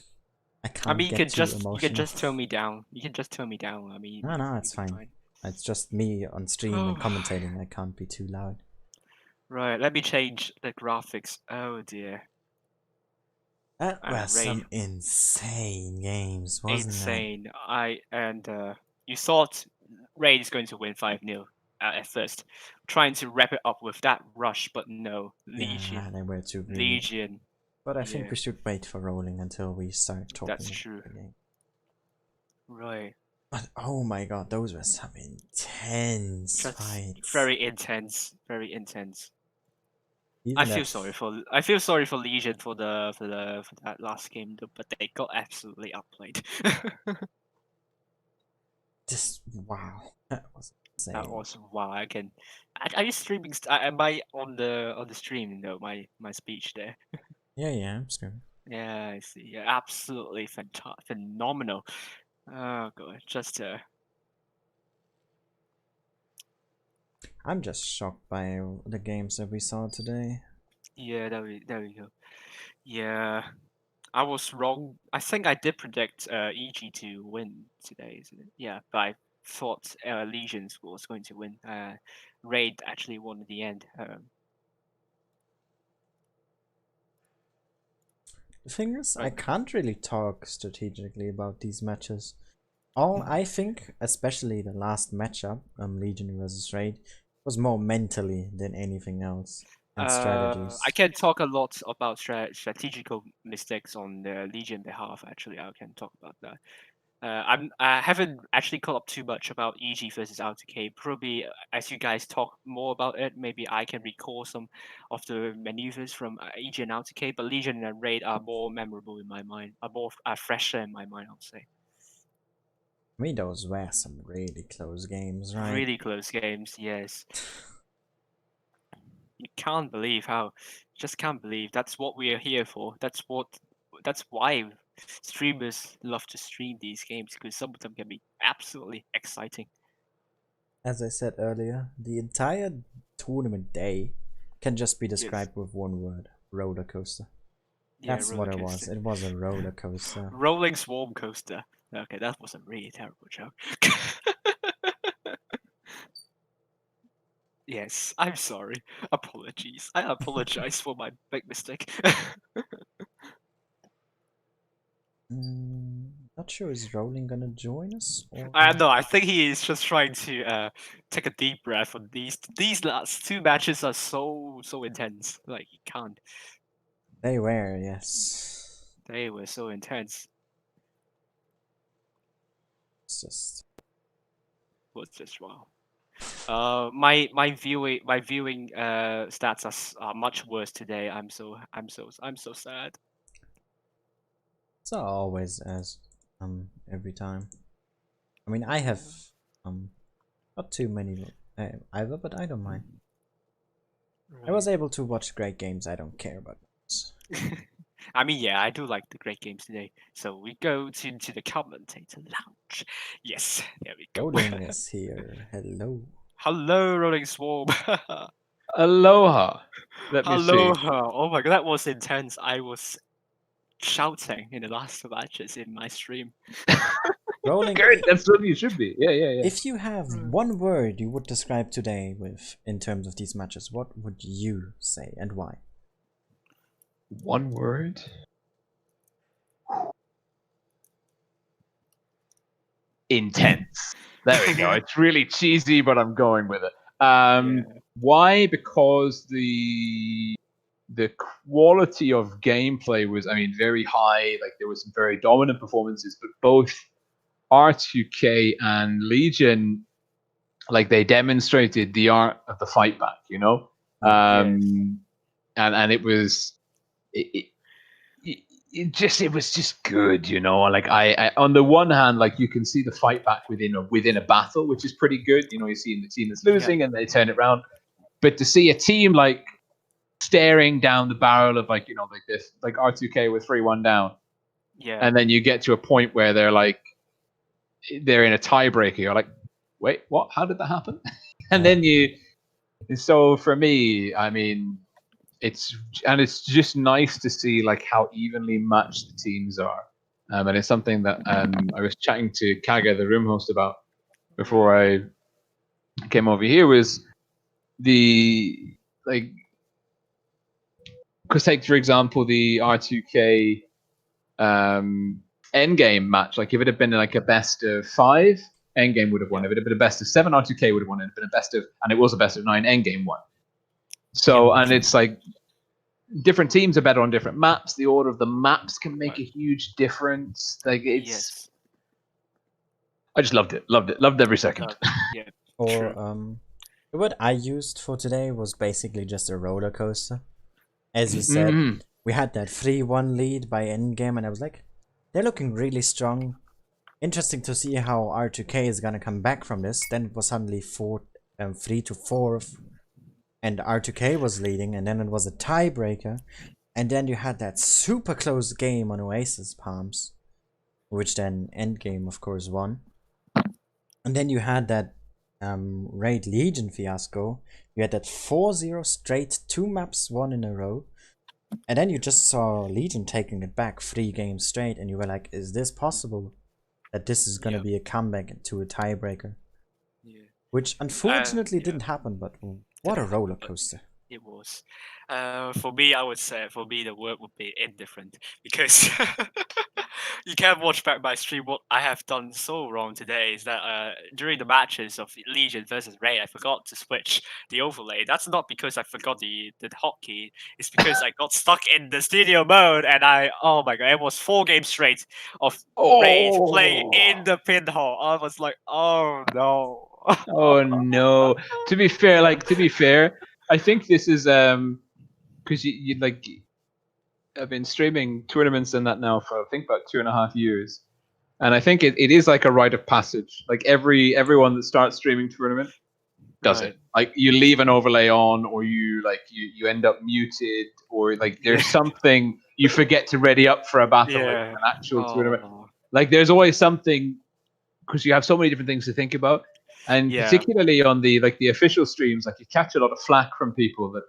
I I can't mean, get too you can emotional. just tone me down. You can just tone me down. I mean, No, it's fine. It's just me on stream and Oh. commentating. I can't be too loud. Right, let me change the graphics. Oh dear. That were Ray, some insane games, wasn't insane. You thought Ray is going to win 5-0 at first, trying to wrap it up with that rush, but no, it? Yeah, they were too greedy. Legion. But I think Yeah, we should wait for rolling until we start talking that's about true. the game. Right. But oh my god, those were some intense Just fights. very intense. Very intense. Even I feel sorry for Legion for that last game, though, but they got absolutely outplayed. just wow, that was insane. That was wow. Are you streaming? Am I on the stream? though? My speech there. Yeah, I'm sure. Yeah, I see. Yeah, absolutely phenomenal. Oh god, just I'm just shocked by the games that we saw today. yeah. There we go. Yeah, I was wrong. I think I did predict EG to win today, isn't it? Yeah, but I thought Legions was going to win. Raid actually won at the end. The thing is, I Right. can't really talk strategically about these matches. All I think, especially the last matchup, Legion versus Raid, was more mentally than anything else, and strategies. I can talk a lot about strategical mistakes on the Legion behalf. Actually, I can talk about that. I haven't actually caught up too much about EG versus R-2-K. Probably as you guys talk more about it, maybe I can recall some of the maneuvers from EG and R-2-K. But Legion and Raid are more memorable in my mind, are fresher in my mind. I'll say. I mean, those were some really close games, right? Really close games, yes. You can't believe how, just can't believe that's what we are here for. That's why streamers love to stream these games because some of them can be absolutely exciting. As I said earlier, the entire tournament day can just be described with one word: roller coaster. Yeah, That's roller what it was. coaster. It was a roller coaster. Rolling swarm coaster. Okay, that was a really terrible joke. Yes, I'm sorry. Apologies. I apologize for my big mistake. Not sure, is Rowling gonna join us? Or... No, I think he is just trying to take a deep breath on these last two matches are so intense. Like he can't. They were, yes. They were so intense. It's just... Was just wow. My viewing stats are much worse today. I'm so sad. It's always as every time. I mean, I have not too many either, but I don't mind. Right. I was able to watch great games. I don't care about this. I mean, yeah, I do like the great games today. So we go to the commentator lounge. Yes, there we go. Rowling is here. Hello. Hello, Rolling Swarm. Aloha. Let me see. Aloha. Oh my god, that was intense. I was shouting in the last two matches in my stream. Rowling, Good, that's what you should be. Yeah. if you have one word you would describe today with in terms of these matches, what would you say and why? One word? Intense. There we go. It's really cheesy, but I'm going with it. Why? Because the quality of gameplay was, I mean, very high. Like there was some very dominant performances, but both R-2-K and Legion, like they demonstrated the art of the fight back, you know. And it was it was just good, you know. Like I on the one hand, like you can see the fight back within a battle, which is pretty good. You know, you're seeing the team that's losing and they turn it around. But to see a team like staring down the barrel of like, you know, like this, like R2K with 3-1 down, and then you get to a point where they're in a tiebreaker. You're like, wait, what? How did that happen? And then so for me, I mean, it's just nice to see like how evenly matched the teams are, and it's something that I was chatting to Kaga, the room host, about before I came over here, was the like, because take for example the R2K Endgame match. Like if it had been like a best of 5, Endgame would have won. If it had been a best of 7, R2K would have won. It had been a best of, and it was a best of 9, Endgame won. So and it's like different teams are better on different maps. The order of the maps can make a huge difference. Like it's, I just loved every second. Or the word I used for today was basically just a roller coaster. As you said, we had that 3-1 lead by Endgame, and I was like, they're looking really strong. Interesting to see how R2K is gonna come back from this. Then it was suddenly 3-4, and R2K was leading, and then it was a tiebreaker, and then you had that super close game on Oasis Palms, which then Endgame of course won. And then you had that Raid Legion fiasco. You had that 4-0 straight, 2 maps won in a row. And then you just saw Legion taking it back 3 games straight, and you were like, is this possible? That this is gonna be a comeback to a tiebreaker? Which unfortunately didn't happen, but what a roller coaster. It was. For me, I would say, for me, the word would be indifferent, because you can't watch back my stream. What I have done so wrong today is that during the matches of Legion versus Raid, I forgot to switch the overlay. That's not because I forgot the hotkey. It's because I got stuck in the studio mode, and oh my god, it was 4 games straight of Raid playing in the pinhole. I was like, oh no. Oh no. To be fair, I think this is because you like, I've been streaming tournaments and that now for I think about 2.5 years, and I think it is like a rite of passage. Like everyone that starts streaming tournament does it. Like you leave an overlay on, or you end up muted, or like there's something you forget to ready up for a battle, like Yeah. an actual tournament. Oh. Like there's always something, because you have so many different things to think about, and Yeah. particularly on the official streams, like you catch a lot of flack from people that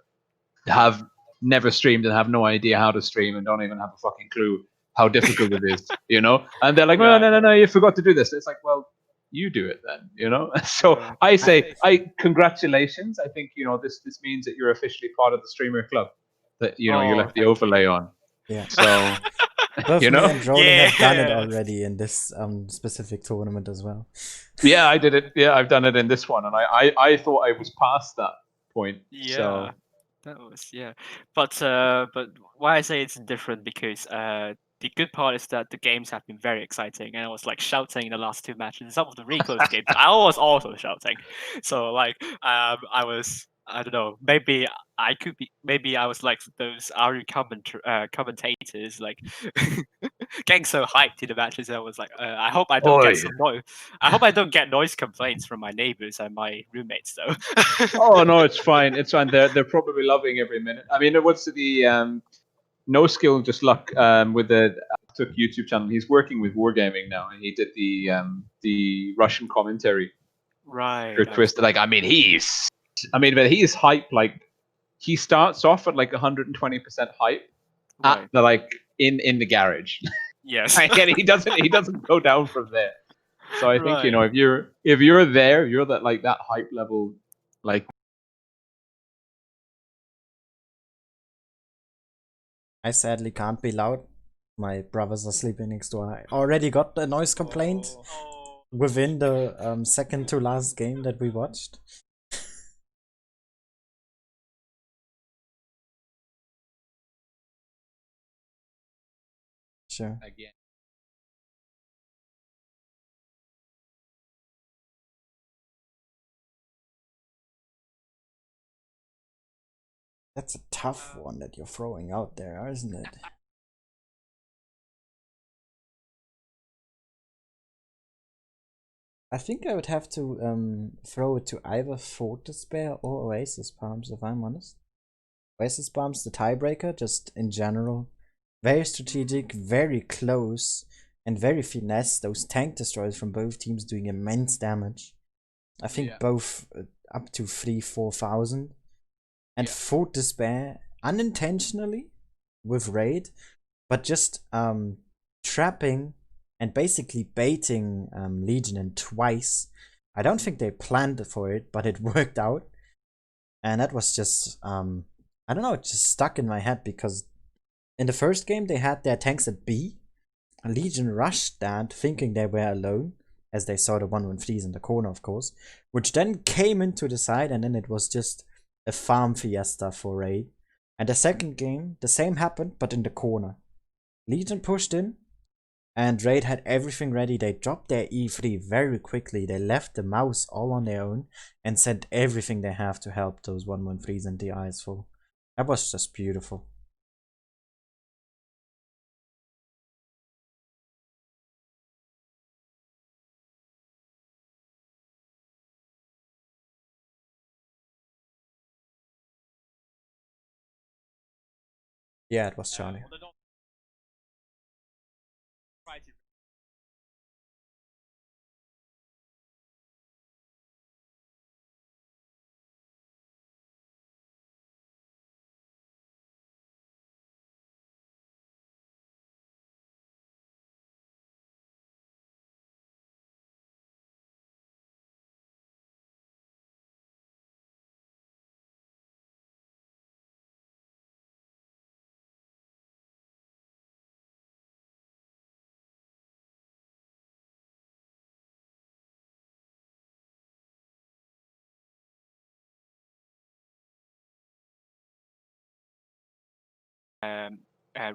have never streamed and have no idea how to stream and don't even have a fucking clue how difficult it is, you know? And they're like, no, no, no, no, you forgot to do this. It's like, well, you do it then, you know? So Yeah. I say, congratulations. I think, you know, this means that you're officially part of the streamer club that, you know, you Oh, left the thank overlay you. on. Yeah. So, Both you me know? and Rolling have done it Yeah. already in this specific tournament as well. Yeah, I did it. Yeah, I've done it in this one. And I thought I was past that point. So, Yeah. That was but why I say it's different because the good part is that the games have been very exciting, and I was like shouting in the last two matches. In some of the really close games, I was also shouting. So like I was, I don't know, maybe I was like those RU commentators, like getting so hyped in the matches. I was like, I hope I don't get some noise. I hope I don't get noise complaints from my neighbors and my roommates though. oh no, it's fine. It's fine. They're probably loving every minute. I mean, what's the No Skill Just Luck with the Took YouTube channel. He's working with Wargaming now, and he did the Russian commentary Right. for Twisted. Like, I mean, but he's hype. Like, he starts off at like 120% hype Right. at the like in the garage. Yes. And he doesn't go down from there. So I think, you Right. know, if you're there, you're that hype level, like. I sadly can't be loud. My brothers are sleeping next door. I already got a noise complaint within the second to last game that we watched. Sure. Again. That's a tough one that you're throwing out there, isn't it? I think I would have to throw it to either Fort Despair or Oasis Palms, if I'm honest. Oasis Palms, the tiebreaker, just in general. Very strategic, very close, and very finesse. Those tank destroyers from both teams doing immense damage. I think both up to 3,000-4,000. And Fort Despair, unintentionally, with Raid, but just trapping and basically baiting Legion twice. I don't think they planned for it, but it worked out. And that was just, I don't know, it just stuck in my head because in the first game they had their tanks at B. Legion rushed that thinking they were alone, as they saw the 1-1-3s in the corner, of course, which then came into the side, and then it was just a farm fiesta for Raid. And the second game, the same happened, but in the corner. Legion pushed in, and Raid had everything ready. They dropped their E3 very quickly. They left the mouse all on their own and sent everything they have to help those 1-1-3s and DIs full. That was just beautiful. Yeah, it was Charlie.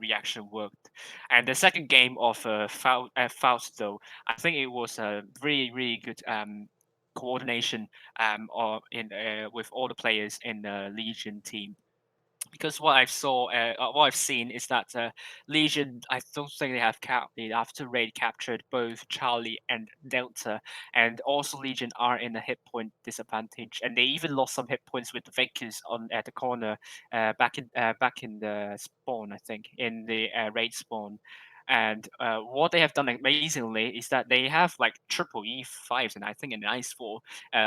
Reaction worked. And the second game of Faust, though, I think it was a really, really good coordination or in with all the players in the Legion team. because what I've seen is that Legion, I don't think they have after Raid captured both Charlie and Delta, and also Legion are in a hit point disadvantage, and they even lost some hit points with the Vickers on at the corner, back in the spawn, I think, in the Raid spawn. And what they have done amazingly is that they have like triple E5s and I think an Ice 4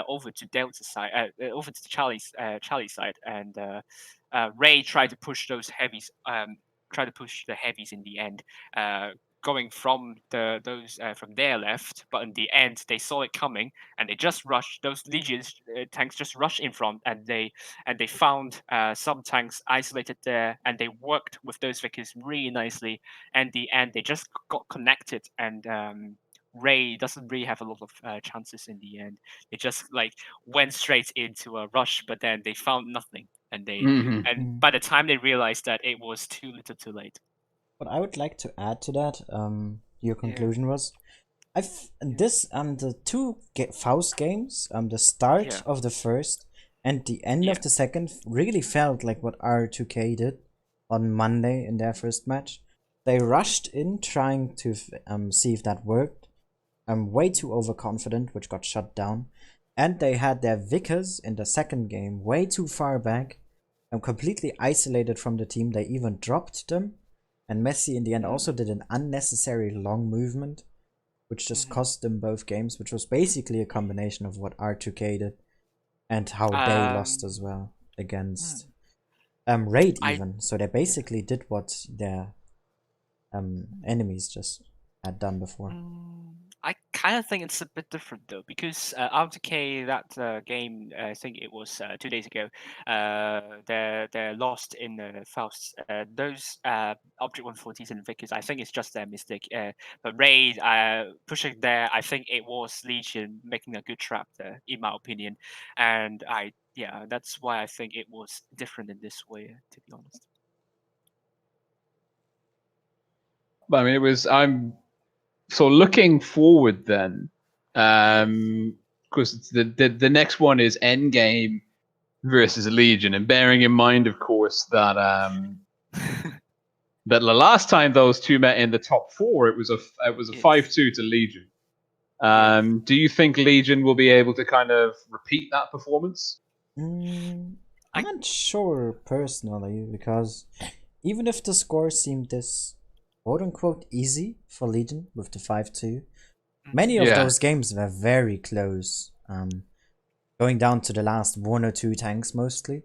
over to Delta side, over to Charlie side, and Ray tried to push those heavies, try to push the heavies in the end, going from those from their left, but in the end they saw it coming and they just rushed. Those Legions tanks just rushed in front, and they found some tanks isolated there, and they worked with those Vickers really nicely. And the end they just got connected, and Ray doesn't really have a lot of chances in the end. They just like went straight into a rush, but then they found nothing, and Mm. by the time they realized that, it was too little, too late. What I would like to add to that, your Yeah. conclusion was, this the two Faust games, the start Yeah. of the first and the end Yeah. of the second really felt like what R-2-K did on Monday in their first match. They rushed in trying to see if that worked. Way too overconfident, which got shut down. And they had their Vickers in the second game way too far back and completely isolated from the team. They even dropped them. And Messi in the end also did an unnecessary long movement, which just cost them both games, which was basically a combination of what R-2-K did and how they lost as well against Raid even. So they basically did what their enemies just had done before. I kind of think it's a bit different though, because R2K, that game, I think it was 2 days ago, they're lost in Faust. Those Object 140s and Vickers, I think it's just their mistake. But Raid pushing there, I think it was Legion making a good trap there, in my opinion. And that's why I think it was different in this way, to be honest. But I mean, I'm so looking forward then, because the next one is Endgame versus Legion, and bearing in mind, of course, that that the last time those two met in the top four, it was a 5-2 to Legion. Do you think Legion will be able to kind of repeat that performance? I'm not sure personally, because even if the score seemed this quote-unquote easy for Legion with the 5-2, many of those games were very close, going down to the last 1 or 2 tanks mostly,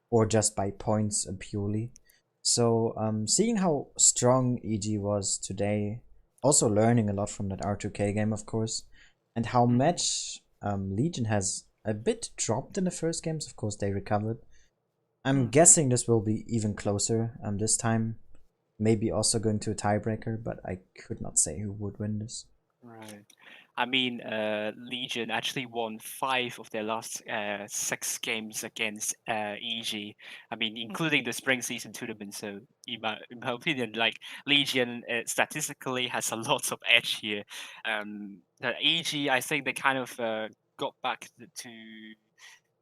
or just by points purely. So seeing how strong EG was today, also learning a lot from that R2K game, of course, and how much Legion has a bit dropped in the first games. Of course, they recovered. I'm guessing this will be even closer this time. Maybe also going to a tiebreaker, but I could not say who would win this. Right. I mean, Legion actually won 5 of their last 6 games against EG. I mean, including the spring season tournament. So, in my opinion, like Legion statistically has a lot of edge here. The EG, I think they kind of got back to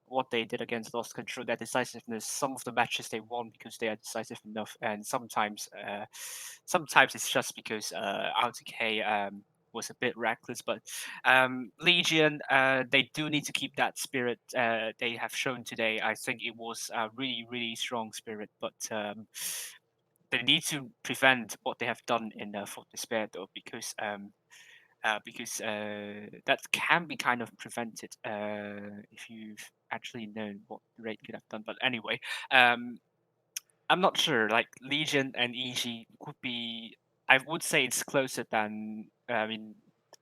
what they did against Lost Control, their decisiveness. Some of the matches they won because they are decisive enough, and sometimes it's just because R2K was a bit reckless. But Legion, they do need to keep that spirit they have shown today. I think it was a really, really strong spirit, but they need to prevent what they have done in Fort Despair, though, because that can be kind of prevented if you've actually known what Raid could have done. But anyway, I'm not sure. Like Legion and EG could be. I would say it's closer than. I mean,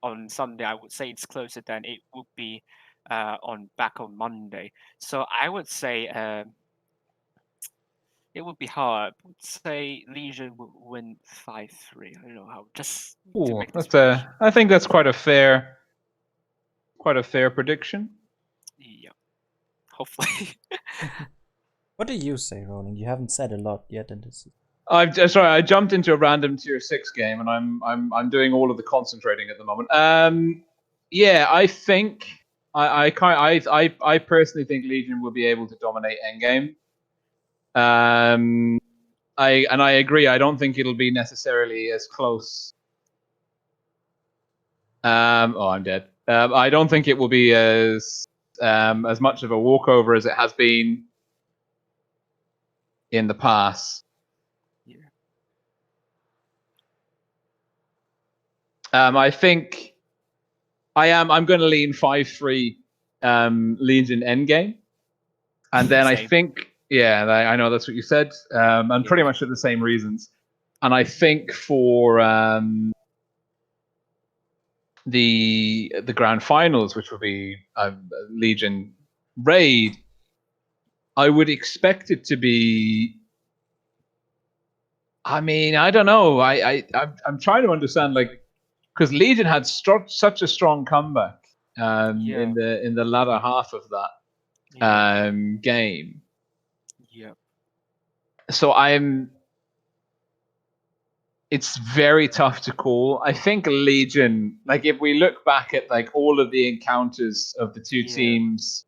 on Sunday, I would say it's closer than it would be on Monday. So I would say it would be hard. I would say Legion would win 5-3. I don't know how. Just to make this prediction. I think that's quite a fair prediction. Yeah. Hopefully. What do you say, Roland? You haven't said a lot yet in this. Sorry, I jumped into a random tier 6 game, and I'm doing all of the concentrating at the moment. Yeah, I think I personally think Legion will be able to dominate Endgame. I agree. I don't think it'll be necessarily as close. I'm dead. I don't think it will be as much of a walkover as it has been in the past. Yeah. I think I'm going to lean 5-3 Legion Endgame, and then I Same. think I know that's what you said, and pretty much for the same reasons. And I think for the grand finals, which will be Legion Raid, I would expect it to be. I mean, I don't know. I'm trying to understand, like, because Legion had such a strong comeback in the latter half of that game. Yeah. So it's very tough to call. I think Legion, like, if we look back at like all of the encounters of the two teams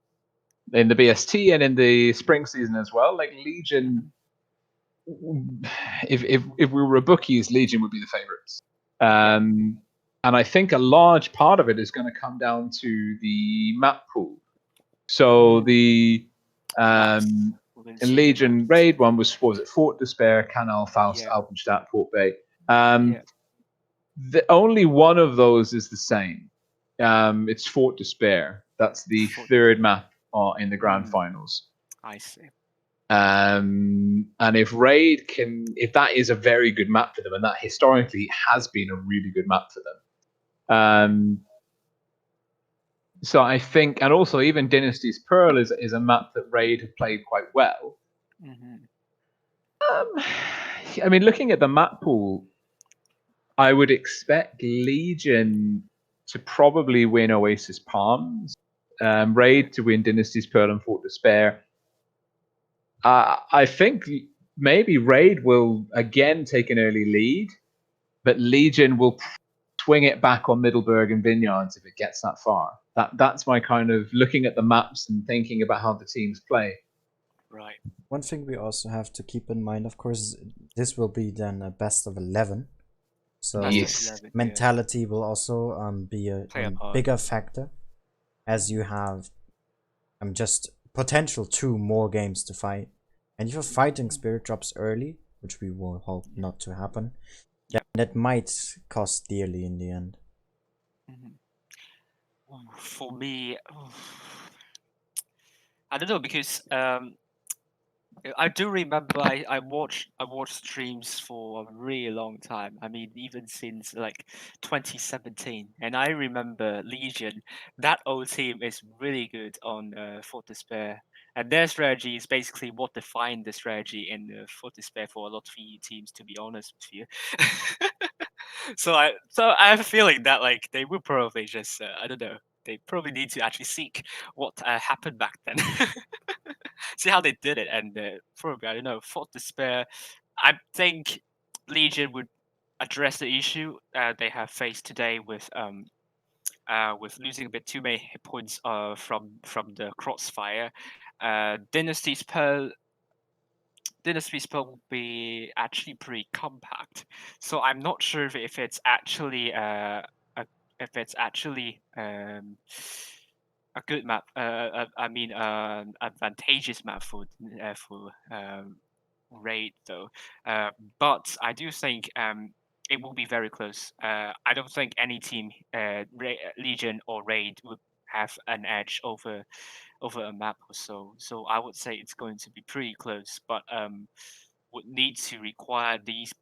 in the BST and in the spring season as well, like Legion, if we were bookies, Legion would be the favorites. And I think a large part of it is going to come down to the map pool. So the Legion Raid one was it Fort Despair, Canal, Faust, Alpenstadt, Port Bay. The only one of those is the same. It's Fort Despair. That's the third map in the grand finals. I see. And if Raid if that is a very good map for them, and that historically has been a really good map for them. So I think, and also even Dynasty's Pearl is a map that Raid have played quite well. I mean, looking at the map pool, I would expect Legion to probably win Oasis Palms, Raid to win Dynasty's Pearl and Fort Despair. I think maybe Raid will again take an early lead, but Legion will swing it back on Middleburg and Vineyards if it gets that far. That's my kind of looking at the maps and thinking about how the teams play. Right. One thing we also have to keep in mind, of course, this will be then a best of 11. So mentality will also be a bigger factor, as you have just potential 2 more games to fight. And if your fighting spirit drops early, which we will hope not to happen, then that might cost dearly in the end. For me, I don't know, because I do remember I watched streams for a really long time. I mean, even since like 2017, and I remember Legion. That old team is really good on Fort Despair, and their strategy is basically what defined the strategy in Fort Despair for a lot of EU teams. To be honest with you, so I have a feeling that like they will probably just I don't know. They probably need to actually seek what happened back then. See how they did it, and probably, I don't know, Fort Despair. I think Legion would address the issue they have faced today with losing a bit too many hit points from the crossfire. Dynasty's Pearl will be actually pretty compact, so I'm not sure if it's actually a good map. I mean, advantageous map for Raid though. But I do think it will be very close. I don't think any team, Legion or Raid, would have an edge over a map or so. So I would say it's going to be pretty close, but would need to require these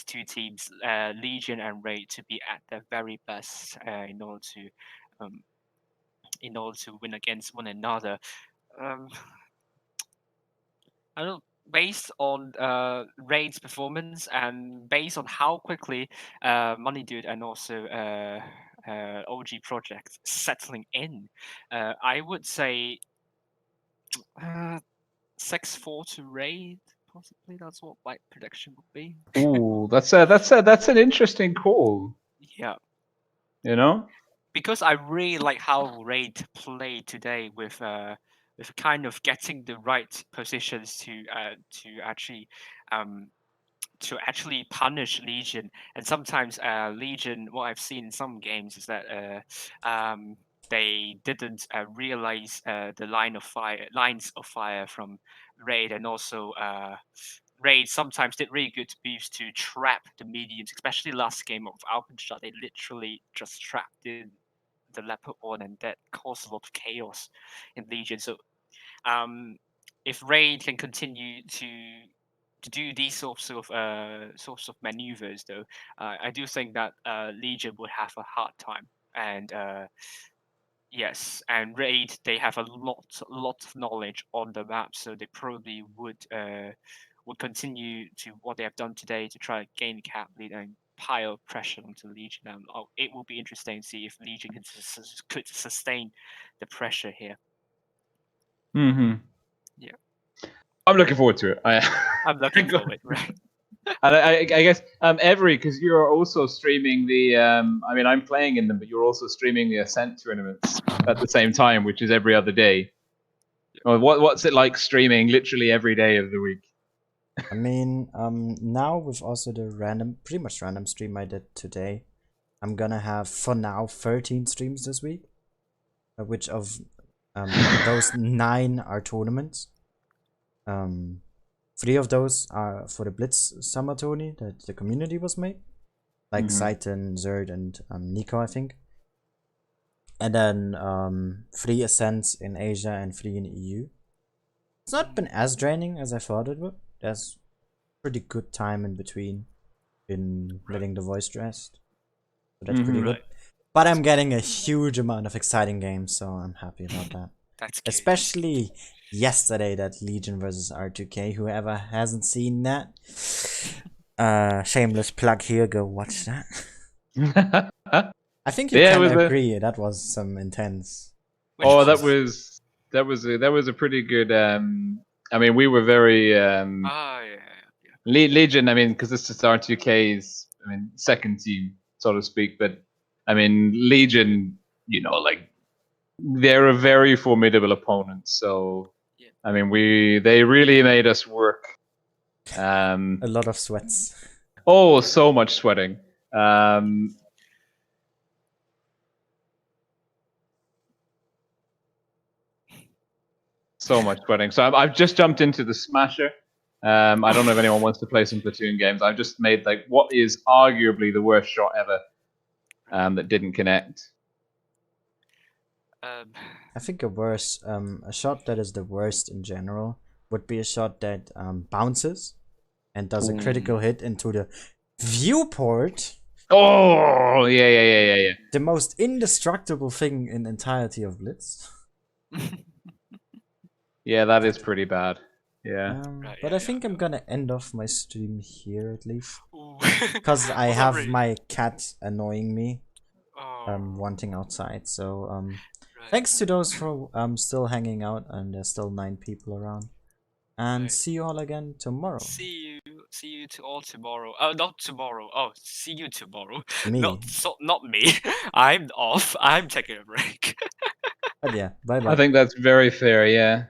two teams, Legion and Raid, to be at their very best in order to win against one another. I don't. Based on Raid's performance and based on how quickly Money Dude and also OG Project settling in, I would say 6-4 to Raid. Possibly that's what my prediction would be. Ooh, that's an interesting call. Yeah. You know, because I really like how Raid played today with with kind of getting the right positions to actually um, to actually punish Legion. And sometimes Legion, what I've seen in some games is that they didn't realize the lines of fire from Raid, and also Raid sometimes did really good moves to trap the mediums, especially last game of Alpenstadt. They literally just trapped in the Leopard one, and that caused a lot of chaos in Legion. So if Raid can continue to do these sorts of maneuvers, though, I do think that Legion would have a hard time. And yes, and Raid, they have a lot of knowledge on the map, so they probably would continue to what they have done today to try to gain the cap lead and pile pressure onto Legion. And it will be interesting to see if Legion could sustain the pressure here. Mm-hmm. Yeah. I'm looking forward to it. I'm looking forward, right? And I guess Every, because you're also streaming the. I mean, I'm playing in them, but you're also streaming the Ascent tournaments at the same time, which is every other day. Well, what's it like streaming literally every day of the week? I mean, now with also the pretty much random stream I did today, I'm gonna have for now 13 streams this week, which of those 9 are tournaments. 3 of those are for the Blitz summer tourney that the community was made, like Saiten, Zerd, and Nico, I think. And then 3 ascents in Asia and 3 in EU. It's not been as draining as I thought it would. There's pretty good time in between in letting the voice rest. So that's pretty good. But I'm getting a huge amount of exciting games, so I'm happy about that. That's good. Especially yesterday, that Legion versus R-2-K. Whoever hasn't seen that, shameless plug here, go watch that. I think you can agree that was some intense. That was a pretty good. I mean, we were very. Legion. I mean, because this is R2K's. I mean, second team, so to speak. But I mean, Legion. You know, like they're a very formidable opponent. So I mean, they really made us work. A lot of sweats. Oh, so much sweating. So much sweating. So I've just jumped into the Smasher. I don't know if anyone wants to play some Platoon games. I've just made like what is arguably the worst shot ever that didn't connect. I think a shot that is the worst in general would be a shot that bounces and does a critical hit into the viewport. Oh, yeah. The most indestructible thing in entirety of Blitz. Yeah, that is pretty bad. Yeah. But I think I'm gonna end off my stream here at least. Because I have my cat annoying me. Wanting outside. So thanks to those for still hanging out, and there's still 9 people around. And see you all again tomorrow. See you all tomorrow. Oh, not tomorrow. Oh, see you tomorrow. Me. Not me. I'm off. I'm taking a break. But yeah, bye bye. I think that's very fair, yeah.